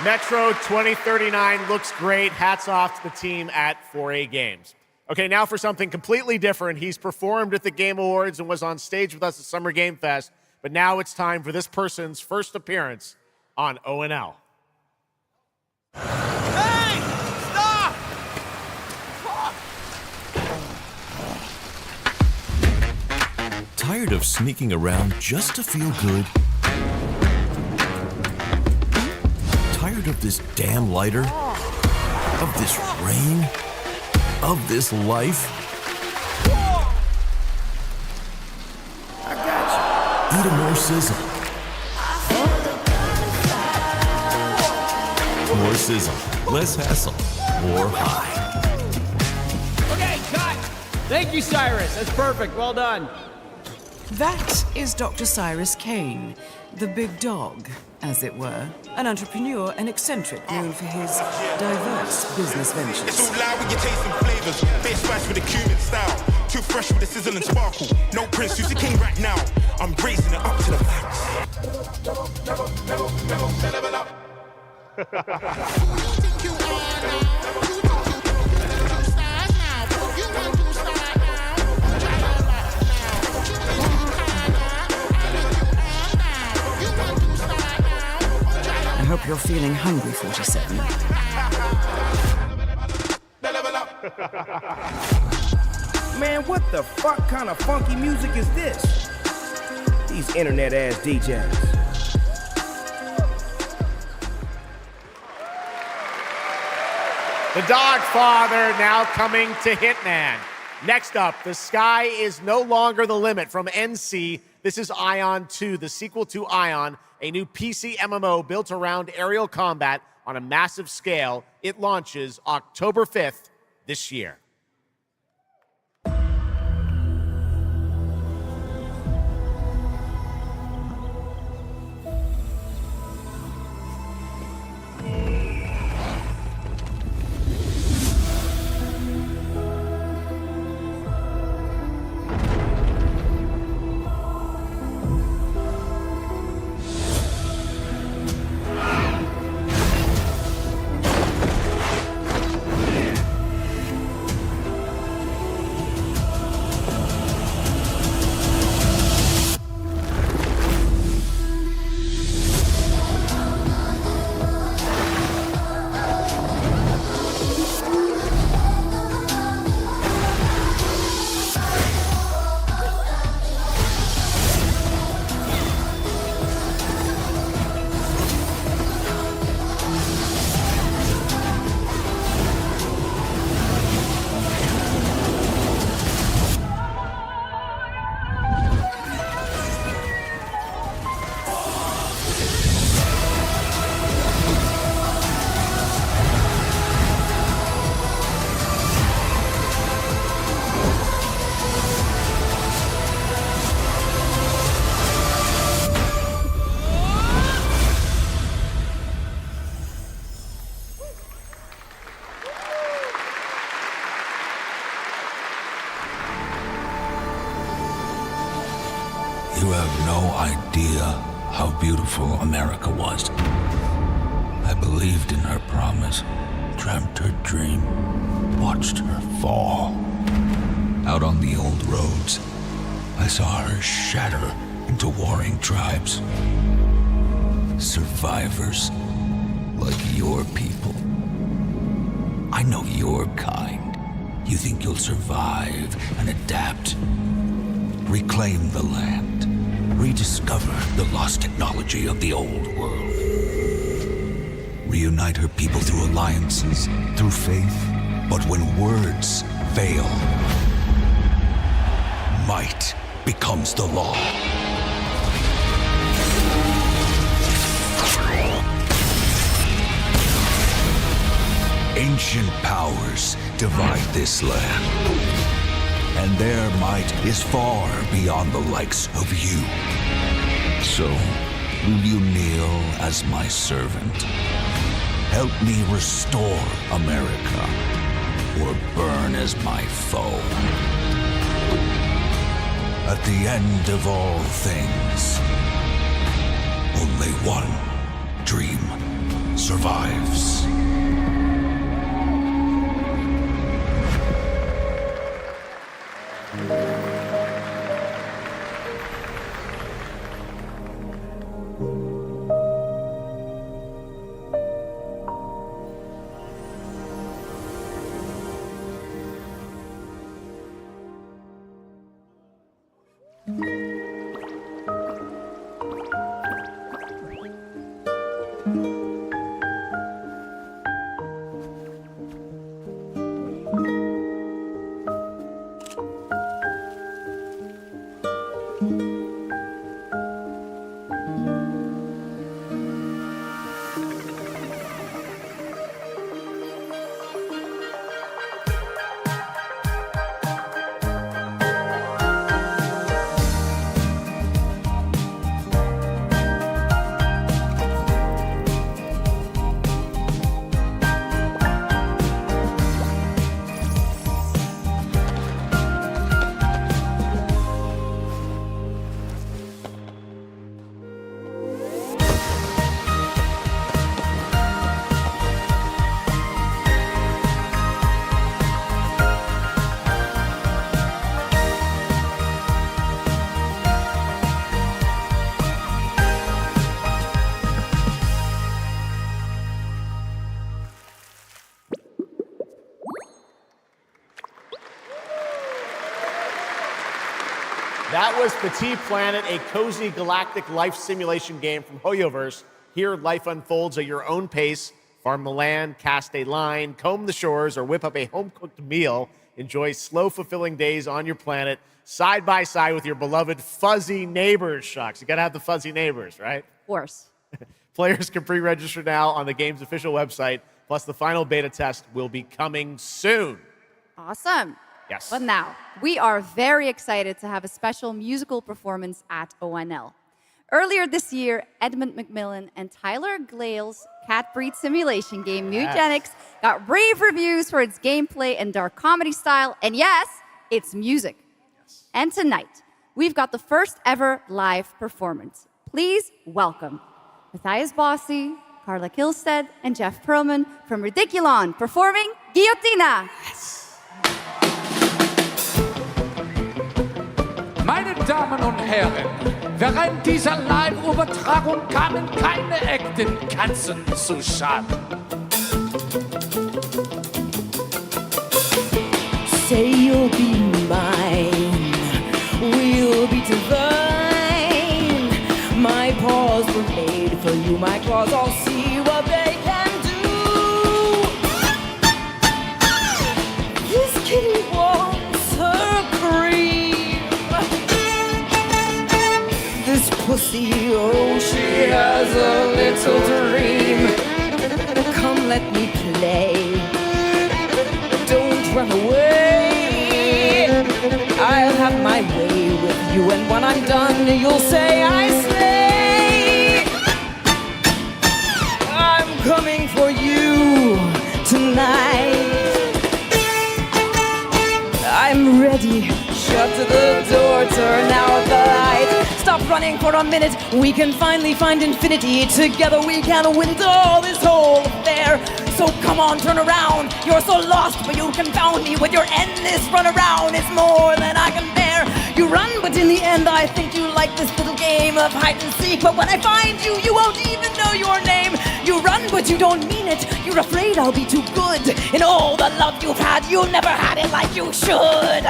Metro 2039 looks great. Hats off to the team at 4A Games. Okay, now for something completely different. He's performed at the Game Awards and was on stage with us at Summer Game Fest, but now it's time for this person's first appearance on ONL. Hey! Stop! Tired of sneaking around just to feel good? Tired of this damn lighter? Of this rain? Of this life? I got you. Eat a more sizzle. More sizzle, less hassle, more high. Okay, cut! Thank you, Cyrus. That's perfect. Well done. That is Dr. Cyrus Kane, the big dog, as it were. An entrepreneur and eccentric known for his diverse business ventures. It's all loud when you're tasting flavors. Base spice with a Cuban style. Too fresh with a sizzle and sparkle. No Prince, who's the king right now. I'm raising it up to the max. Level up. I hope you're feeling hungry, 47. Man, what the fuck kind of funky music is this? These internet-ass DJs. The Dog Father now coming to Hitman. Next up, The Sky is No Longer the Limit from NC. This is Ion 2, the sequel to Ion, a new PC MMO built around aerial combat on a massive scale. It launches October 5th this year. You have no idea how beautiful America was. I believed in her promise, dreamt her dream, watched her fall. Out on the old roads, I saw her shatter into warring tribes. Survivors like your people. I know your kind. You think you'll survive and adapt. Reclaim the land. Rediscover the lost technology of the old world. Reunite her people through alliances, through faith. But when words fail, might becomes the law. Ancient powers divide this land, and their might is far beyond the likes of you. So, will you kneel as my servant? Help me restore America, or burn as my foe? At the end of all things, only one dream survives. That was Petit Planet, a cozy galactic life simulation game from HoYoverse. Here, life unfolds at your own pace, Farm the land, cast a line, comb the shores, or whip up a home-cooked meal. Enjoy slow, fulfilling days on your planet, side by side with your beloved fuzzy neighbors, Sjokz. You gotta have the fuzzy neighbors, right? Of course. Players can pre-register now on the game's official website, plus the final beta test will be coming soon. Awesome. Yes. But now, we are very excited to have a special musical performance at ONL. Earlier this year, Edmund McMillan and Tyler Glale's cat breed simulation game, Mutagenics, got rave reviews for its gameplay and dark comedy style, and yes, its music. Yes. And tonight, we've got the first ever live performance. Please welcome Matthias Bossi, Carla Kilstead, and Jeff Perlman from Ridiculon performing Guillotina. Yes. Meine Damen und Herren, während dieser Live-Übertragung kamen keine echten Katzen zu Schaden. Say you'll be mine, we'll be divine. My paws were made for you, my claws, I'll see what they can do. This kitty wants her cream. This pussy, oh, she has a little dream. Come, let me play. Don't run away. I'll have my way with you, and when I'm done, you'll say I slay. I'm coming for you tonight. I'm ready. Shut the door, turn out the light. Stop running for a minute. We can finally find infinity. Together we can win all this whole affair. So come on, turn around. You're so lost, but you confound me with your endless run around. It's more than I can bear. You run, but in the end I think you like this little game of hide and seek. But when I find you, you won't even know your name. You run, but you don't mean it. You're afraid I'll be too good. In all the love you've had, you never had it like you should.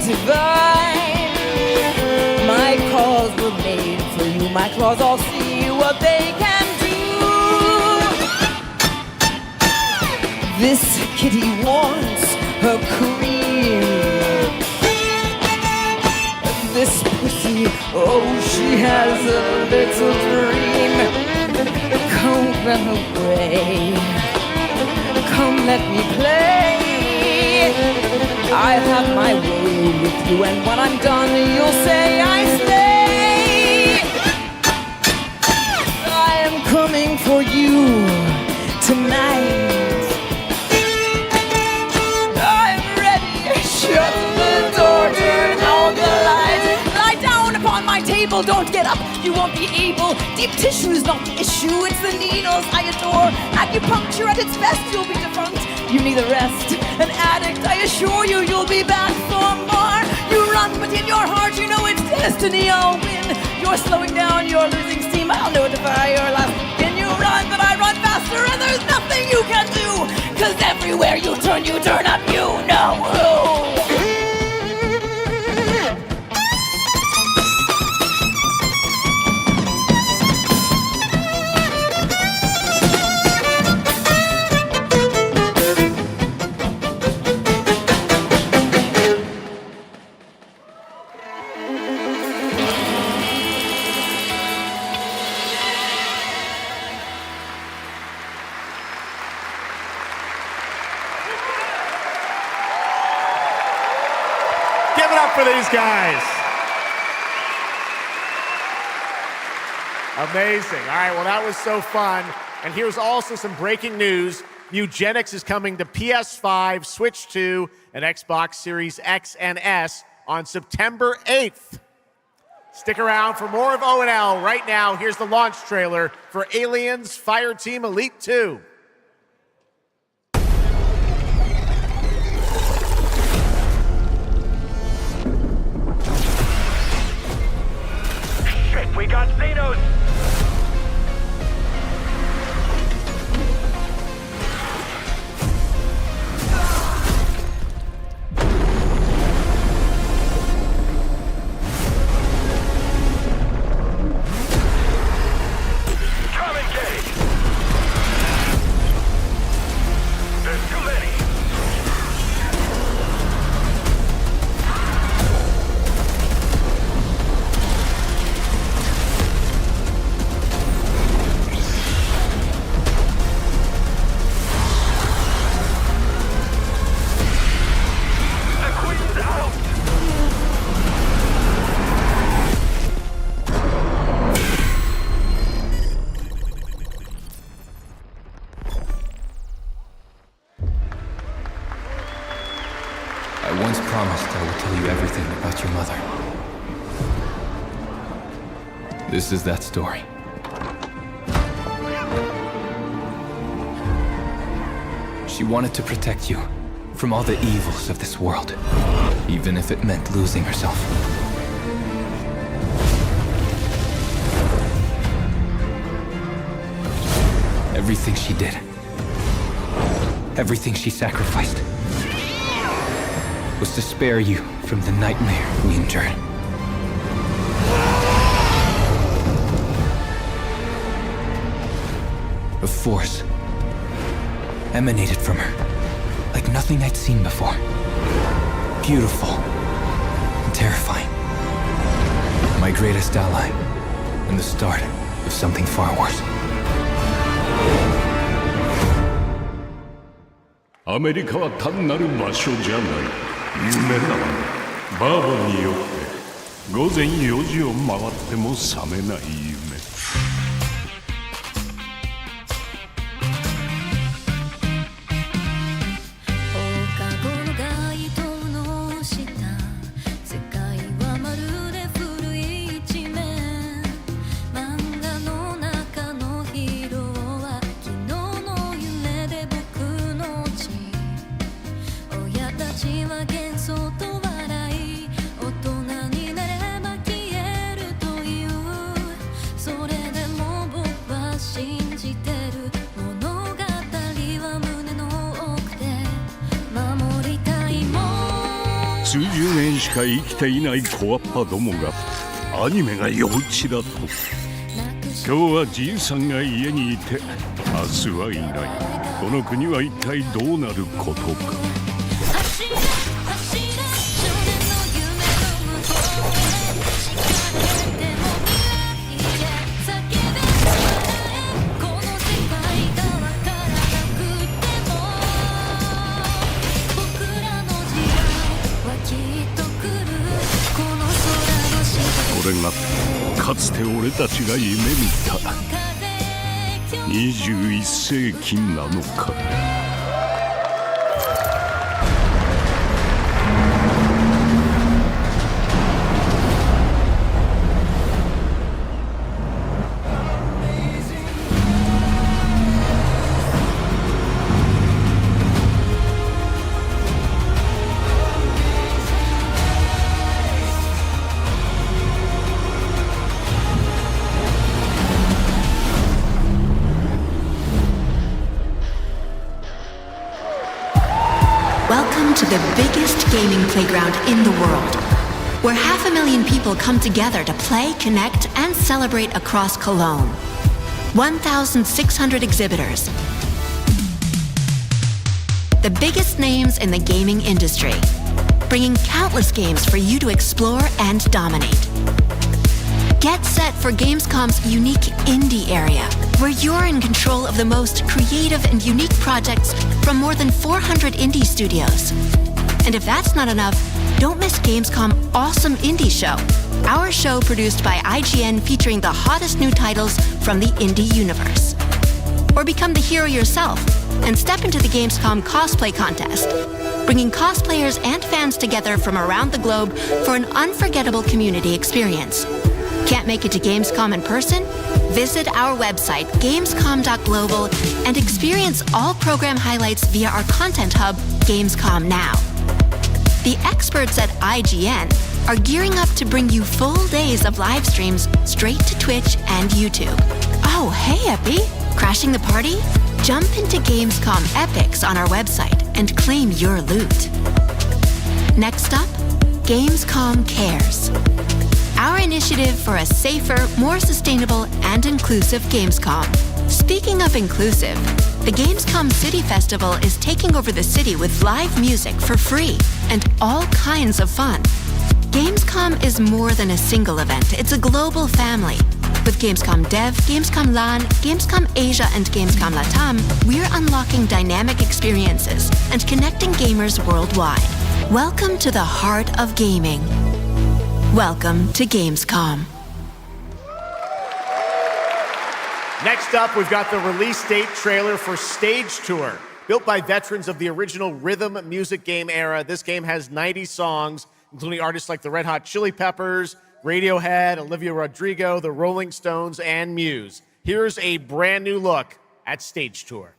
Divine. My claws were made for you. My claws all see what they can do. This kitty wants her cream. This pussy, oh, she has a little dream. Come run away. Come let me play. I'll have my way with you, and when I'm done, you'll say I slay. I am coming for you tonight. I'm ready. Shut the door, turn out the light. Lie down upon my table, don't get up. You won't be able. Deep tissue is not the issue, it's the needles I adore. Acupuncture at its best, you'll be defunct. You need a rest, an addict. I assure you, you'll be back for more. You run, but in your heart, you know it's destiny. I'll win. You're slowing down, you're losing steam. I'll notify your last. Can you run, but I run faster, and there's nothing you can do. 'Cause everywhere you turn up, you know who. Give it up for these guys. Amazing. All right, well, that was so fun. And here's also some breaking news. Mutagenics is coming to PS5, Switch 2, and Xbox Series X and S on September 8th. Stick around for more of ONL. Right now, here's the launch trailer for Aliens Fireteam Elite 2. Shit, we got Xenos! will tell you everything about your mother. This is that story. She wanted to protect you from all the evils of this world, even if it meant losing herself. Everything she did, everything she sacrificed, was to spare you from the nightmare we endured. A force emanated from her, like nothing I'd seen before. Beautiful and terrifying. My greatest ally, and the start of something far worse. アメリカは単なる場所じゃない。夢だわ。バーボンによって午前4時を回っても覚めない夢。数十年しか生きていない小アッパどもがアニメが幼稚だと。今日はじいさんが家にいて明日はいない。この国は一体どうなることか。これがかつて俺たちが夢見た21世紀なのか。Welcome to the biggest gaming playground in the world, where 500,000 people come together to play, connect, and celebrate across Cologne. 1,600 exhibitors. The biggest names in the gaming industry, bringing countless games for you to explore and dominate. Get set for Gamescom's unique indie area, where you're in control of the most creative and unique projects from more than 400 indie studios. And if that's not enough, don't miss Gamescom Awesome Indie Show, our show produced by IGN featuring the hottest new titles from the indie universe. Or become the hero yourself and step into the Gamescom cosplay contest, bringing cosplayers and fans together from around the globe for an unforgettable community experience. Can't make it to Gamescom in person? Visit our website, gamescom.global, and experience all program highlights via our content hub, Gamescom Now. The experts at IGN are gearing up to bring you full days of live streams straight to Twitch and YouTube. Oh, hey, Epi! Crashing the party? Jump into Gamescom Epics on our website and claim your loot. Next up, Gamescom Cares. Our initiative for a safer, more sustainable, and inclusive Gamescom. Speaking of inclusive, the Gamescom City Festival is taking over the city with live music for free and all kinds of fun. Gamescom is more than a single event, it's a global family. With Gamescom Dev, Gamescom LAN, Gamescom Asia, and Gamescom Latam, we're unlocking dynamic experiences and connecting gamers worldwide. Welcome to the heart of gaming. Welcome to Gamescom. Next up, we've got the release date trailer for Stage Tour. Built by veterans of the original rhythm music game era, this game has 90 songs including artists like the Red Hot Chili Peppers, Radiohead, Olivia Rodrigo, the Rolling Stones, and Muse. Here's a brand new look at Stage Tour.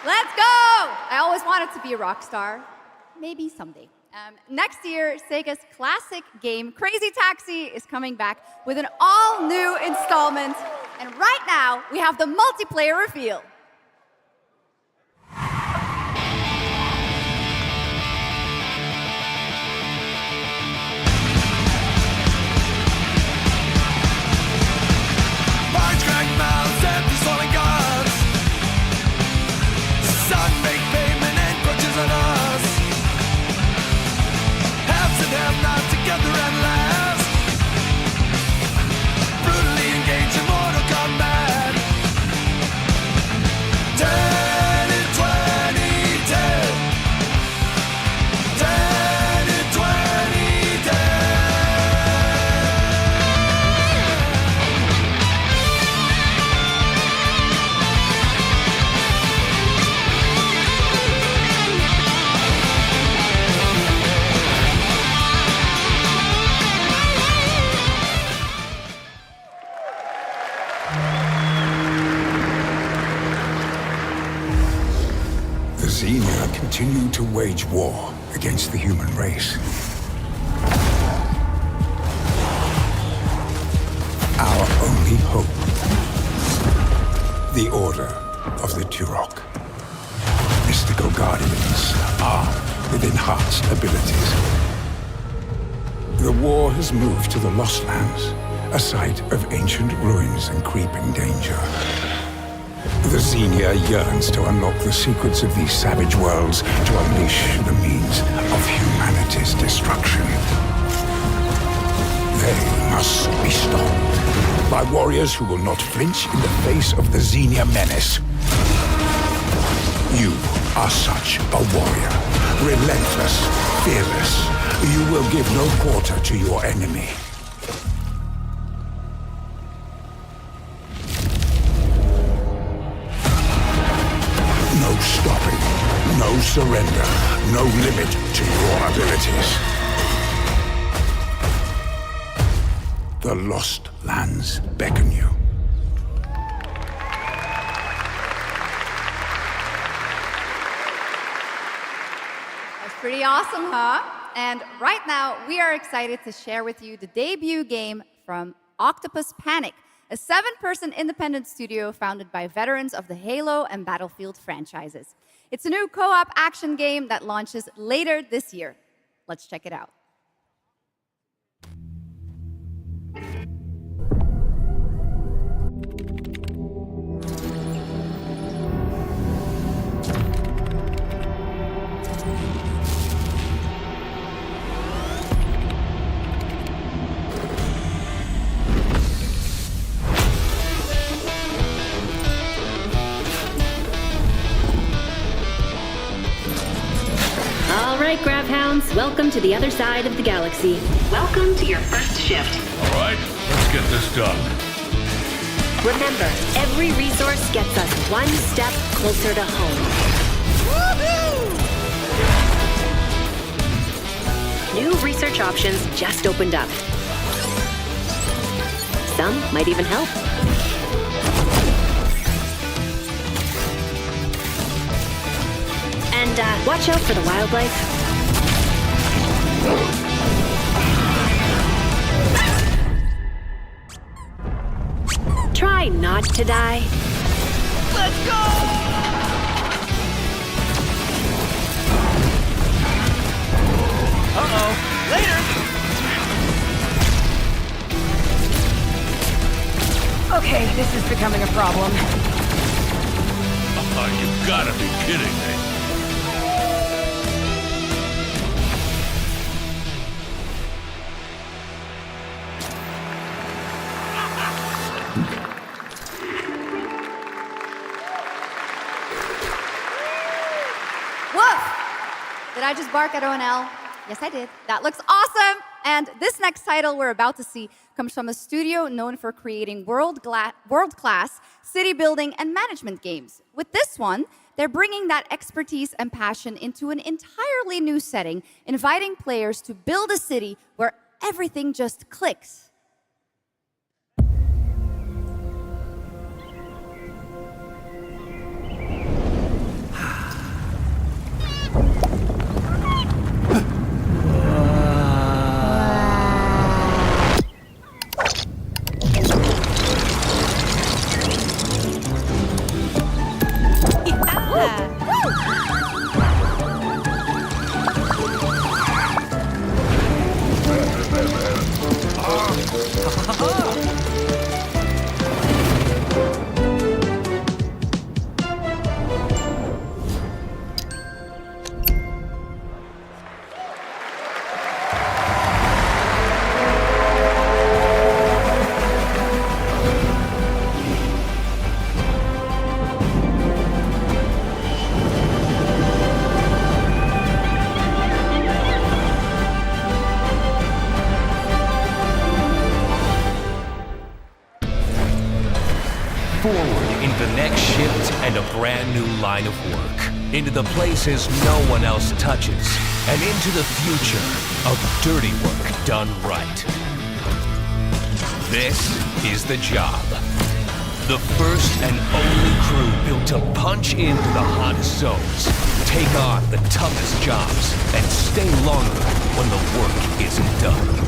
Let's go! I always wanted to be a rock star. Maybe someday. Next year, Sega's classic game, Crazy Taxi, is coming back with an all-new installment. And right now, we have the multiplayer reveal. Xenia continue to wage war against the human race. Our only hope, the Order of the Turok. Mystical guardians armed with enhanced abilities. The war has moved to the Lost Lands, a site of ancient ruins and creeping danger. The Xenia yearns to unlock the secrets of these savage worlds to unleash the means of humanity's destruction. They must be stopped by warriors who will not flinch in the face of the Xenia menace. You are such a warrior, relentless, fearless. You will give no quarter to your enemy. No stopping, no surrender, no limit to your abilities. The Lost Lands beckon you. That's pretty awesome, huh? And right now, we are excited to share with you the debut game from Octopus Panic, a 7-person independent studio founded by veterans of the Halo and Battlefield franchises. It's a new co-op action game that launches later this year. Let's check it out. right, Grabhounds, welcome to the other side of the galaxy. Welcome to your first shift. All right, let's get this done. Remember, every resource gets us one step closer to home. New research options just opened up. Some might even help. And watch out for the wildlife. Try not to die. Let's go! Uh-oh. Later! Okay, this is becoming a problem. Oh, you gotta be kidding me. Woof! Did I just bark at ONL? Yes, I did. That looks awesome! And this next title we're about to see comes from a studio known for creating world-class city building and management games. With this one, they're bringing that expertise and passion into an entirely new setting, inviting players to build a city where everything just clicks. Line of work, into the places no one else touches, and into the future of dirty work done right. This is the job. The first and only crew built to punch into the hottest zones, take on the toughest jobs, and stay longer when the work isn't done.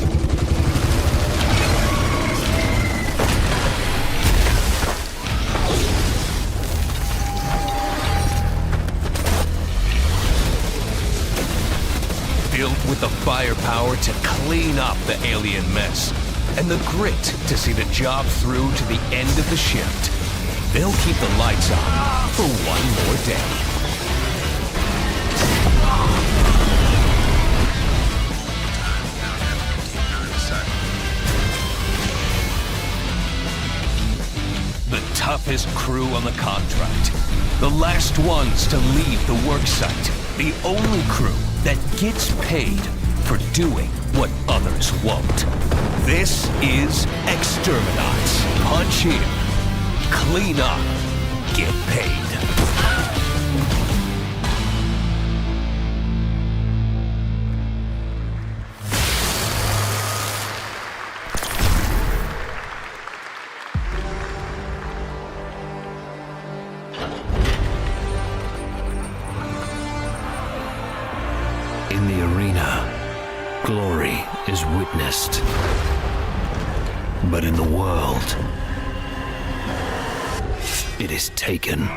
Built with the firepower to clean up the alien mess, and the grit to see the job through to the end of the shift. They'll keep the lights on for one more day. The toughest crew on the contract. The last ones to leave the work site. The only crew that gets paid for doing what others won't. This is Exterminats. Punch in, clean up, get paid. In the arena, glory is witnessed. But in the world, it is taken.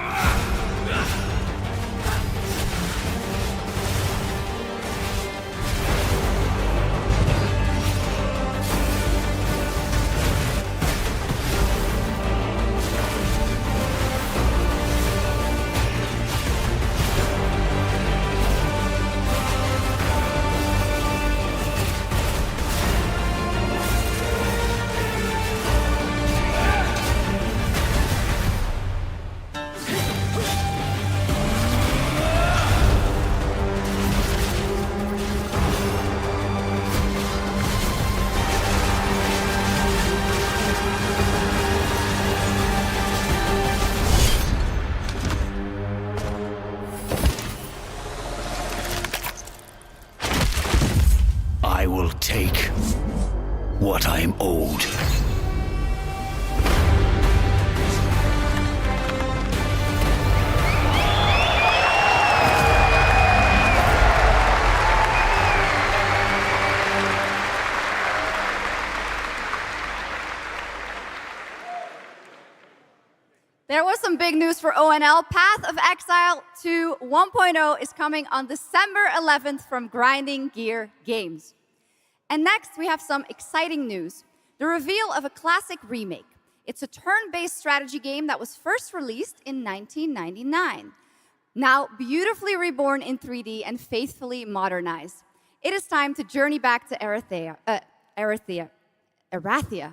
I will take what I'm owed. There was some big news for ONL. Path of Exile 2 1.0 is coming on December 11th from Grinding Gear Games. And next, we have some exciting news. The reveal of a classic remake. It's a turn-based strategy game that was first released in 1999. Now beautifully reborn in 3D and faithfully modernized. It is time to journey back to Erathia.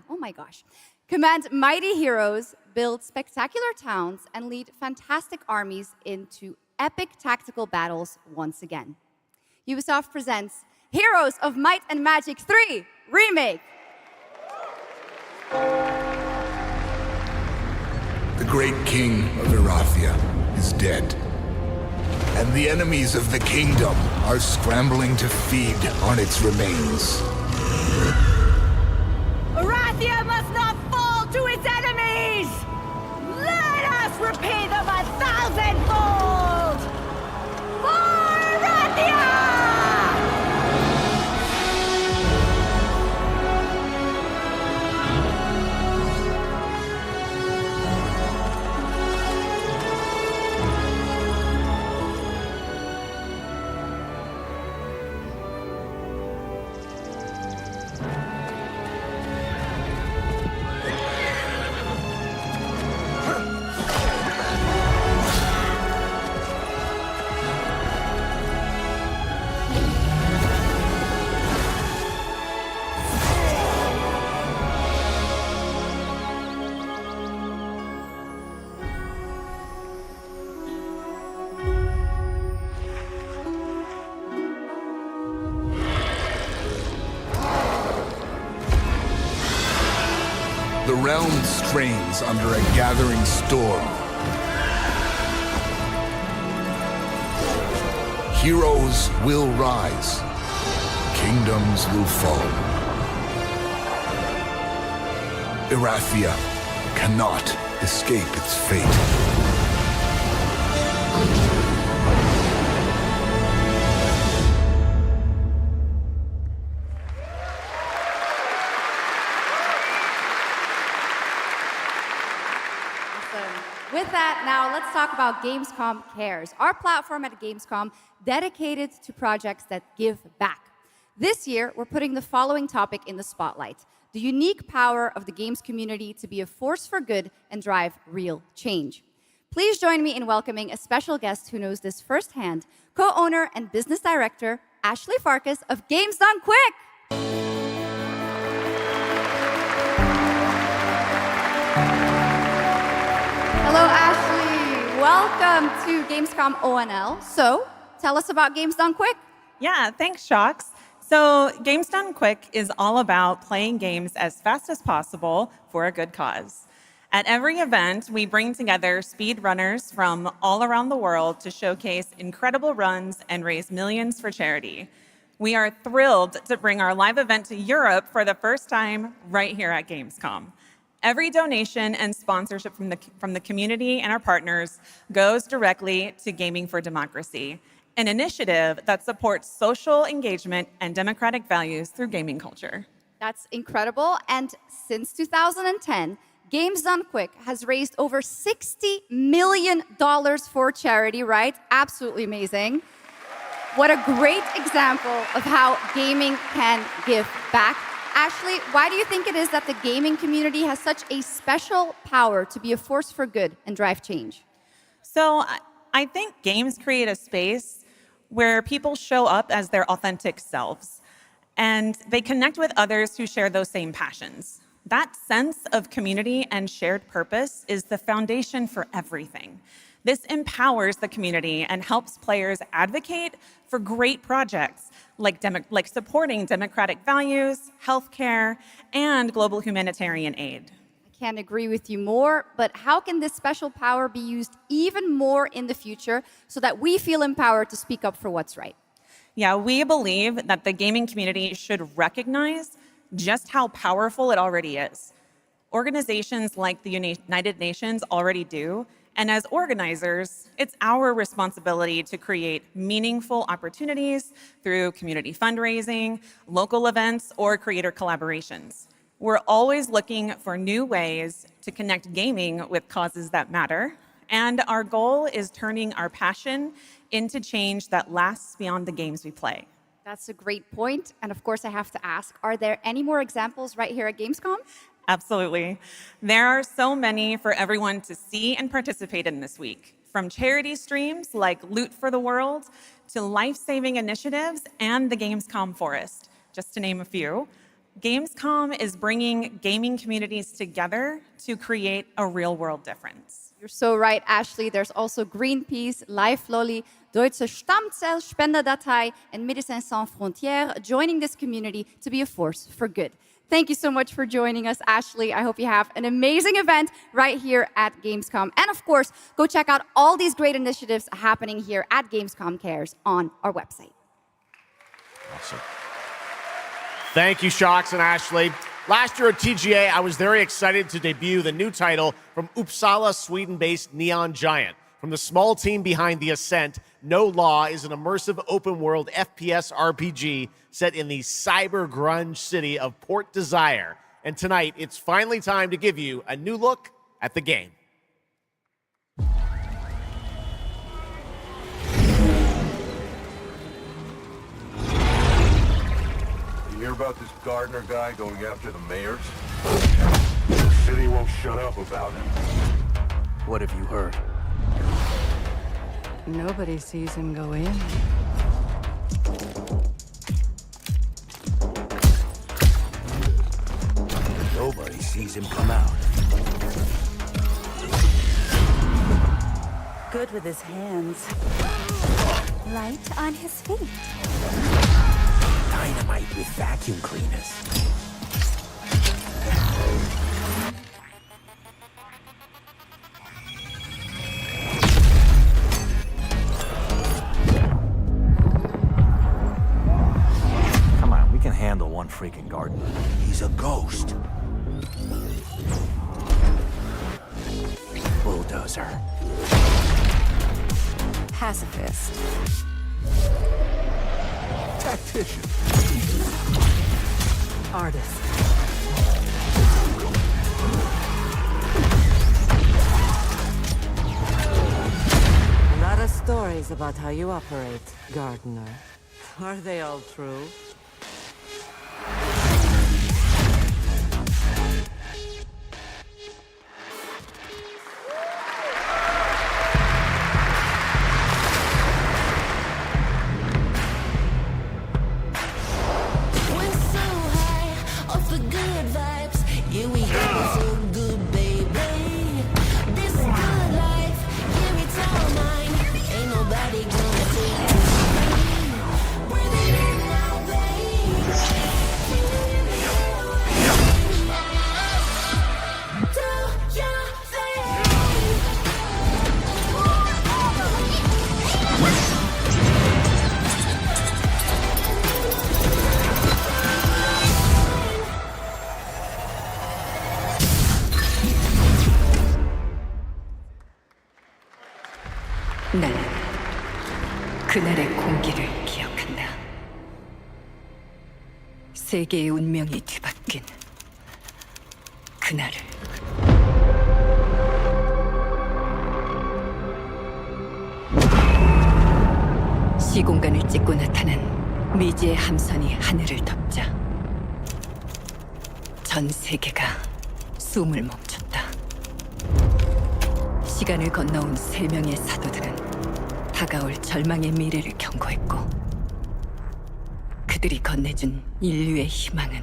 Oh my gosh. Command mighty heroes, build spectacular towns, and lead fantastic armies into epic tactical battles once again. Ubisoft presents Heroes of Might and Magic 3 Remake. The great king of Erathia is dead, and the enemies of the kingdom are scrambling to feed on its remains. Erathia must not fall to its enemies! Let us repay them 1,000-fold! For Erathia! The realm strains under a gathering storm. Heroes will rise. Kingdoms will fall. Erathia cannot escape its fate. With that, now let's talk about Gamescom Cares, our platform at Gamescom dedicated to projects that give back. This year, we're putting the following topic in the spotlight: the unique power of the games community to be a force for good and drive real change. Please join me in welcoming a special guest who knows this firsthand, co-owner and business director, Ashley Farkas of Games Done Quick. Hello, Ashley. Welcome to Gamescom ONL. So, tell us about Games Done Quick. Yeah, thanks, Sjokz. So, Games Done Quick is all about playing games as fast as possible for a good cause. At every event, we bring together speedrunners from all around the world to showcase incredible runs and raise millions for charity. We are thrilled to bring our live event to Europe for the first time right here at Gamescom. Every donation and sponsorship from the community and our partners goes directly to Gaming for Democracy, an initiative that supports social engagement and democratic values through gaming culture. That's incredible. And since 2010, Games Done Quick has raised over $60 million for charity, right? Absolutely amazing. What a great example of how gaming can give back. Ashley, why do you think it is that the gaming community has such a special power to be a force for good and drive change? So I think games create a space where people show up as their authentic selves, and they connect with others who share those same passions. That sense of community and shared purpose is the foundation for everything. This empowers the community and helps players advocate for great projects like supporting democratic values, healthcare, and global humanitarian aid. I can't agree with you more, but how can this special power be used even more in the future so that we feel empowered to speak up for what's right? Yeah, we believe that the gaming community should recognize just how powerful it already is. Organizations like the United Nations already do, and as organizers, it's our responsibility to create meaningful opportunities through community fundraising, local events, or creator collaborations. We're always looking for new ways to connect gaming with causes that matter, and our goal is turning our passion into change that lasts beyond the games we play. That's a great point. And of course, I have to ask, are there any more examples right here at Gamescom? Absolutely. There are so many for everyone to see and participate in this week, from charity streams like Loot for the World to life-saving initiatives and the Gamescom Forest, just to name a few. Gamescom is bringing gaming communities together to create a real-world difference. You're so right, Ashley. There's also Greenpeace, Life Lolly, Deutsche Stammzellspenderdatei, and Médecins Sans Frontières joining this community to be a force for good. Thank you so much for joining us, Ashley. I hope you have an amazing event right here at Gamescom. And of course, go check out all these great initiatives happening here at Gamescom Cares on our website. Awesome. Thank you, Sjokz and Ashley. Last year at TGA, I was very excited to debut the new title from Uppsala, Sweden-based Neon Giant. From the small team behind The Ascent, No Law is an immersive open-world FPS RPG set in the cyber grunge city of Port Desire. And tonight, it's finally time to give you a new look at the game. You hear about this Gardner guy going after the mayors? The city won't shut up about him. What have you heard? Nobody sees him go in. Nobody sees him come out. Good with his hands. Light on his feet. Dynamite with vacuum cleaners. Come on, we can handle one freaking gardener. He's a ghost. Bulldozer. Pacifist. Tactician. Artist. A lot of stories about how you operate, Gardener. Are they all true? 나는 그날의 공기를 기억한다. 세계의 운명이 뒤바뀐 그날을. 시공간을 찍고 나타난 미지의 함선이 하늘을 덮자 전 세계가 숨을 멈췄다. 시간을 건너온 3명의 사도들은 다가올 절망의 미래를 경고했고 그들이 건네준 인류의 희망은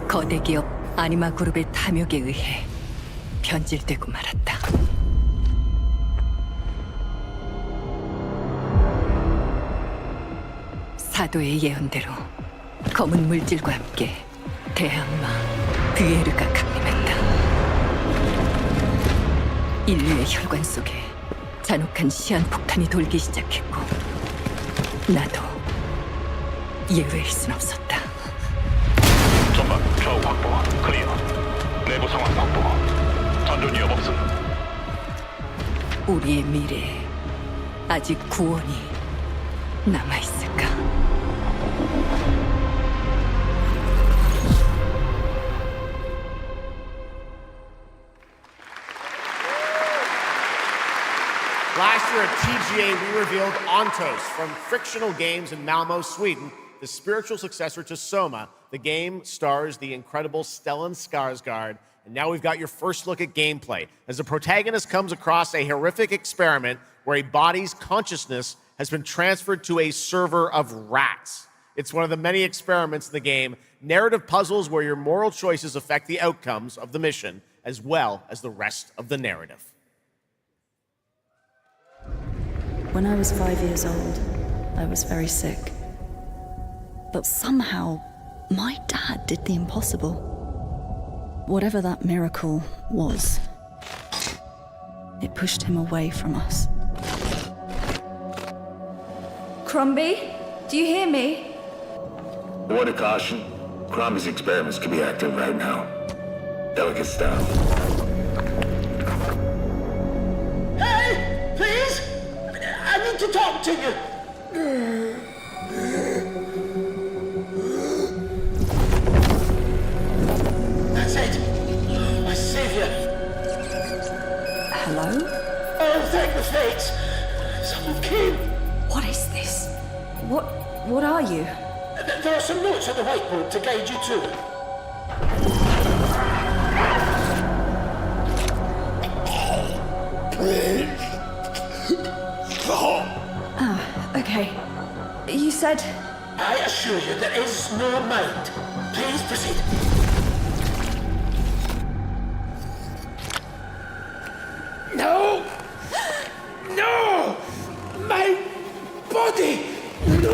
거대 기업 아니마 그룹의 탐욕에 의해 변질되고 말았다. 사도의 예언대로 검은 물질과 함께 대항마 뷰에르가 강림했다. 인류의 혈관 속에 잔혹한 시한폭탄이 돌기 시작했고 나도 예외일 순 없었다. 전방 좌우 확보 클리어. 내부 상황 확보. 전전 위협 없음. 우리의 미래에 아직 구원이 남아있을까? Last year at TGA, we revealed Ontos from Frictional Games in Malmö, Sweden, the spiritual successor to Soma. The game stars the incredible Stellan Skarsgård, and now we've got your first look at gameplay as the protagonist comes across a horrific experiment where a body's consciousness has been transferred to a server of rats. It's one of the many experiments in the game, narrative puzzles where your moral choices affect the outcomes of the mission, as well as the rest of the narrative. When I was 5 years old, I was very sick. But somehow, my dad did the impossible. Whatever that miracle was, it pushed him away from us. Crumby, do you hear me? Word of caution. Crombie's experiments could be active right now. Delicate style. Hey, please! I need to talk to you. That's it. My savior. Hello? Oh, thank the fates. Someone came. What is this? What are you? There are some notes on the whiteboard to guide you to it. Okay. You said... I assure you there is no mind. Please proceed. No! No! My body! No!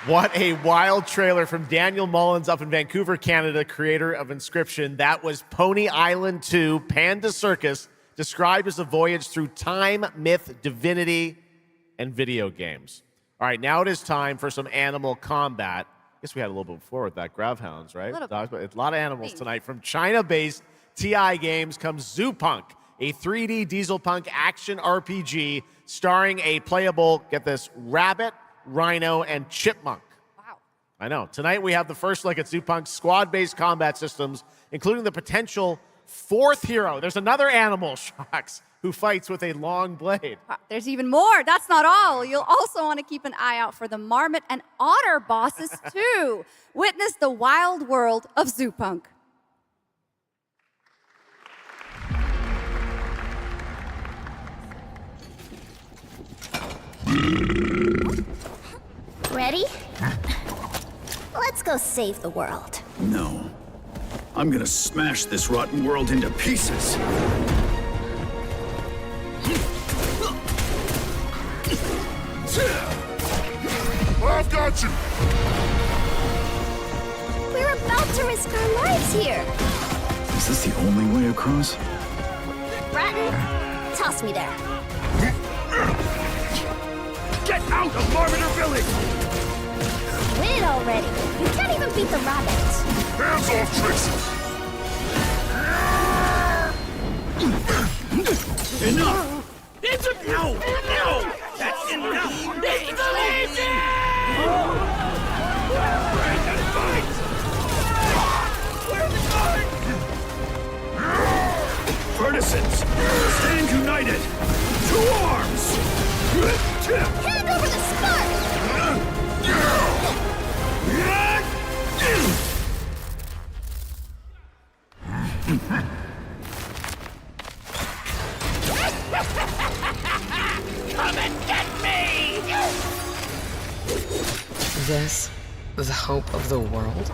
What a wild trailer from Daniel Mullins up in Vancouver, Canada, creator of Inscription. That was Pony Island 2, Panda Circus, described as a voyage through time, myth, divinity, and video games. All right, now it is time for some animal combat. I guess we had a little bit before with that. Gravhounds, right? A lot of animals tonight. From China-based TI Games comes Zoopunk, a 3D diesel punk action RPG starring a playable, get this, rabbit, rhino, and chipmunk. Wow. I know. Tonight we have the first look at Zoopunk's squad-based combat systems, including the potential fourth hero. There's another animal, Sjokz, who fights with a long blade. There's even more. That's not all. You'll also want to keep an eye out for the marmot and otter bosses, too. Witness the wild world of Zoopunk. Ready? Let's go save the world. No. I'm gonna smash this rotten world into pieces. I've got you! We're about to risk our lives here. Is this the only way across? Bratton, toss me there. Get out of Marmiter Village! Quit it already. You can't even beat the rabbits. Hands off, Trixie! Enough! It's a no! No! That's enough! It's lazy! Break and fight! Where are the guards? Partisans, stand united! To arms! Hand over the spark! Come and get me! This, the hope of the world?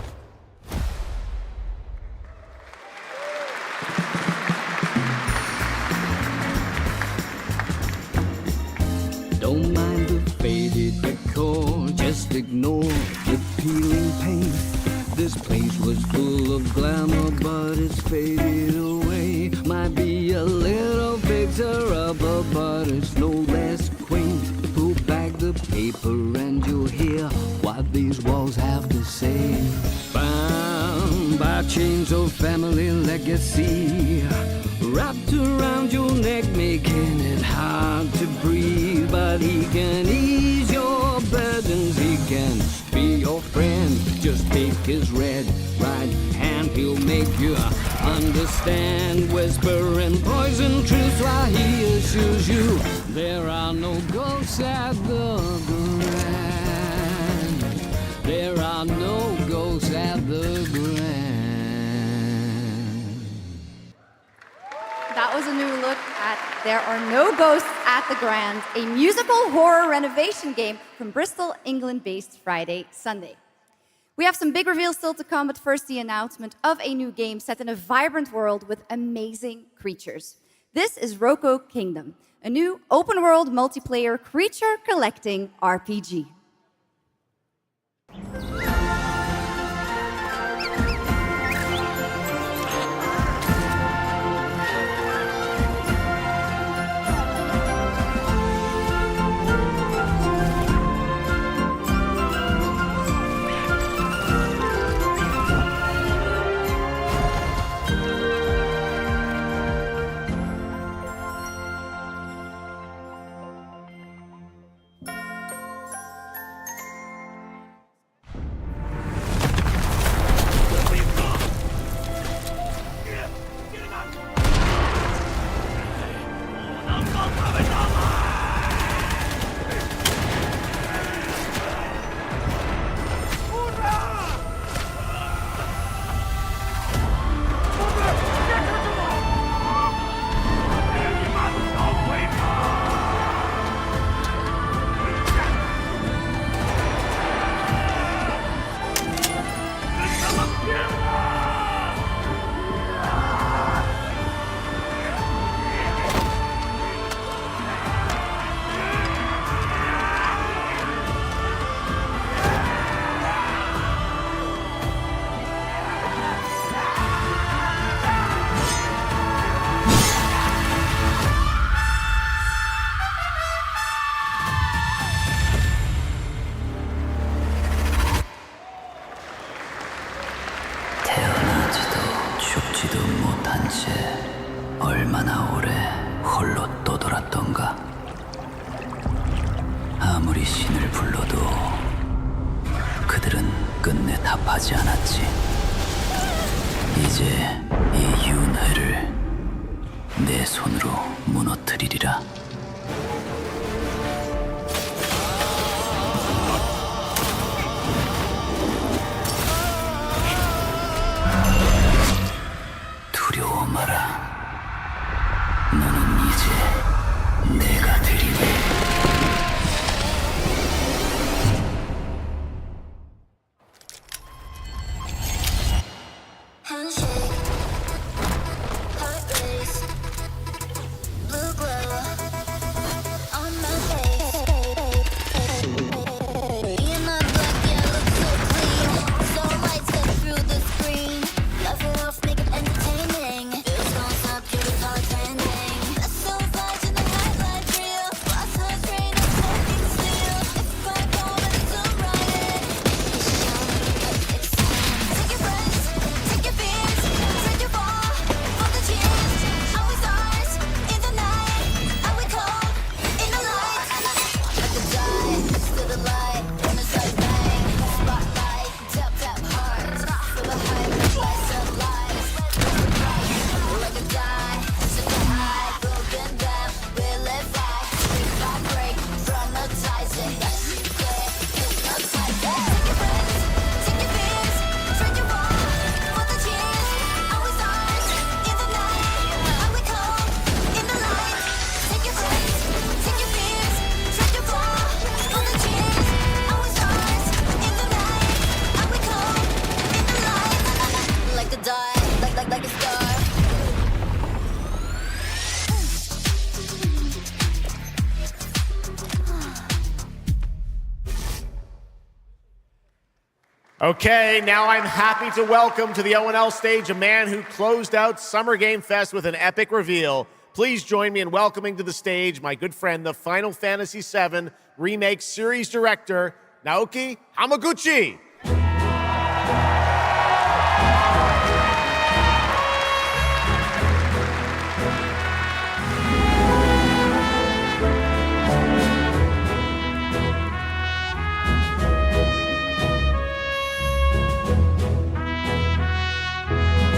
Don't mind the faded decor, just ignore the peeling paint. This place was full of glamour, but it's faded away. Might be a little fixer-upper, but it's no less quaint. Pull back the paper and you'll hear what these walls have to say. Bound by chains of family legacy, wrapped around your neck, making it hard to breathe. But he can ease your burdens, he can be your friend. Just take his right hand, he'll make you understand. Whisper and poison truth while he assures you there are no ghosts at the Grand. There are no ghosts at the Grand. That was a new look at There Are No Ghosts at the Grand, a musical horror renovation game from Bristol, England-based Friday Sunday. We have some big reveals still to come, but first the announcement of a new game set in a vibrant world with amazing creatures. This is Roko Kingdom, a new open-world multiplayer creature collecting RPG. 얼마나 오래 홀로 떠돌았던가. 아무리 신을 불러도 그들은 끝내 답하지 않았지. 이제 이 윤회를 내 손으로 무너뜨리리라. 두려워 마라. 너는 이제 내가 되리니. Handshake, heart race, blue glow. Okay, now I'm happy to welcome to the O&L stage a man who closed out Summer Game Fest with an epic reveal. Please join me in welcoming to the stage my good friend, the Final Fantasy VII Remake Series Director, Naoki Hamaguchi.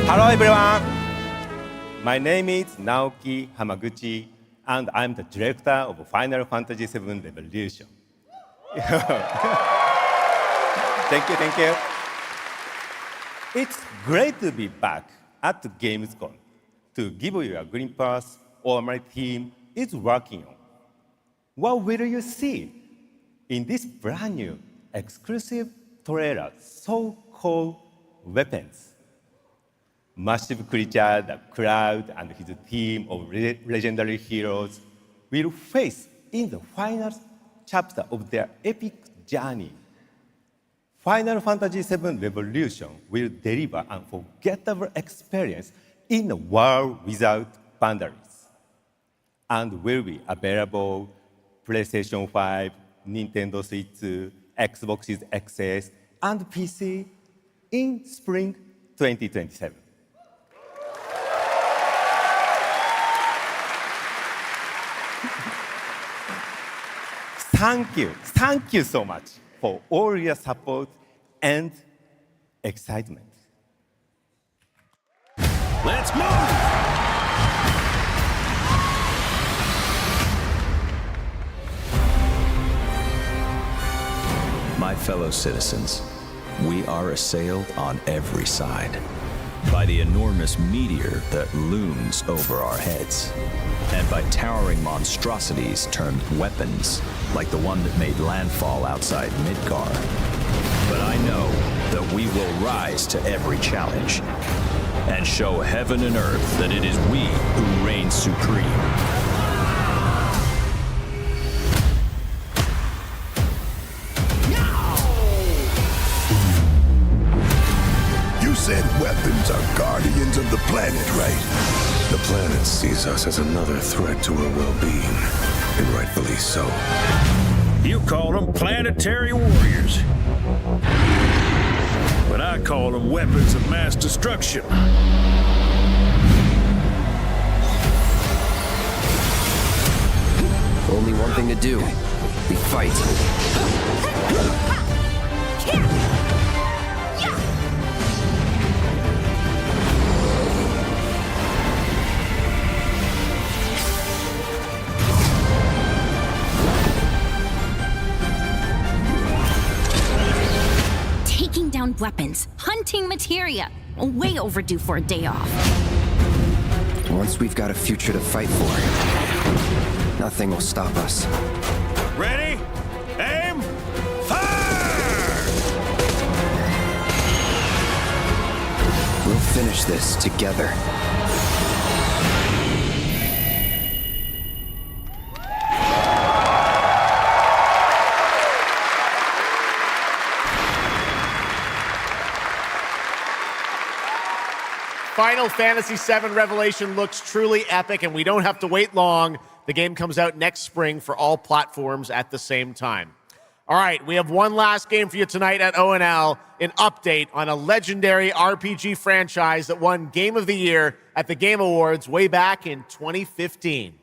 Hello everyone, my name is Naoki Hamaguchi and I'm the director of Final Fantasy VII Revolution. Thank you. It's great to be back at the gamescom to give you a glimpse of what my team is working on. What will you see in this brand new exclusive trailer so-called Weapons? Massive creature, the Cloud, and his team of legendary heroes will face in the final chapter of their epic journey. Final Fantasy VII Revolution will deliver an unforgettable experience in a world without boundaries, and will be available PlayStation 5, Nintendo Switch, Xbox XS, and PC in spring 2027. Thank you so much for all your support and excitement. Let's move! My fellow citizens, we are assailed on every side by the enormous meteor that looms over our heads, and by towering monstrosities termed weapons, like the one that made landfall outside Midgar. But I know that we will rise to every challenge and show heaven and earth that it is we who reign supreme. You said weapons are guardians of the planet, right? The planet sees us as another threat to her well-being, and rightfully so. You call them planetary warriors. But I call them weapons of mass destruction. Only one thing to do. We fight. Taking down weapons, hunting materia. Way overdue for a day off. Once we've got a future to fight for, nothing will stop us. Ready? Aim! Fire! We'll finish this together. Final Fantasy VII Revelation looks truly epic, and we don't have to wait long. The game comes out next spring for all platforms at the same time. All right, we have one last game for you tonight at O&L, an update on a legendary RPG franchise that won Game of the Year at the Game Awards way back in 2015.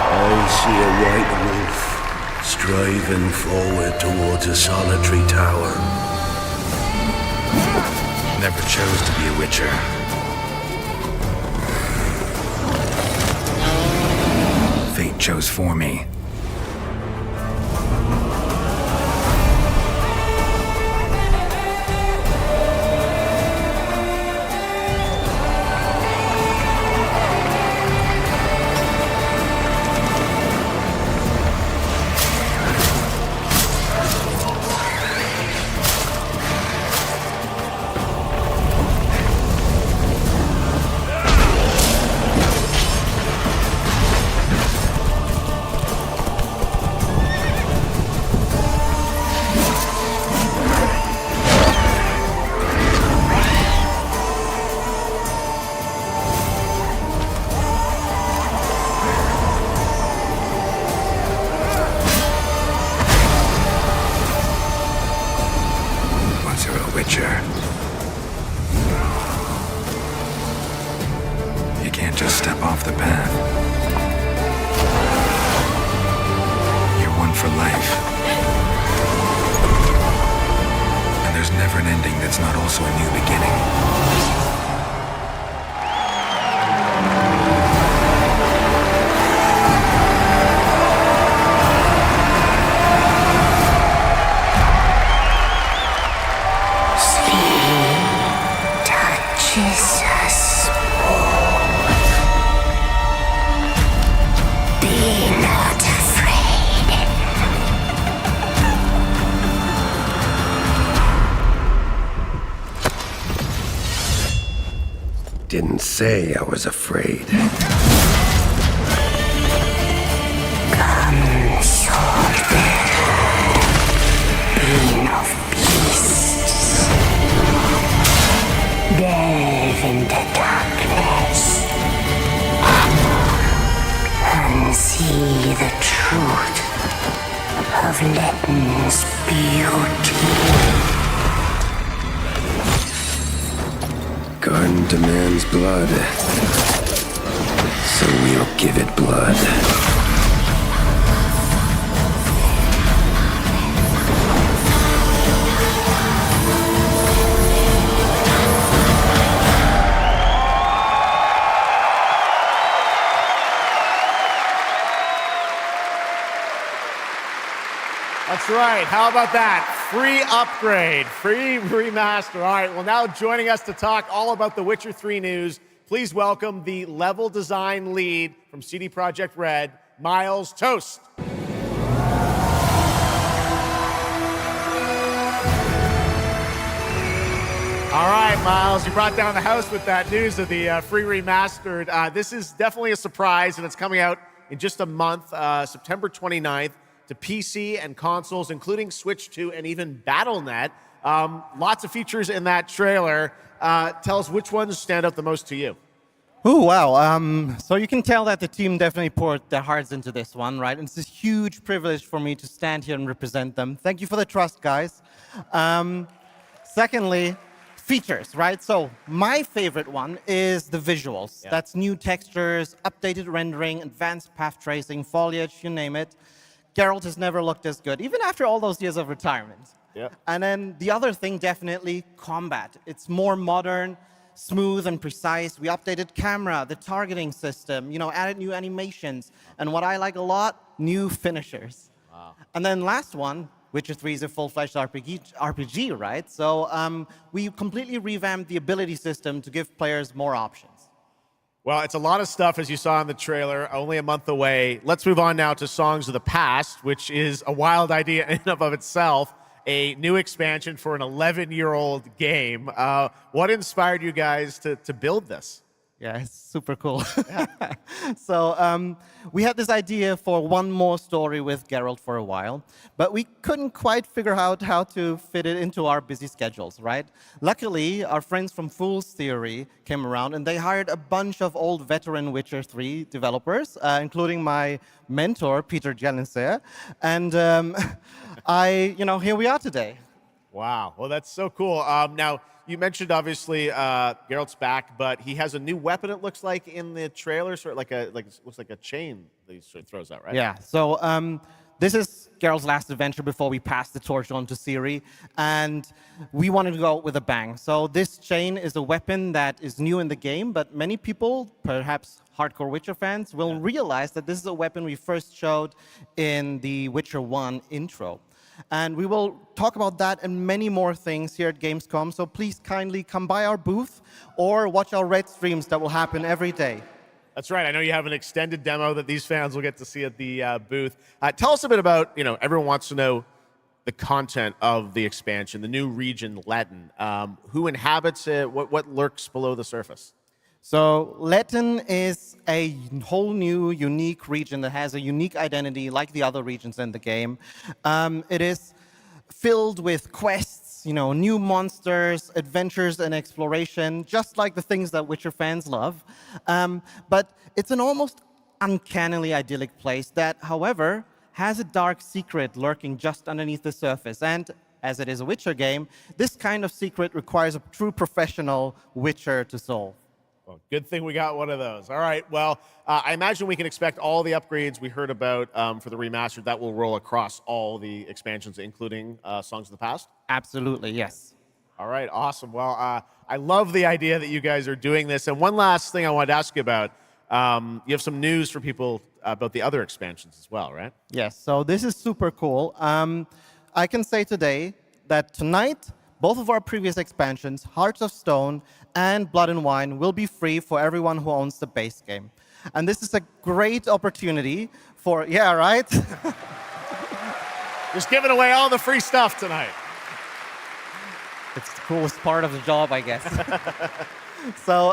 I see a white wolf striving forward towards a solitary tower. Never chose to be a witcher. Fate chose for me. Didn't say I was afraid. Come, sword-bearer, being of beasts. Delve into darkness and see the truth of Letton's beauty. Garden demands blood, so we'll give it blood. That's right. How about that? Free upgrade, free remaster. All right, well, now joining us to talk all about the Witcher 3 news, please welcome the level design lead from CD Projekt Red, Miles Toast. All right, Miles, you brought down the house with that news of the free remastered. This is definitely a surprise, and it's coming out in just a month, September 29th. To PC and consoles, including Switch 2 and even Battle.net. Lots of features in that trailer. Tell us which ones stand out the most to you. Oh, wow. So you can tell that the team definitely poured their hearts into this one, right? And it's a huge privilege for me to stand here and represent them. Thank you for the trust, guys. Secondly, features, right? So my favorite one is the visuals. Yeah. That's new textures, updated rendering, advanced path tracing, foliage, you name it. Geralt has never looked as good, even after all those years of retirement. Yep. And then the other thing, definitely combat. It's more modern, smooth and precise. We updated camera, the targeting system, added new animations. And what I like a lot, new finishers. Wow. And then last one, Witcher 3 is a full-fledged RPG, right? So we completely revamped the ability system to give players more options. Well, it's a lot of stuff, as you saw in the trailer, only a month away. Let's move on now to Songs of the Past, which is a wild idea in and of itself, a new expansion for an 11-year-old game. What inspired you guys to build this? Yeah, it's super cool. Yeah. So we had this idea for one more story with Geralt for a while, but we couldn't quite figure out how to fit it into our busy schedules, right? Luckily, our friends from Fool's Theory came around, and they hired a bunch of old veteran Witcher 3 developers, including my mentor, Peter Jelenser. And here we are today. Wow. Well, that's so cool. Now, you mentioned, obviously, Geralt's back, but he has a new weapon, it looks like, in the trailer, sort of looks like a chain that he sort of throws out, right? Yeah. So this is Geralt's last adventure before we pass the torch on to Ciri, and we wanted to go out with a bang. So this chain is a weapon that is new in the game, but many people, perhaps hardcore Witcher fans, will realize that this is a weapon we first showed in the Witcher 1 intro. And we will talk about that and many more things here at Gamescom, so please kindly come by our booth or watch our Red streams that will happen every day. That's right. I know you have an extended demo that these fans will get to see at the booth. Tell us a bit about, everyone wants to know the content of the expansion, the new region, Letton. Who inhabits it? What lurks below the surface? So Letton is a whole new, unique region that has a unique identity like the other regions in the game. It is filled with quests, new monsters, adventures, and exploration, just like the things that Witcher fans love. But it's an almost uncannily idyllic place that, however, has a dark secret lurking just underneath the surface. And as it is a Witcher game, this kind of secret requires a true professional Witcher to solve. Well, good thing we got one of those. All right. Well, I imagine we can expect all the upgrades we heard about for the remastered. That will roll across all the expansions, including Songs of the Past? Absolutely, yes. All right. Awesome. Well, I love the idea that you guys are doing this. And one last thing I wanted to ask you about. You have some news for people about the other expansions as well, right? Yes. So this is super cool. I can say today that tonight, both of our previous expansions, Hearts of Stone and Blood and Wine, will be free for everyone who owns the base game. And this is a great opportunity for, yeah, right? Just giving away all the free stuff tonight. It's the coolest part of the job, I guess. So,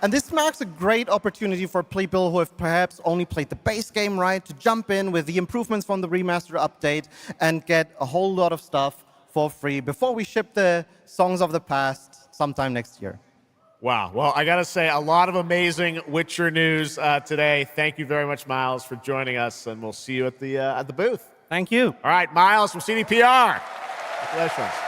and this marks a great opportunity for people who have perhaps only played the base game, right, to jump in with the improvements from the remaster update and get a whole lot of stuff for free before we ship the Songs of the Past sometime next year. Wow. Well, I got to say, a lot of amazing Witcher news today. Thank you very much, Miles, for joining us, and we'll see you at the booth. Thank you. All right, Miles from CDPR. Congratulations.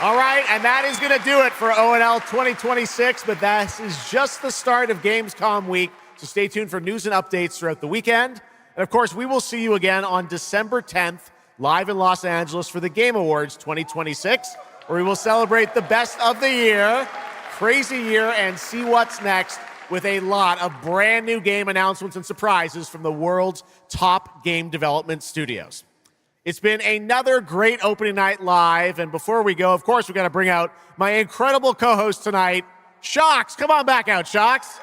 All right, and that is going to do it for ONL 2026, but that is just the start of Gamescom week, so stay tuned for news and updates throughout the weekend. And of course, we will see you again on December 10th, live in Los Angeles for the Game Awards 2026, where we will celebrate the best of the year, crazy year, and see what's next with a lot of brand new game announcements and surprises from the world's top game development studios. It's been another great opening night live, and before we go, of course, we've got to bring out my incredible co-host tonight, Sjokz. Come on back out, Sjokz.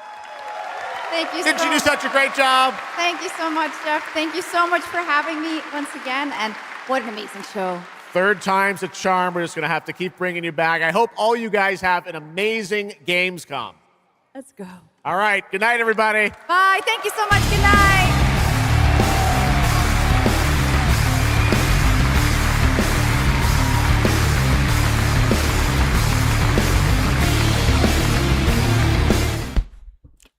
Thank you. Didn't you do such a great job? Thank you so much, Geoff. Thank you so much for having me once again, and what an amazing show. Third time's a charm. We're just going to have to keep bringing you back. I hope all you guys have an amazing Gamescom. Let's go. All right. Good night, everybody. Bye. Thank you so much. Good night.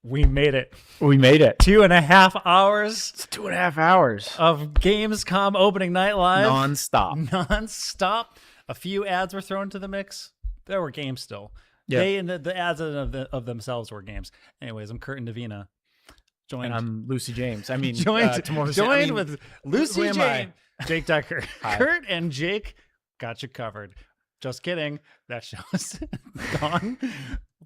We made it. We made it. 2.5 hours. It's 2.5 hours of Gamescom opening night live. Non-stop. A few ads were thrown into the mix. There were games still. Yeah. They and the ads of themselves were games. Anyways, I'm Kurt and Davina. And I'm Lucy James. I mean, joined Tomorrow's with Lucy who am James, Jake Decker. Hi. Kurt and Jake got you covered. Just kidding. That show's gone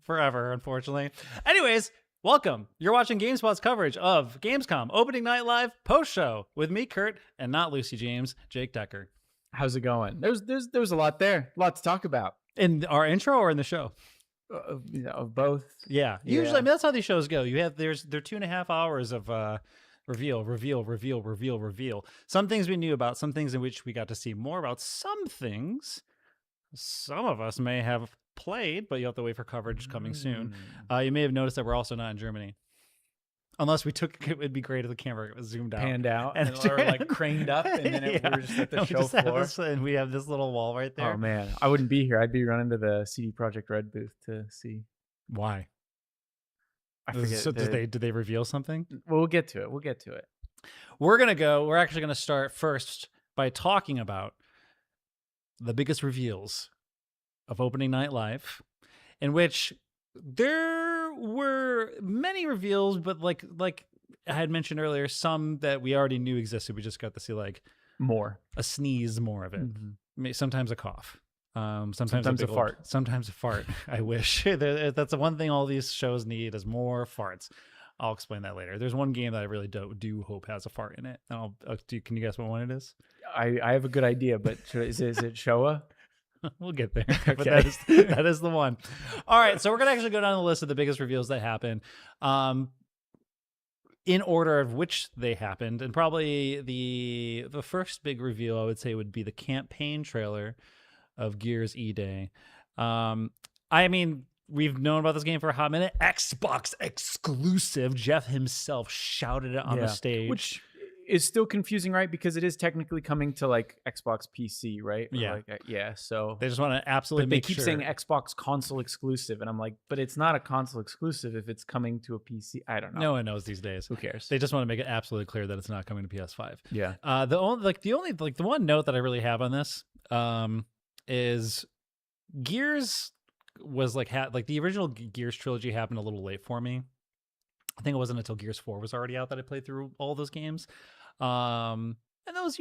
forever, unfortunately. Anyways, welcome. You're watching GameSpot's coverage of Gamescom Opening Night Live post-show with me, Kurt, and not Lucy James, Jake Decker. How's it going? There's a lot there. A lot to talk about. In our intro or in the show? Of both. Yeah. Usually, I mean, that's how these shows go. They're 2.5 hours of reveal. Some things we knew about, some things in which we got to see more about, some things some of us may have played, but you have to wait for coverage coming soon. You may have noticed that we're also not in Germany. Unless it would be great if the camera was zoomed out. Panned out and or like craned up and then we were just at the show floor. And we have this little wall right there. Oh man, I wouldn't be here. I'd be running to the CD Projekt Red booth to see. Why? I forget. So did they reveal something? Well, we'll get to it. We're actually gonna start first by talking about the biggest reveals of Opening Night Live, in which there were many reveals, but like I had mentioned earlier, some that we already knew existed. We just got to see like more, a sneeze, more of it. Sometimes a cough. Sometimes a fart. Sometimes a fart. I wish. That's the one thing all these shows need is more farts. I'll explain that later. There's one game that I really do hope has a fart in it. And can you guess what one it is? I have a good idea, but is it Showa? We'll get there. Okay. But that is the one. All right, so we're gonna actually go down the list of the biggest reveals that happened, in order of which they happened, and probably the first big reveal I would say would be the campaign trailer of Gears E-Day. I mean, we've known about this game for a hot minute. Xbox exclusive. Jeff himself shouted it on the stage, which is still confusing, right? Because it is technically coming to like Xbox PC, right? So they just want to absolutely they keep saying Xbox console exclusive, and I'm like, but it's not a console exclusive if it's coming to a PC. I don't know. No one knows these days. Who cares? They just want to make it absolutely clear that it's not coming to PS5. Yeah. The one note that I really have on this is Gears was like the original Gears trilogy happened a little late for me. I think it wasn't until Gears 4 was already out that I played through all those games. And those,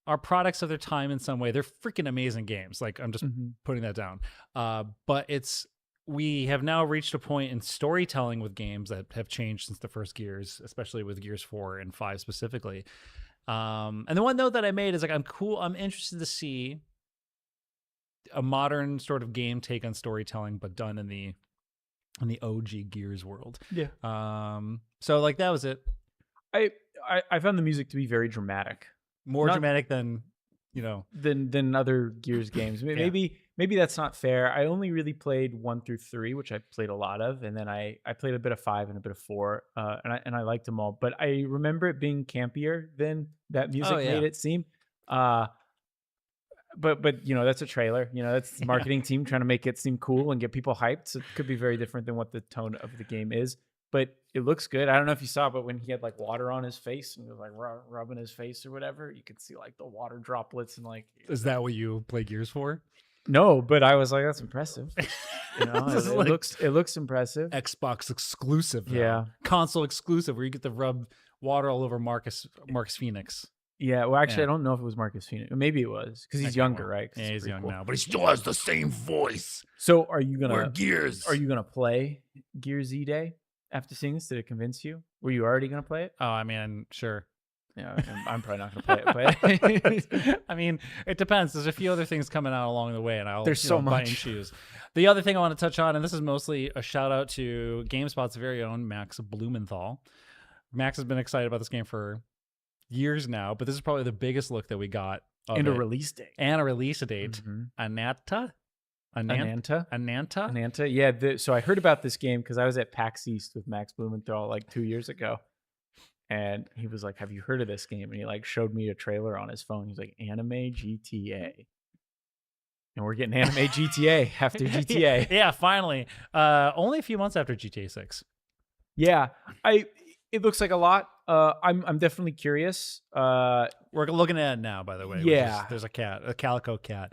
are products of their time in some way. They're freaking amazing games. Like, I'm just putting that down. But we have now reached a point in storytelling with games that have changed since the first Gears, especially with Gears 4 and 5 specifically. And the one note that I made is like, I'm interested to see a modern sort of game take on storytelling, but done in the OG Gears world. Yeah. So like that was it. I found the music to be very dramatic. More dramatic than than other Gears games. Maybe that's not fair. I only really played 1 through 3, which I played a lot of, and then I played a bit of 5 and a bit of 4, and I liked them all. But I remember it being campier than that music made it seem. But that's a trailer. That's the marketing team trying to make it seem cool and get people hyped. So it could be very different than what the tone of the game is. But it looks good. I don't know if you saw, but when he had like water on his face and he was like rubbing his face or whatever, you could see like the water droplets and like. Is that what you play Gears for? No, but I was like, that's impressive. It looks impressive. Xbox exclusive. Though. Yeah, console exclusive where you get to rub water all over Marcus Phoenix. Yeah, well, actually, I don't know if it was Marcus Phoenix. Maybe it was because he's younger, right? Yeah, he's young now, but he still has the same voice. So, are you gonna Gears? Are you gonna play Gears Z Day after seeing this? Did it convince you? Were you already gonna play it? Oh, I mean, sure. Yeah, I'm probably not gonna play it, but I mean, it depends. There's a few other things coming out along the way, and I'll there's so much buy and choose. The other thing I want to touch on, and this is mostly a shout out to GameSpot's very own Max Blumenthal. Max has been excited about this game for years now, but this is probably the biggest look that we got and a release date. Ananta. Yeah. So I heard about this game because I was at PAX East with Max Blumenthal like 2 years ago, and he was like, "Have you heard of this game?" And he like showed me a trailer on his phone. He's like, "Anime GTA." And we're getting Anime GTA after GTA. Yeah, finally. Only a few months after GTA 6. Yeah, it looks like a lot. I'm definitely curious. We're looking at it now, by the way. Yeah, there's a calico cat.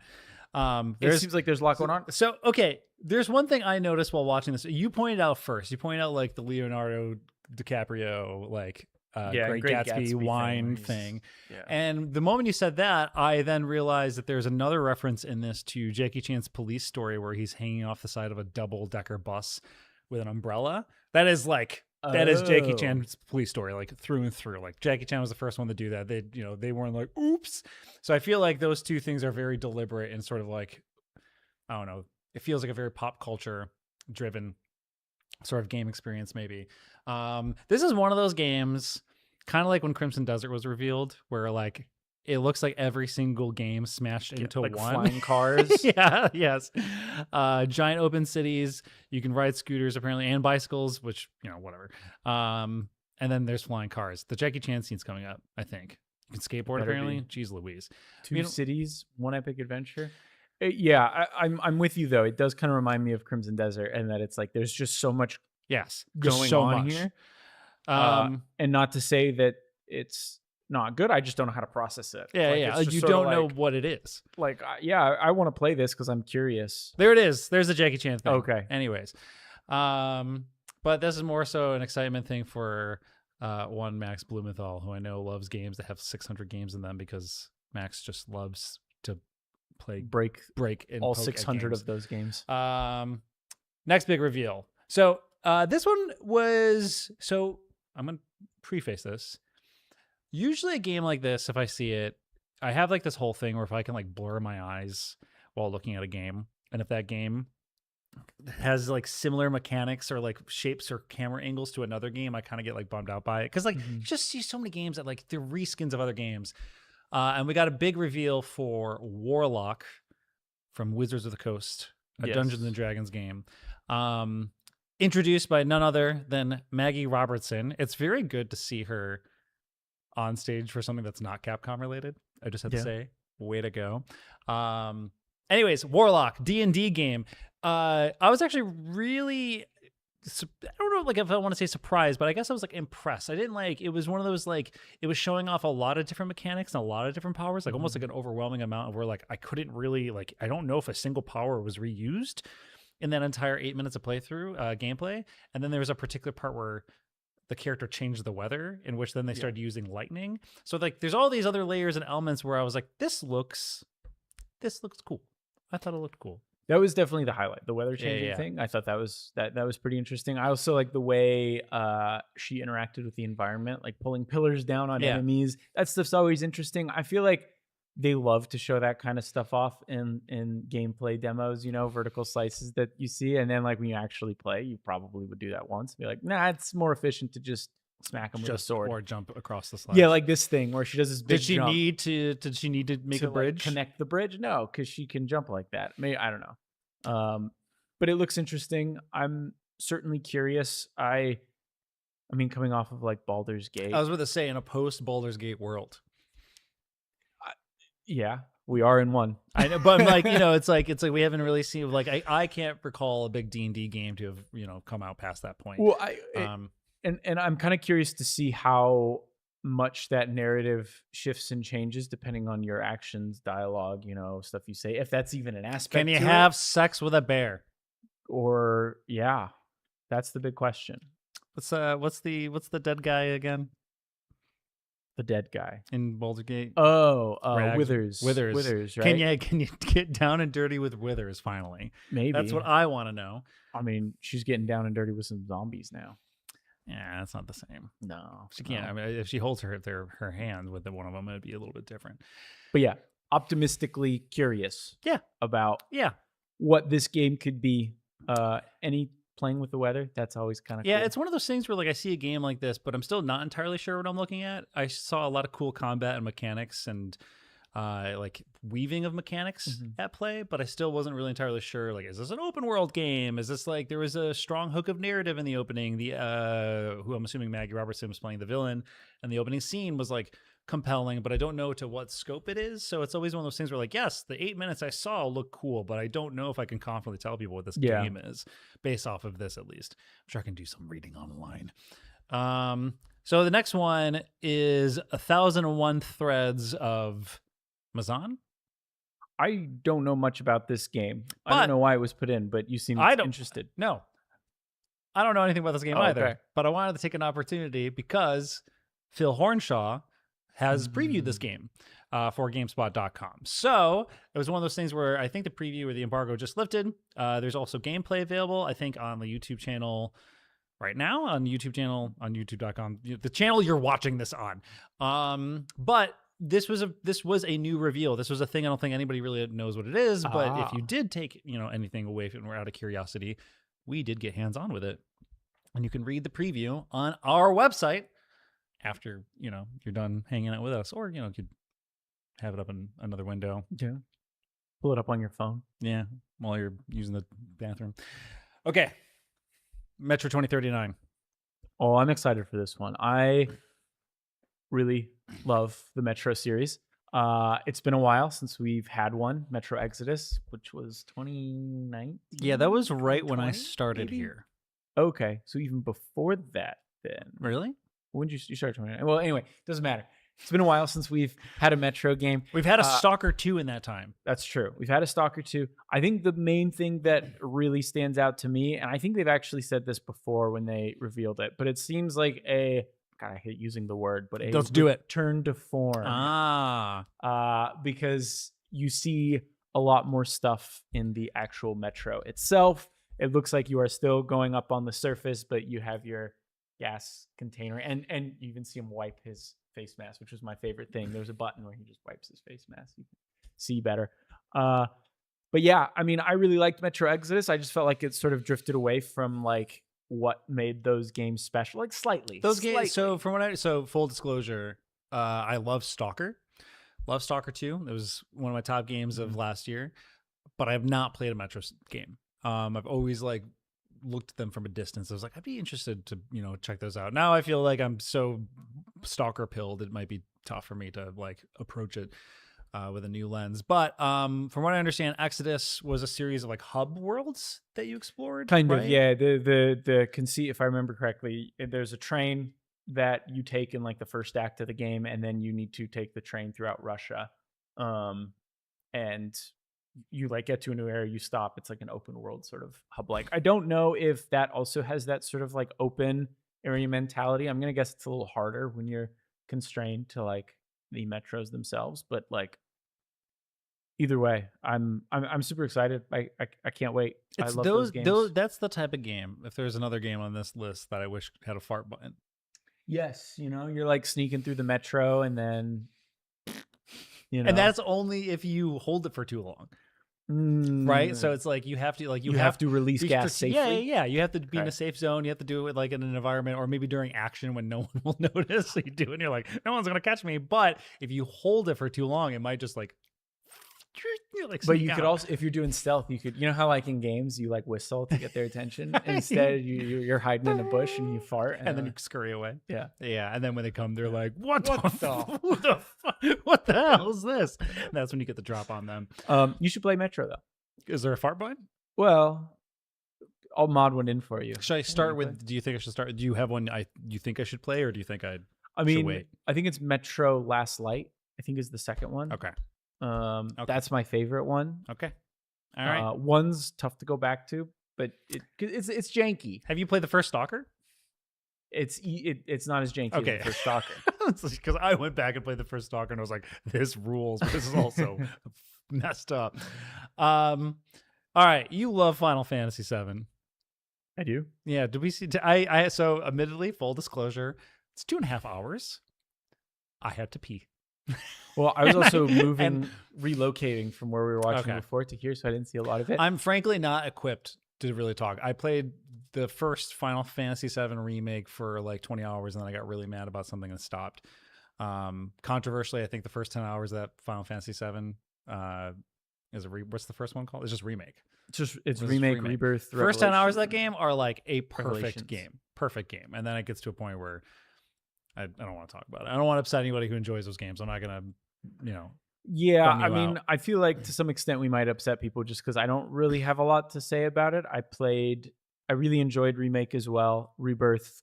It seems like there's a lot going on. So okay, there's one thing I noticed while watching this. You pointed out first. You pointed out like the Leonardo DiCaprio Great Gatsby wine thing. Yeah. And the moment you said that, I then realized that there's another reference in this to Jackie Chan's Police Story where he's hanging off the side of a double-decker bus with an umbrella. That is Jackie Chan's Police Story, like through and through. Like Jackie Chan was the first one to do that. They weren't like, oops. So I feel like those two things are very deliberate and sort of like, I don't know. It feels like a very pop culture driven sort of game experience, maybe. This is one of those games, kind of like when Crimson Desert was revealed, where like it looks like every single game smashed into like one. Flying cars. Yeah, yes. Giant open cities. You can ride scooters apparently and bicycles, which whatever. And then there's flying cars. The Jackie Chan scene's coming up, I think. You can skateboard apparently. Jeez Louise. Two cities, one epic adventure. Yeah, I'm with you though. It does kind of remind me of Crimson Desert, and that it's like there's just so much going on here. And not to say that it's not good. I just don't know how to process it. Yeah. You don't know what it is. Like, I want to play this because I'm curious. There it is. There's a Jackie Chan thing. Okay. Anyways, but this is more so an excitement thing for one Max Blumenthal, who I know loves games that have 600 games in them because Max just loves to play break and all 600 of those games. Next big reveal. So this one was, I'm going to preface this. Usually a game like this, if I see it, I have like this whole thing where if I can like blur my eyes while looking at a game, and if that game has like similar mechanics or like shapes or camera angles to another game, I kind of get like bummed out by it. Cause like you just see so many games that like they're reskins of other games. And we got a big reveal for Warlock from Wizards of the Coast, a Dungeons and Dragons game. Introduced by none other than Maggie Robertson. It's very good to see her on stage for something that's not Capcom related. I just have to say, way to go. Anyways, Warlock, D&D game. I was actually really, I don't know like if I want to say surprised, but I guess I was like impressed. I didn't like, it was one of those like, it was showing off a lot of different mechanics and a lot of different powers, like almost like an overwhelming amount of where like I couldn't really like, I don't know if a single power was reused in that entire 8 minutes of playthrough gameplay. And then there was a particular part where the character changed the weather, in which then they started using lightning. So like there's all these other layers and elements where I was like, this looks cool. I thought it looked cool. That was definitely the highlight, the weather changing thing. I thought that was pretty interesting. I also like the way she interacted with the environment, like pulling pillars down on enemies. That stuff's always interesting. I feel like they love to show that kind of stuff off in gameplay demos, vertical slices that you see. And then like when you actually play, you probably would do that once. Be like, nah, it's more efficient to just smack him with a sword or jump across the slide. Yeah, like this thing where she does this big Did she jump. Did she need to make a bridge? Connect the bridge? No, because she can jump like that. Maybe, I don't know. But it looks interesting. I'm certainly curious. I mean, coming off of like Baldur's Gate. I was about to say, in a post Baldur's Gate world. Yeah, we are in one. I know, but I'm like, it's like we haven't really seen, like, I can't recall a big D&D game to have, come out past that point. Well, and I'm kind of curious to see how much that narrative shifts and changes depending on your actions, dialogue, stuff you say. If that's even an aspect. Can you have sex with a bear? Or yeah, that's the big question. What's the dead guy again? The dead guy in Baldur's Gate. Withers. Withers. Right? Can you get down and dirty with Withers finally? Maybe. That's what I want to know. I mean, she's getting down and dirty with some zombies now. Yeah, that's not the same. No, she can't. I mean, if she holds her hand with one of them, it'd be a little bit different. But yeah, optimistically curious. Yeah, about what this game could be. Any playing with the weather, that's always kind of cool. It's one of those things where, like, I see a game like this, but I'm still not entirely sure what I'm looking at. I saw a lot of cool combat and mechanics and like weaving of mechanics at play, but I still wasn't really entirely sure, like, is this an open world game? Is this, like, there was a strong hook of narrative in the opening, who I'm assuming Maggie Robertson was playing the villain, and the opening scene was like compelling, but I don't know to what scope it is. So it's always one of those things where, like, yes, the 8 minutes I saw look cool, but I don't know if I can confidently tell people what this game is based off of this, at least. I'm sure I can do some reading online. So the next one is 1001 Threads of Mazan. I don't know much about this game. I don't know why it was put in, but you seem interested. No, I don't know anything about this game either, but I wanted to take an opportunity because Phil Hornshaw has previewed this game for GameSpot.com. So it was one of those things where I think the preview or the embargo just lifted. There's also gameplay available, I think, on the YouTube channel right now, on YouTube channel, on YouTube.com, the channel you're watching this on. But this was a new reveal. This was a thing I don't think anybody really knows what it is. But if you did take anything away from out of curiosity, we did get hands-on with it. And you can read the preview on our website after you're done hanging out with us, or you could have it up in another window. Yeah, pull it up on your phone. Yeah, while you're using the bathroom. Okay, Metro 2039. Oh, I'm excited for this one. I really love the Metro series. It's been a while since we've had one, Metro Exodus, which was 2019. Yeah, that was right when I started here. Okay, so even before that, then. Really? When did you start 2019? Well, anyway, doesn't matter. It's been a while since we've had a Metro game. We've had a Stalker 2 in that time. That's true. We've had a Stalker 2. I think the main thing that really stands out to me, and I think they've actually said this before when they revealed it, but it seems like God, I hate using the word, but a let's do it. Return to form. Because you see a lot more stuff in the actual Metro itself. It looks like you are still going up on the surface, but you have your gas container, and you even see him wipe his face mask, which was my favorite thing. There's a button where he just wipes his face mask. You can see better. But yeah, I mean, I really liked Metro Exodus. I just felt like it sort of drifted away from like what made those games special, like slightly. Games. So full disclosure, I love Stalker. Love Stalker 2. It was one of my top games of last year, but I have not played a Metro game. I've always like looked at them from a distance. I was like, I'd be interested to, check those out. Now I feel like I'm so Stalker pilled, it might be tough for me to like approach it with a new lens. But from what I understand, Exodus was a series of like hub worlds that you explored. Kind of, yeah. The conceit, if I remember correctly, there's a train that you take in like the first act of the game, and then you need to take the train throughout Russia. And you like get to a new area, you stop. It's like an open world sort of hub. Like, I don't know if that also has that sort of like open area mentality. I'm gonna guess it's a little harder when you're constrained to like the metros themselves. But like, either way, I'm super excited. I can't wait. I love those games. That's the type of game. If there's another game on this list that I wish had a fart button. Yes, you're like sneaking through the metro, and then. And that's only if you hold it for too long. right? So it's like you have to you have to release gas safely. Yeah. You have to be in a safe zone. You have to do it like in an environment, or maybe during action when no one will notice. So you do it, and you're like, no one's gonna catch me. But if you hold it for too long, it might just like. But you could also, if you're doing stealth, you could, you know how like in games you like whistle to get their attention. Instead, you're hiding in a bush and you fart, and then you scurry away. Yeah. And then when they come, they're like, "What the what the hell is this?" And that's when you get the drop on them. You should play Metro though. Is there a fart button? Well, I'll mod one in for you. Should I start with? Do you think I should start? Do you have one? You think I should play, or do you think I should wait? I think it's Metro Last Light. I think is the second one. Okay. That's my favorite one. Okay. All right. One's tough to go back to, but it's janky. Have you played the first Stalker? It's not as janky as the first Stalker. Because I went back and played the first Stalker and I was like, this rules, but this is also messed up. All right. You love Final Fantasy VII. I do. Yeah. Did we see? So admittedly, full disclosure, it's 2.5 hours. I had to pee. Well, I was also relocating from where we were watching before to here, so I didn't see a lot of it. I'm frankly not equipped to really talk. I played the first Final Fantasy VII remake for like 20 hours, and then I got really mad about something and stopped. Controversially, I think the first 10 hours of that Final Fantasy VII is what's the first one called? It's just remake. It's remake, rebirth. First 10 hours of that game are like a perfect game, and then it gets to a point where I don't want to talk about it. I don't want to upset anybody who enjoys those games. I'm not gonna, Yeah, I mean, I feel like to some extent we might upset people just because I don't really have a lot to say about it. I really enjoyed remake as well. Rebirth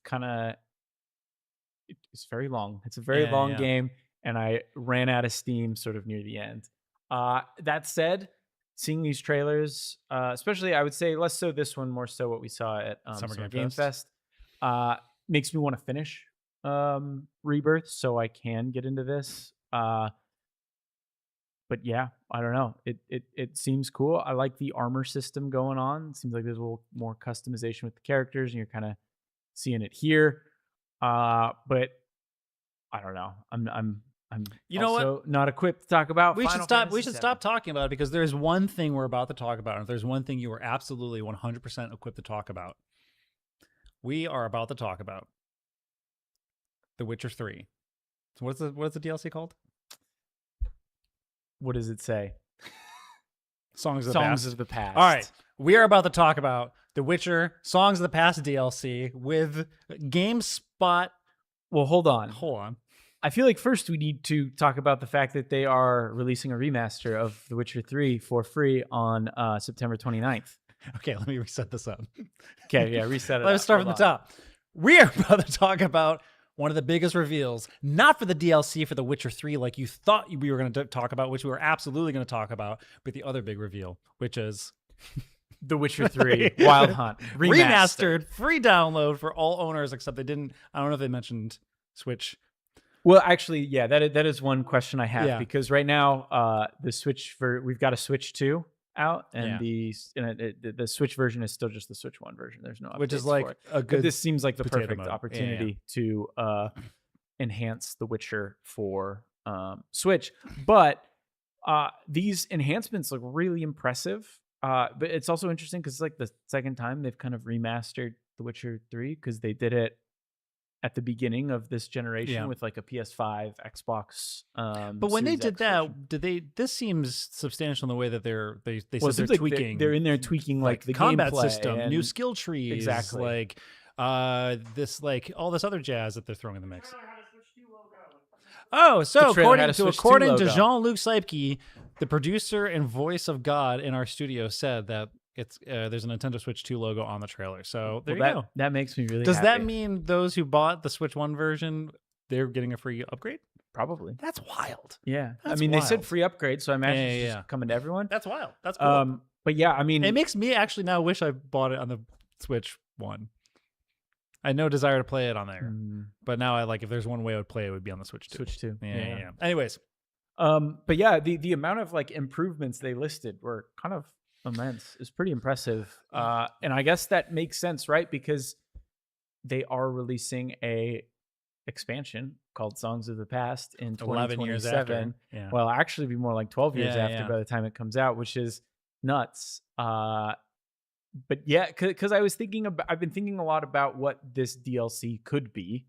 it's very long. It's a very long game, and I ran out of steam sort of near the end. That said, seeing these trailers, especially I would say less so this one, more so what we saw at Summer Game Fest, makes me want to finish Rebirth so I can get into this. But yeah, I don't know. It seems cool. I like the armor system going on. It seems like there's a little more customization with the characters, and you're kind of seeing it here. But I don't know. I'm not equipped to talk about. We should stop talking about it because there's one thing we're about to talk about, and if there's one thing you are absolutely 100% equipped to talk about, we are about to talk about The Witcher 3. So what's the DLC called? What does it say? Songs of the Past. All right. We are about to talk about The Witcher Songs of the Past DLC with GameSpot. Well, hold on. Hold I feel like first we need to talk about the fact that they are releasing a remaster of The Witcher 3 for free on September 29th. Okay, let me reset this up. Okay, yeah, reset it. Let's start from the top. We are about to talk about one of the biggest reveals, not for the DLC for The Witcher 3 like you thought we were going to talk about, which we were absolutely going to talk about, but the other big reveal, which is The Witcher 3 Wild Hunt remastered, free download for all owners except I don't know if they mentioned Switch. Well, actually, yeah, that is one question I have because right now the Switch we've got a Switch 2 out, and the Switch version is still just the Switch 1 version. There's no updates, which is like for it. a good. But this seems like the perfect mode. opportunity to enhance The Witcher for Switch. But these enhancements look really impressive. But it's also interesting because it's like the second time they've kind of remastered The Witcher 3 because they did it at the beginning of this generation with like a PS5, Xbox. But when they did that, this seems substantial in the way that they said they're like tweaking. They're in there tweaking like the combat gameplay system, and new skill trees, exactly. like this, like all this other jazz that they're throwing in the mix. Oh, so according to Jean-Luc Seipke, the producer and voice of God in our studio, said that it's there's a Nintendo Switch 2 logo on the trailer. So there you go. That makes me really Does happy. that mean those who bought the Switch 1 version, they're getting a free upgrade? Probably. That's wild. Yeah. That's they said wild. free upgrade, so I imagine it's just coming to everyone. That's wild. That's cool. But yeah, I mean, it makes me actually now wish I bought it on the Switch 1. I had no desire to play it on there, but now I like if there's one way I would play it would be on the Switch 2. Switch 2. Yeah. Anyways, but yeah, the amount of like improvements they listed were kind of immense. It's pretty impressive. And I guess that makes sense, right? Because they are releasing a expansion called Songs of the Past in 11 years after. Yeah. Well, actually be more like 12 years after by the time it comes out, which is nuts. But yeah, because I've been thinking a lot about what this DLC could be.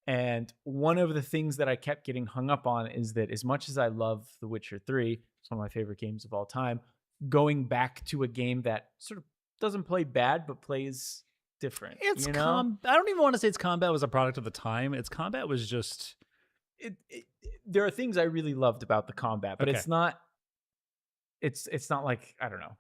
And one of the things that I kept getting hung up on is that as much as I love The Witcher 3, it's one of my favorite games of all time, going back to a game that sort of doesn't play bad, but plays different. It's I don't even want to say its combat was a product of the time. Its combat was just... There are things I really loved about the combat, but it's not... It's not like, I don't know.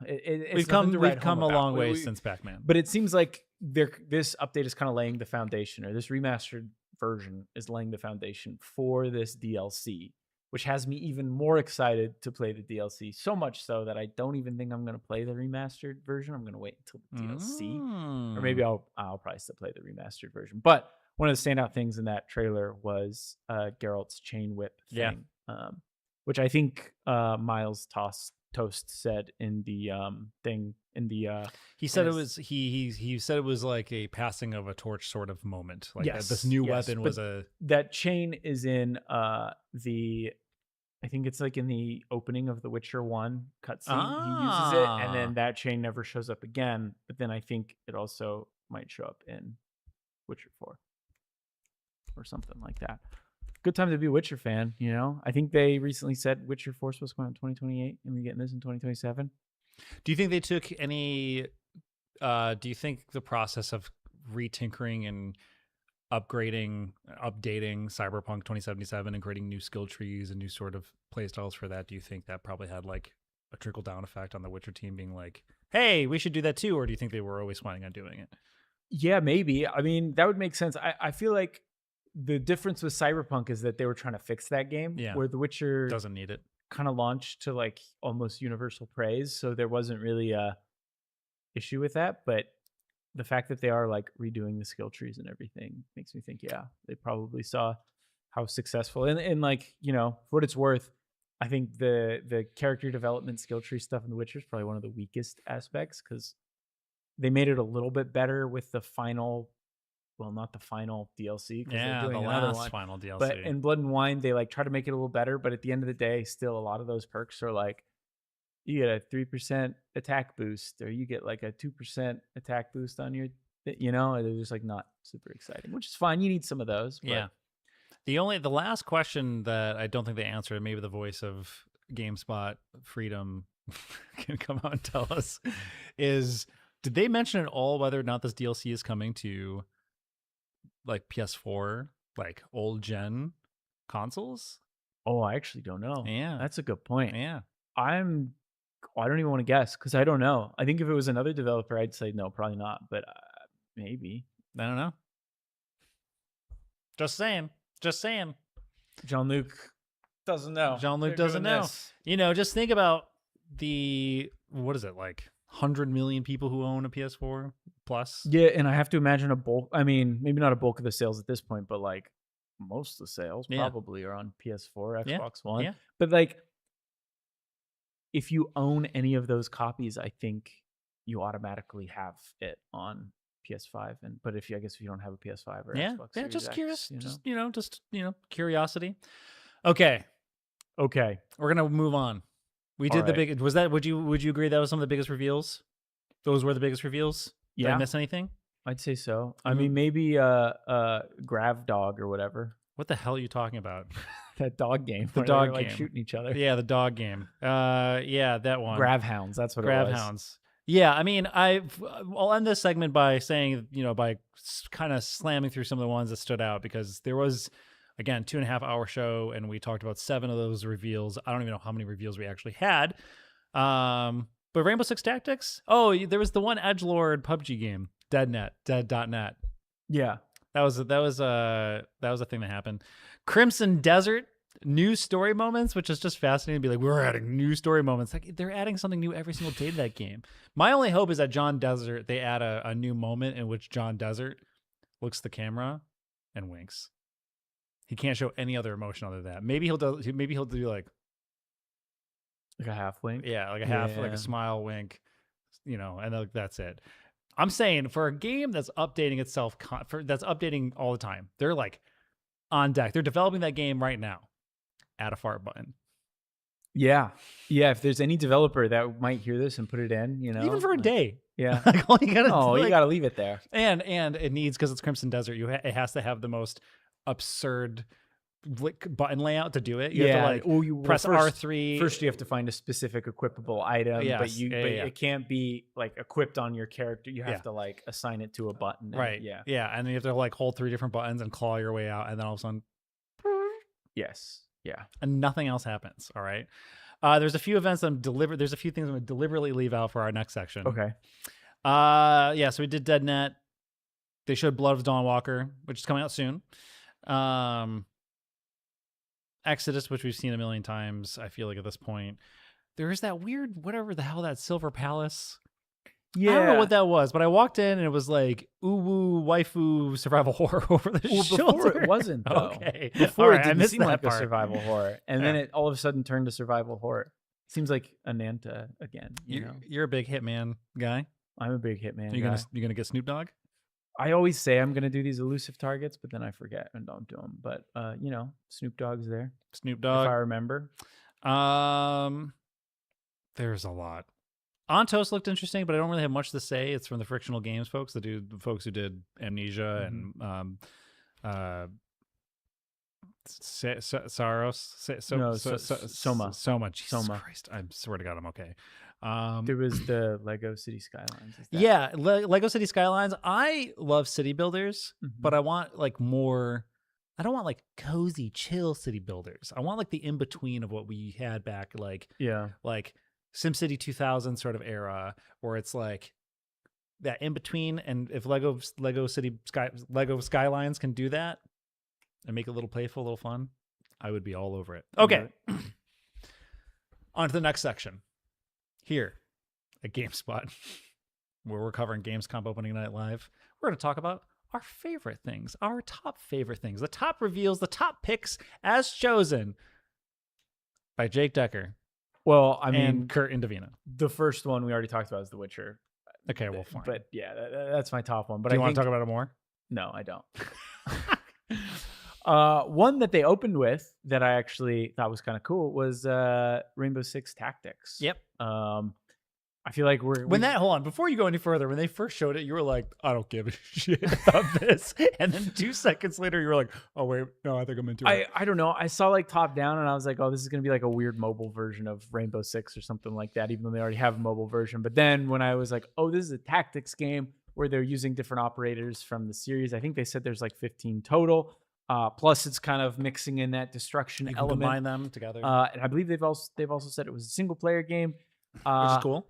We've come a long way since Pac-Man. But it seems like this update is kind of laying the foundation, or this remastered version is laying the foundation for this DLC, which has me even more excited to play the DLC. So much so that I don't even think I'm going to play the remastered version. I'm going to wait until the DLC, or maybe I'll probably still play the remastered version. But one of the standout things in that trailer was Geralt's chain whip thing, which I think Miles Toast said in the thing in the he said it was he said it was like a passing of a torch sort of moment, like this new weapon was that chain is in I think it's like in the opening of the Witcher 1 cutscene. He uses it, and then that chain never shows up again, but then I think it also might show up in Witcher 4 or something like that. Good time to be a Witcher fan, you know? I think they recently said Witcher 4 was supposed to come out in 2028, and we're getting this in 2027. Do you think they took any... do you think the process of retinkering and updating Cyberpunk 2077 and creating new skill trees and new sort of playstyles for that, do you think that probably had like a trickle-down effect on the Witcher team being like, hey, we should do that too? Or do you think they were always planning on doing it? Yeah, maybe. I mean, that would make sense. I feel like the difference with Cyberpunk is that they were trying to fix that game, where The Witcher doesn't need it. Kind of launched to like almost universal praise, so there wasn't really a issue with that. But the fact that they are like redoing the skill trees and everything makes me think, they probably saw how successful and like, you know, for what it's worth, I think the character development skill tree stuff in The Witcher is probably one of the weakest aspects, because they made it a little bit better with the final. Well, not the final DLC. Yeah, the last final DLC. But in Blood and Wine, they like try to make it a little better. But at the end of the day, still a lot of those perks are like, you get a 3% attack boost, or you get like a 2% attack boost on your, you know, they're just like not super exciting, which is fine. You need some of those. But. Yeah. The last question that I don't think they answered, maybe the voice of GameSpot Freedom can come out and tell us, is did they mention at all whether or not this DLC is coming to like PS4, like old gen consoles? Oh, I actually don't know. Yeah, that's a good point. Yeah, I don't even want to guess, because I don't know. I think if it was another developer, I'd say no, probably not. But maybe. I don't know. Just saying. Jean-Luc doesn't know. Jean-Luc doesn't know. You know, just think about what is it, like 100 million people who own a PS4 plus? Yeah, and I have to imagine a bulk. I mean, maybe not a bulk of the sales at this point, but like most of the sales probably are on PS4, Xbox One. Yeah. But like, if you own any of those copies, I think you automatically have it on PS5. But I guess if you don't have a PS5 or Xbox Series just X, curious, curiosity. Okay, we're gonna move on. We did the big. Was that? Would you agree that was some of the biggest reveals? Those were the biggest reveals. Did I miss anything? I'd say so. I mean, maybe Grav Dog or whatever. What the hell are you talking about? That dog game. The dog game, like shooting each other. Yeah, the dog game. Yeah, that one. Grav Hounds. That's what it was. Grav Hounds. Yeah, I mean, I'll end this segment by saying, by kind of slamming through some of the ones that stood out, because there was, again, 2.5-hour show, and we talked about 7 of those reveals. I don't even know how many reveals we actually had. But Rainbow Six Tactics. Oh, there was the one edgelord PUBG game, Dead.net. Yeah, that was a thing that happened. Crimson Desert. New story moments, which is just fascinating to be like, we're adding new story moments. Like, they're adding something new every single day to that game. My only hope is that John Desert, they add a new moment in which John Desert looks at the camera and winks. He can't show any other emotion other than that. Maybe he'll do like a half wink. Yeah, like a half, like a smile wink, and that's it. I'm saying for a game that's updating itself, that's updating all the time, they're like on deck. They're developing that game right now. Add a fart button. Yeah. Yeah. If there's any developer that might hear this and put it in, even for a day. Yeah. Like, all you gotta you got to leave it there. And it needs, because it's Crimson Desert, it has to have the most absurd button layout to do it. You have to press R3. First, you have to find a specific equipable item, Yes. but it can't be like equipped on your character. You have Yeah. to like assign it to a button. Right. Yeah. Yeah. And then you have to like hold 3 different buttons and claw your way out, and then all of a sudden, Yes. Yeah. and nothing else happens. All right. There's a few events there's a few things I'm gonna deliberately leave out for our next section. Okay. Yeah, so we did DeadNet. They showed Blood of Dawnwalker, which is coming out soon. Exodus, which we've seen a million times, I feel like at this point. There is that weird, whatever the hell, that Silver Palace. Yeah. I don't know what that was, but I walked in and it was like uwu waifu survival horror over the shoulder. Before it wasn't, though. Okay. Before All it right, I didn't missed seem that like part. a survival horror. And then it all of a sudden turned to survival horror. Seems like Ananta again. You're a big Hitman guy. I'm a big Hitman You guy. gonna get Snoop Dogg? I always say I'm going to do these elusive targets, but then I forget and don't do them. But, Snoop Dogg's there. Snoop Dogg. If I remember. There's a lot. Ontos looked interesting, but I don't really have much to say. It's from the Frictional Games folks, the folks who did Amnesia and Soma. Jesus Christ, I swear to God, I'm okay. There was the Lego City Skylines. Yeah, Lego City Skylines. I love city builders, but I want like more. I don't want like cozy, chill city builders. I want like the in between of what we had back, like SimCity 2000 sort of era, where it's like that in between. And if Lego Skylines can do that and make it a little playful, a little fun, I would be all over it. Okay, on to the next section. Here at GameSpot, where we're covering Gamescom opening night live, we're going to talk about our favorite things, our top favorite things, the top reveals, the top picks as chosen by Jake Decker. Well, I mean, and Kurt Indovina. The first one we already talked about is The Witcher. Okay, well, fine. But yeah, that's my top one. But do you want to talk about it more? No, I don't. One that they opened with that I actually thought was kind of cool was Rainbow Six Tactics. Yep. I feel like hold on, before you go any further, when they first showed it, you were like, I don't give a shit about this. And then 2 seconds later, you were like, oh, wait, no, I think I'm into it. I don't know. I saw like top down and I was like, oh, this is going to be like a weird mobile version of Rainbow Six or something like that, even though they already have a mobile version. But then when I was like, oh, this is a tactics game where they're using different operators from the series. I think they said there's like 15 total. Plus, it's kind of mixing in that destruction you element. Combine them together. And I believe they've also said it was a single player game, which is cool.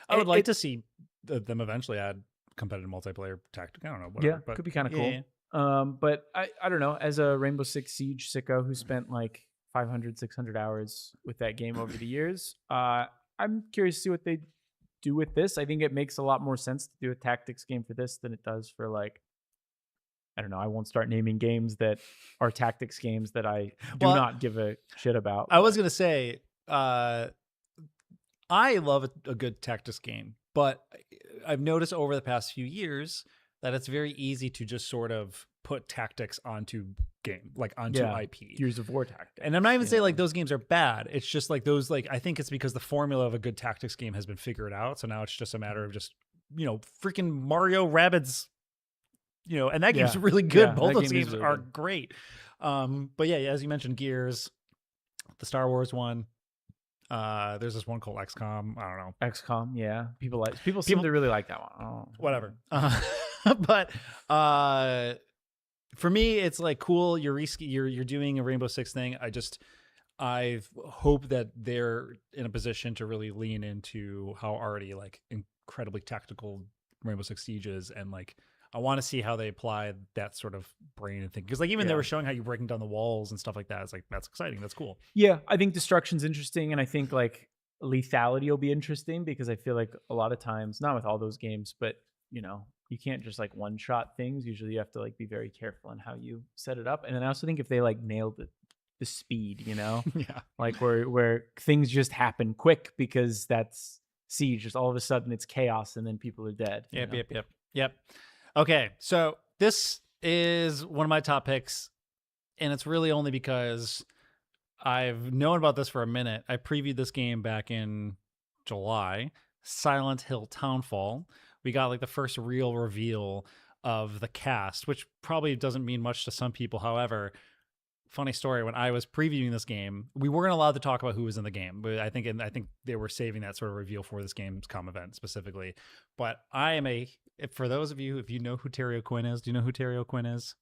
I would like to see them eventually add competitive multiplayer tactic. I don't know. Whatever, but could be kind of cool. Yeah. But I don't know. As a Rainbow Six Siege sicko who spent like 500, 600 hours with that game over the years, I'm curious to see what they do with this. I think it makes a lot more sense to do a tactics game for this than it does for like, I don't know. I won't start naming games that are tactics games that I do not give a shit about. I was going to say, I love a good tactics game, but I've noticed over the past few years that it's very easy to just sort of put tactics onto game, like onto IP. Gears of War tactics. And I'm not even saying like those games are bad. It's just like those, like, I think it's because the formula of a good tactics game has been figured out. So now it's just a matter of just, freaking Mario Rabbids, and that game's really good. Both those games are great. But yeah, as you mentioned, Gears, the Star Wars one. There's this one called XCOM. I don't know. XCOM, yeah. People seem to really like that one. Oh. Whatever. But for me, it's like cool. You're doing a Rainbow Six thing. I hope that they're in a position to really lean into how already like incredibly tactical Rainbow Six Siege is, and like I want to see how they apply that sort of brain and thing. Because like even they were showing how you're breaking down the walls and stuff like that. It's like, that's exciting. That's cool. Yeah, I think destruction's interesting, and I think like lethality will be interesting because I feel like a lot of times, not with all those games, but you can't just like one shot things. Usually you have to like be very careful in how you set it up. And then I also think if they like nailed the speed, like where things just happen quick because that's Siege. Just all of a sudden it's chaos and then people are dead. Yep. Okay, so this is one of my top picks, and it's really only because I've known about this for a minute. I previewed this game back in July. Silent Hill Townfall. We got like the first real reveal of the cast, which probably doesn't mean much to some people. However, funny story, when I was previewing this game, we weren't allowed to talk about who was in the game, but I think they were saving that sort of reveal for this gamescom event specifically. But for those of you, if you know who Terry O'Quinn is, do you know who Terry O'Quinn is?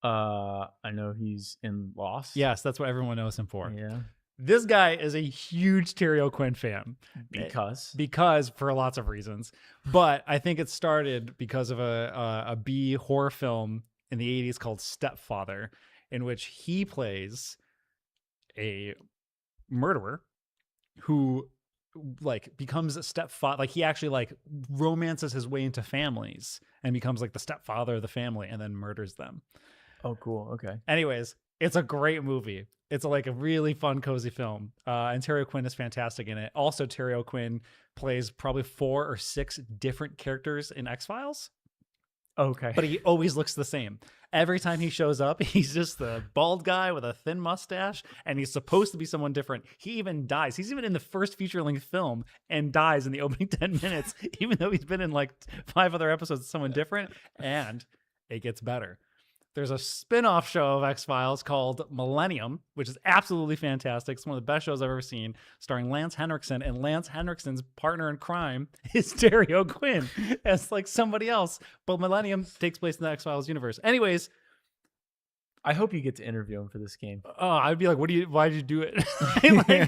I know he's in Lost. Yes, that's what everyone knows him for. Yeah. This guy is a huge Terry O'Quinn fan. Because for lots of reasons. But I think it started because of a B horror film in the 80s called Stepfather, in which he plays a murderer who like becomes a stepfather. Like he actually like romances his way into families and becomes like the stepfather of the family and then murders them. Oh, cool. Okay. Anyways, it's a great movie. It's like a really fun, cozy film. And Terry O'Quinn is fantastic in it. Also, Terry O'Quinn plays probably 4 or 6 different characters in X-Files. Okay. But he always looks the same. Every time he shows up, he's just the bald guy with a thin mustache, and he's supposed to be someone different. He even dies. He's even in the first feature-length film and dies in the opening 10 minutes, even though he's been in like 5 other episodes of someone different, and it gets better. There's a spin-off show of X-Files called Millennium, which is absolutely fantastic. It's one of the best shows I've ever seen, starring Lance Henriksen, and Lance Henriksen's partner in crime is Terry O'Quinn as like somebody else. But Millennium takes place in the X-Files universe. Anyways, I hope you get to interview him for this game. Oh, I'd be like, why did you do it?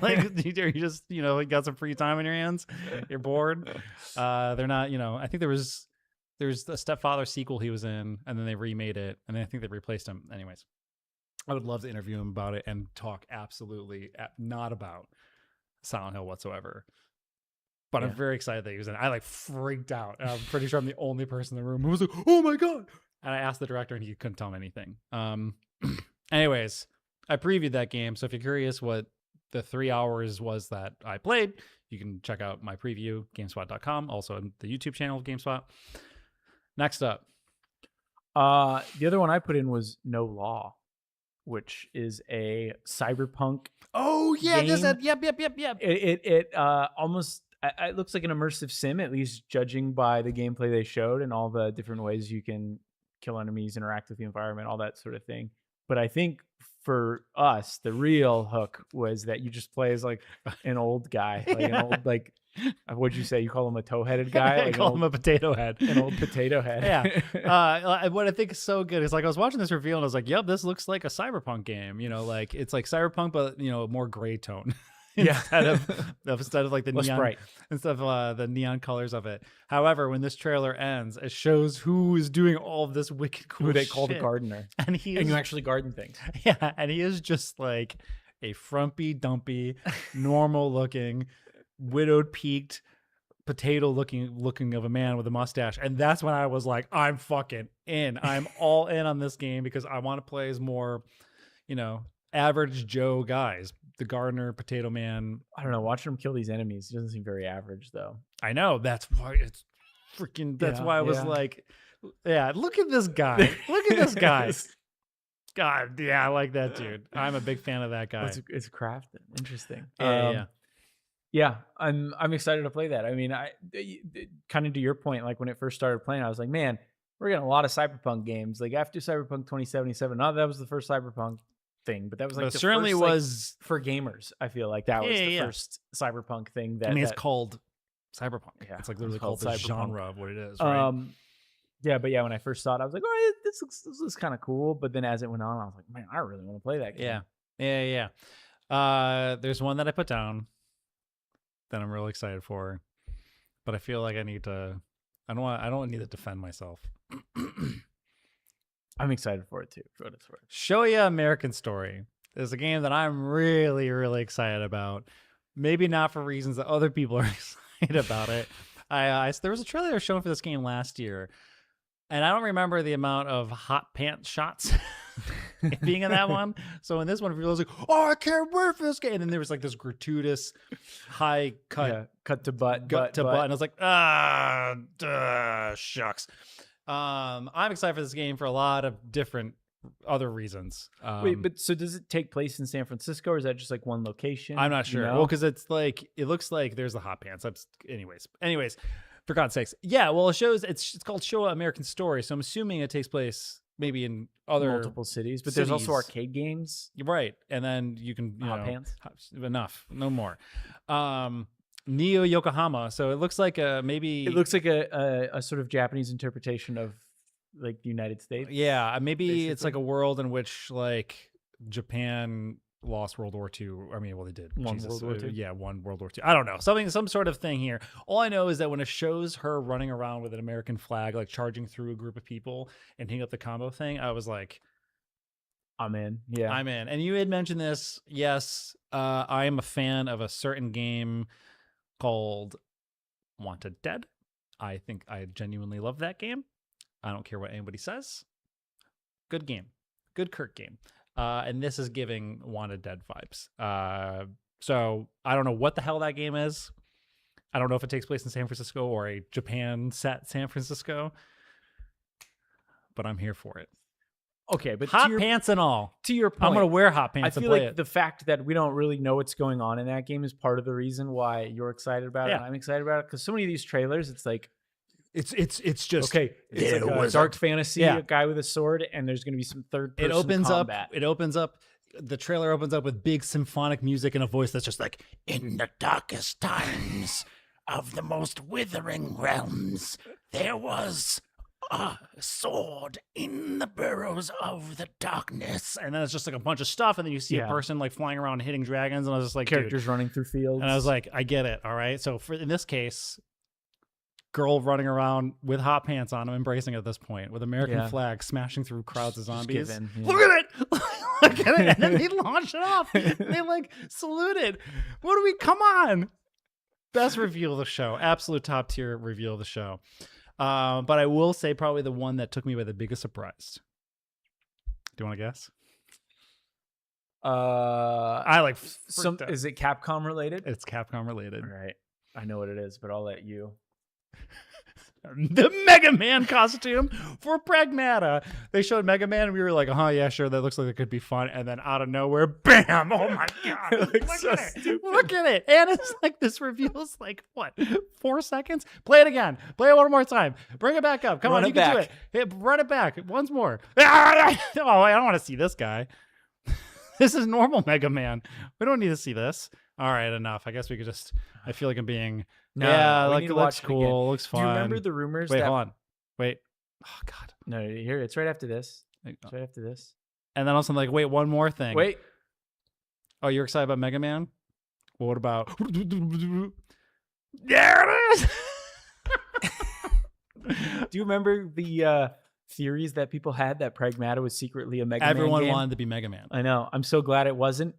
like you just, got some free time on your hands. You're bored. They're not, I think there's a Stepfather sequel he was in, and then they remade it, and then I think they replaced him. Anyways, I would love to interview him about it and talk absolutely not about Silent Hill whatsoever. But yeah. I'm very excited that he was in it. I like freaked out. And I'm pretty sure I'm the only person in the room who was like, oh my God. And I asked the director and he couldn't tell me anything. Anyways, I previewed that game. So if you're curious what the 3 hours was that I played, you can check out my preview, GameSpot.com, also on the YouTube channel of GameSpot. Next up. The other one I put in was No Law, which is a cyberpunk. Oh yeah, game. Yep. It almost it looks like an immersive sim, at least judging by the gameplay they showed and all the different ways you can kill enemies, interact with the environment, all that sort of thing. But I think for us, the real hook was that you just play as like an old guy, like an old like. What'd you say? You call him a toe-headed guy? I call him a potato head. An old potato head. Yeah. What I think is so good is like I was watching this reveal and I was like, yep, this looks like a cyberpunk game. Like it's like cyberpunk, but more gray tone. instead of like the less neon, bright. instead of the neon colors of it. However, when this trailer ends, it shows who is doing all of this wicked cool who they shit. call the gardener, and you actually garden things. Yeah, and he is just like a frumpy, dumpy, normal looking, widowed peaked potato looking of a man with a mustache. And that's when I was like, I'm fucking in. I'm all in on this game because I want to play as more average Joe guys. The gardener, potato man. I don't know, watching him kill these enemies doesn't seem very average though. I know, that's why it's freaking why I was like, yeah, look at this guy. Look at this guy. God, yeah, I like that dude. I'm a big fan of that guy. It's crafted. Interesting. Yeah. I'm excited to play that. I mean, I kind of to your point, like when it first started playing, I was like, man, we're getting a lot of cyberpunk games. Like after Cyberpunk 2077, not that was the first cyberpunk thing, but that was like but the certainly first, was for gamers. I feel like that was the first cyberpunk thing. That it's called cyberpunk. Yeah, it's like literally called the cyberpunk. genre of what it is. Right? But when I first saw it, I was like, all right, this looks kind of cool. But then as it went on, I was like, man, I really want to play that game. Yeah. There's one that I put down that I'm really excited for, but I feel like I don't need to defend myself. I'm excited for it too. For what it's worth. Show Ya American Story is a game that I'm really, really excited about. Maybe not for reasons that other people are excited about it. There was a trailer shown for this game last year, and I don't remember the amount of hot pants shots being in that one. So in this one, people was like, "Oh, I can't wait for this game!" And then there was like this gratuitous high cut, cut to butt, and I was like, shucks. I'm excited for this game for a lot of different other reasons. Wait, but so does it take place in San Francisco, or is that just like one location? I'm not sure. You know? Well, because it's like it looks like there's the hot pants. Anyways, for God's sakes, yeah. Well, it shows it's called Showa American Story, so I'm assuming it takes place maybe in other multiple cities, but there's also arcade games, right? And then you can hot pants. Enough, no more. Neo Yokohama. So it looks like maybe it looks like a sort of Japanese interpretation of like the United States. Yeah, maybe basically. It's like a world in which like Japan lost World War II. I mean, well, they did. Won World War II? Yeah, won World War II. I don't know. Some sort of thing here. All I know is that when it shows her running around with an American flag, like charging through a group of people and hitting up the combo thing, I was like, I'm in. Yeah, I'm in. And you had mentioned this. Yes, I am a fan of a certain game called Wanted Dead. I think I genuinely love that game. I don't care what anybody says. Good game. Good Kirk game. And this is giving Wanted Dead vibes. So I don't know what the hell that game is. I don't know if it takes place in San Francisco or a Japan set San Francisco. But I'm here for it. Okay, but hot pants and all. To your point, I'm gonna wear hot pants. I feel and play like it. the fact that we don't really know what's going on in that game is part of the reason why you're excited about it. Yeah. And I'm excited about it because so many of these trailers, it's like it's just okay. It's like a dark fantasy, a guy with a sword, and there's going to be some third person combat. It opens up. The trailer opens up with big symphonic music and a voice that's just like, In the darkest times of the most withering realms, there was a sword in the burrows of the darkness. and then it's just like a bunch of stuff, and then you see a person like flying around hitting dragons, and I was just like, Characters dude. running through fields. And I was like, I get it. All right. So in this case, girl running around with hot pants on, I'm embracing it at this point with American flag smashing through crowds of zombies. given, yeah. Look at it. Look at it. And then they launch it off. They like saluted. What do we, come on. Best review of the show. Absolute top tier review of the show. But I will say probably the one that took me by the biggest surprise. Do you want to guess? I like is it Capcom related? It's Capcom related. All right. I know what it is, but I'll let you. The Mega Man costume for Pragmata. They showed Mega Man and we were like, oh yeah, sure, that looks like it could be fun. And then out of nowhere, bam! Oh my god! Look at it! Look at it! And it's like this reveal's like what? 4 seconds? Play it again. Play it one more time. Bring it back up. Come on, you can do it. Hey, run it back once more. Oh, I don't want to see this guy. This is normal Mega Man. We don't need to see this. All right, enough. I guess we could just. I feel like I'm being. No, yeah, we like need it to looks watch it cool. again. Looks fun. Do you remember the rumors? Wait, hold on. Wait. Oh God. No, here it's right after this. It's right after this. And then also I'm like, wait, one more thing. Wait. Oh, you're excited about Mega Man? Well, what about? There it is. Do you remember the theories that people had that Pragmata was secretly a Mega Man Everyone game? wanted to be Mega Man. I know. I'm so glad it wasn't,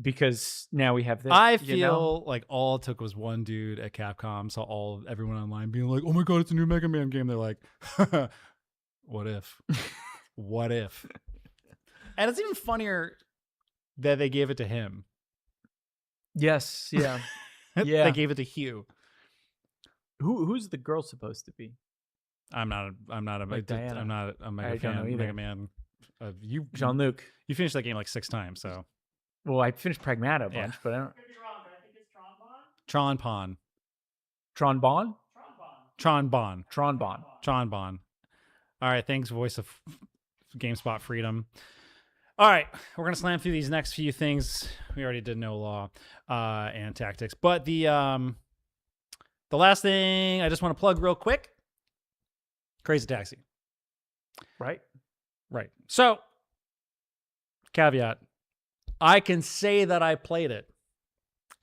because now we have this. I feel like all it took was one dude at Capcom saw everyone online being like, "Oh my god, it's a new Mega Man game." They're like, "What if? What if?" And it's even funnier that they gave it to him. Yes. Yeah. They gave it to Hugh. Who's the girl supposed to be? I'm not a Mega fan of Mega Man. Jean-Luc. You finished that game like 6 times, so. Well, I finished Pragmata a bunch, but I don't. Tron-Bon. Tron-Bon? Tron-Bon. Tron-Bon. Tron-Bon. All right, thanks, voice of GameSpot freedom. All right, we're gonna slam through these next few things. We already did No Law and Tactics, but the last thing I just want to plug real quick: Crazy Taxi. Right. So, caveat: I can say that I played it,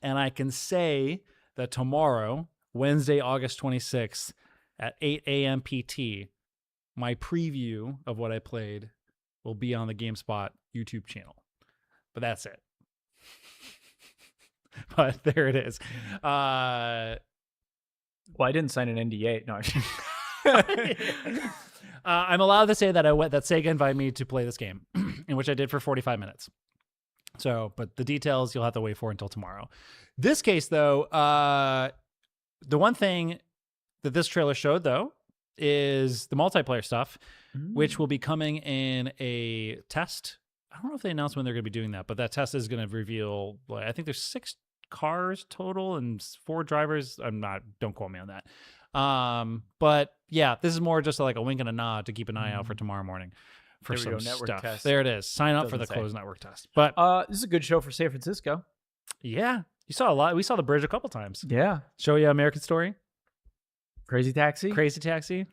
and I can say that tomorrow, Wednesday, August 26th, at 8 a.m. PT, my preview of what I played will be on the GameSpot YouTube channel. But that's it. But there it is. Well, I didn't sign an NDA. No. I'm allowed to say that that Sega invited me to play this game, in which I did for 45 minutes. So, but the details you'll have to wait for until tomorrow. This case, though, the one thing that this trailer showed, though, is the multiplayer stuff, which will be coming in a test. I don't know if they announced when they're going to be doing that, but that test is going to reveal, I think there's 6 cars total and 4 drivers. Don't quote me on that. But yeah, this is more just like a wink and a nod to keep an eye out for tomorrow morning for some stuff. Test. There it is. Sign up for the closed network test. But this is a good show for San Francisco. Yeah. You saw a lot. We saw the bridge a couple times. Yeah. Show you American Story. Crazy Taxi. Was there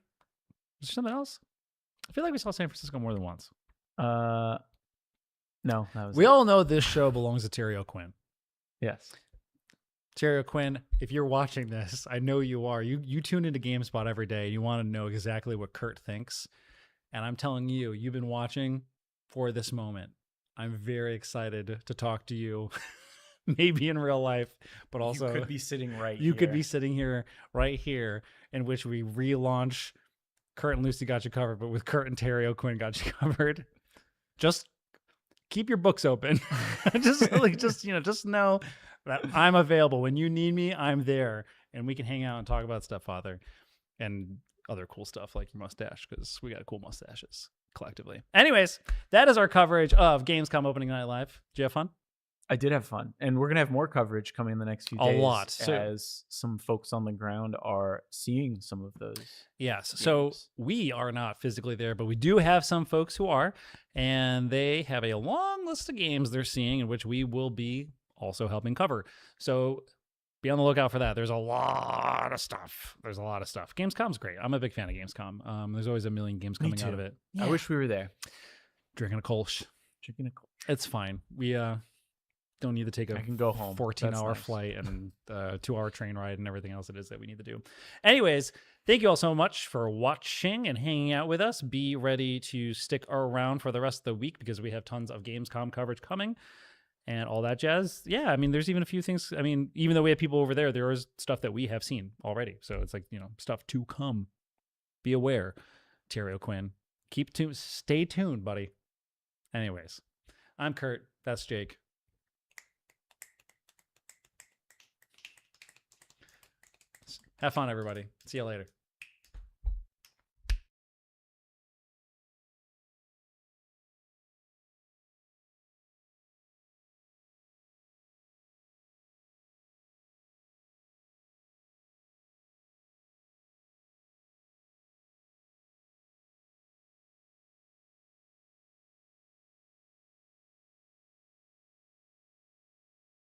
something else? I feel like we saw San Francisco more than once. No, that was we all know this show belongs to Terry O'Quinn. Yes. Terry O'Quinn, if you're watching this, I know you are. You tune into GameSpot every day and you want to know exactly what Kurt thinks. And I'm telling you, you've been watching for this moment. I'm very excited to talk to you, maybe in real life, but also you could be sitting right you here. could be sitting here, right here, in which we relaunch Kurt and Lucy Got You Covered, but with Kurt and Terry O'Quinn Got You Covered. Just keep your books open. just know that I'm available. When you need me, I'm there. And we can hang out and talk about stuff, Father. And other cool stuff like your mustache, because we got cool mustaches collectively. Anyways, that is our coverage of Gamescom Opening Night Live. Did you have fun? I did have fun. And we're going to have more coverage coming in the next few days. A lot. As some folks on the ground are seeing some of those. Yes. games. So we are not physically there, but we do have some folks who are. And they have a long list of games they're seeing in which we will be also helping cover. So be on the lookout for that. There's a lot of stuff. Gamescom's great. I'm a big fan of Gamescom. There's always a million games coming out of it. Yeah. I wish we were there. Drinking a Kolsch. It's fine. We don't need to take I can go home. 14-hour That's nice. flight and 2-hour train ride and everything else it is that we need to do. Anyways, thank you all so much for watching and hanging out with us. Be ready to stick around for the rest of the week because we have tons of Gamescom coverage coming. And all that jazz. Yeah, I mean, there's even a few things. I mean, even though we have people over there, there is stuff that we have seen already. So it's like, stuff to come. Be aware, Terry O'Quinn. Stay tuned, buddy. Anyways, I'm Kurt. That's Jake. Have fun, everybody. See you later.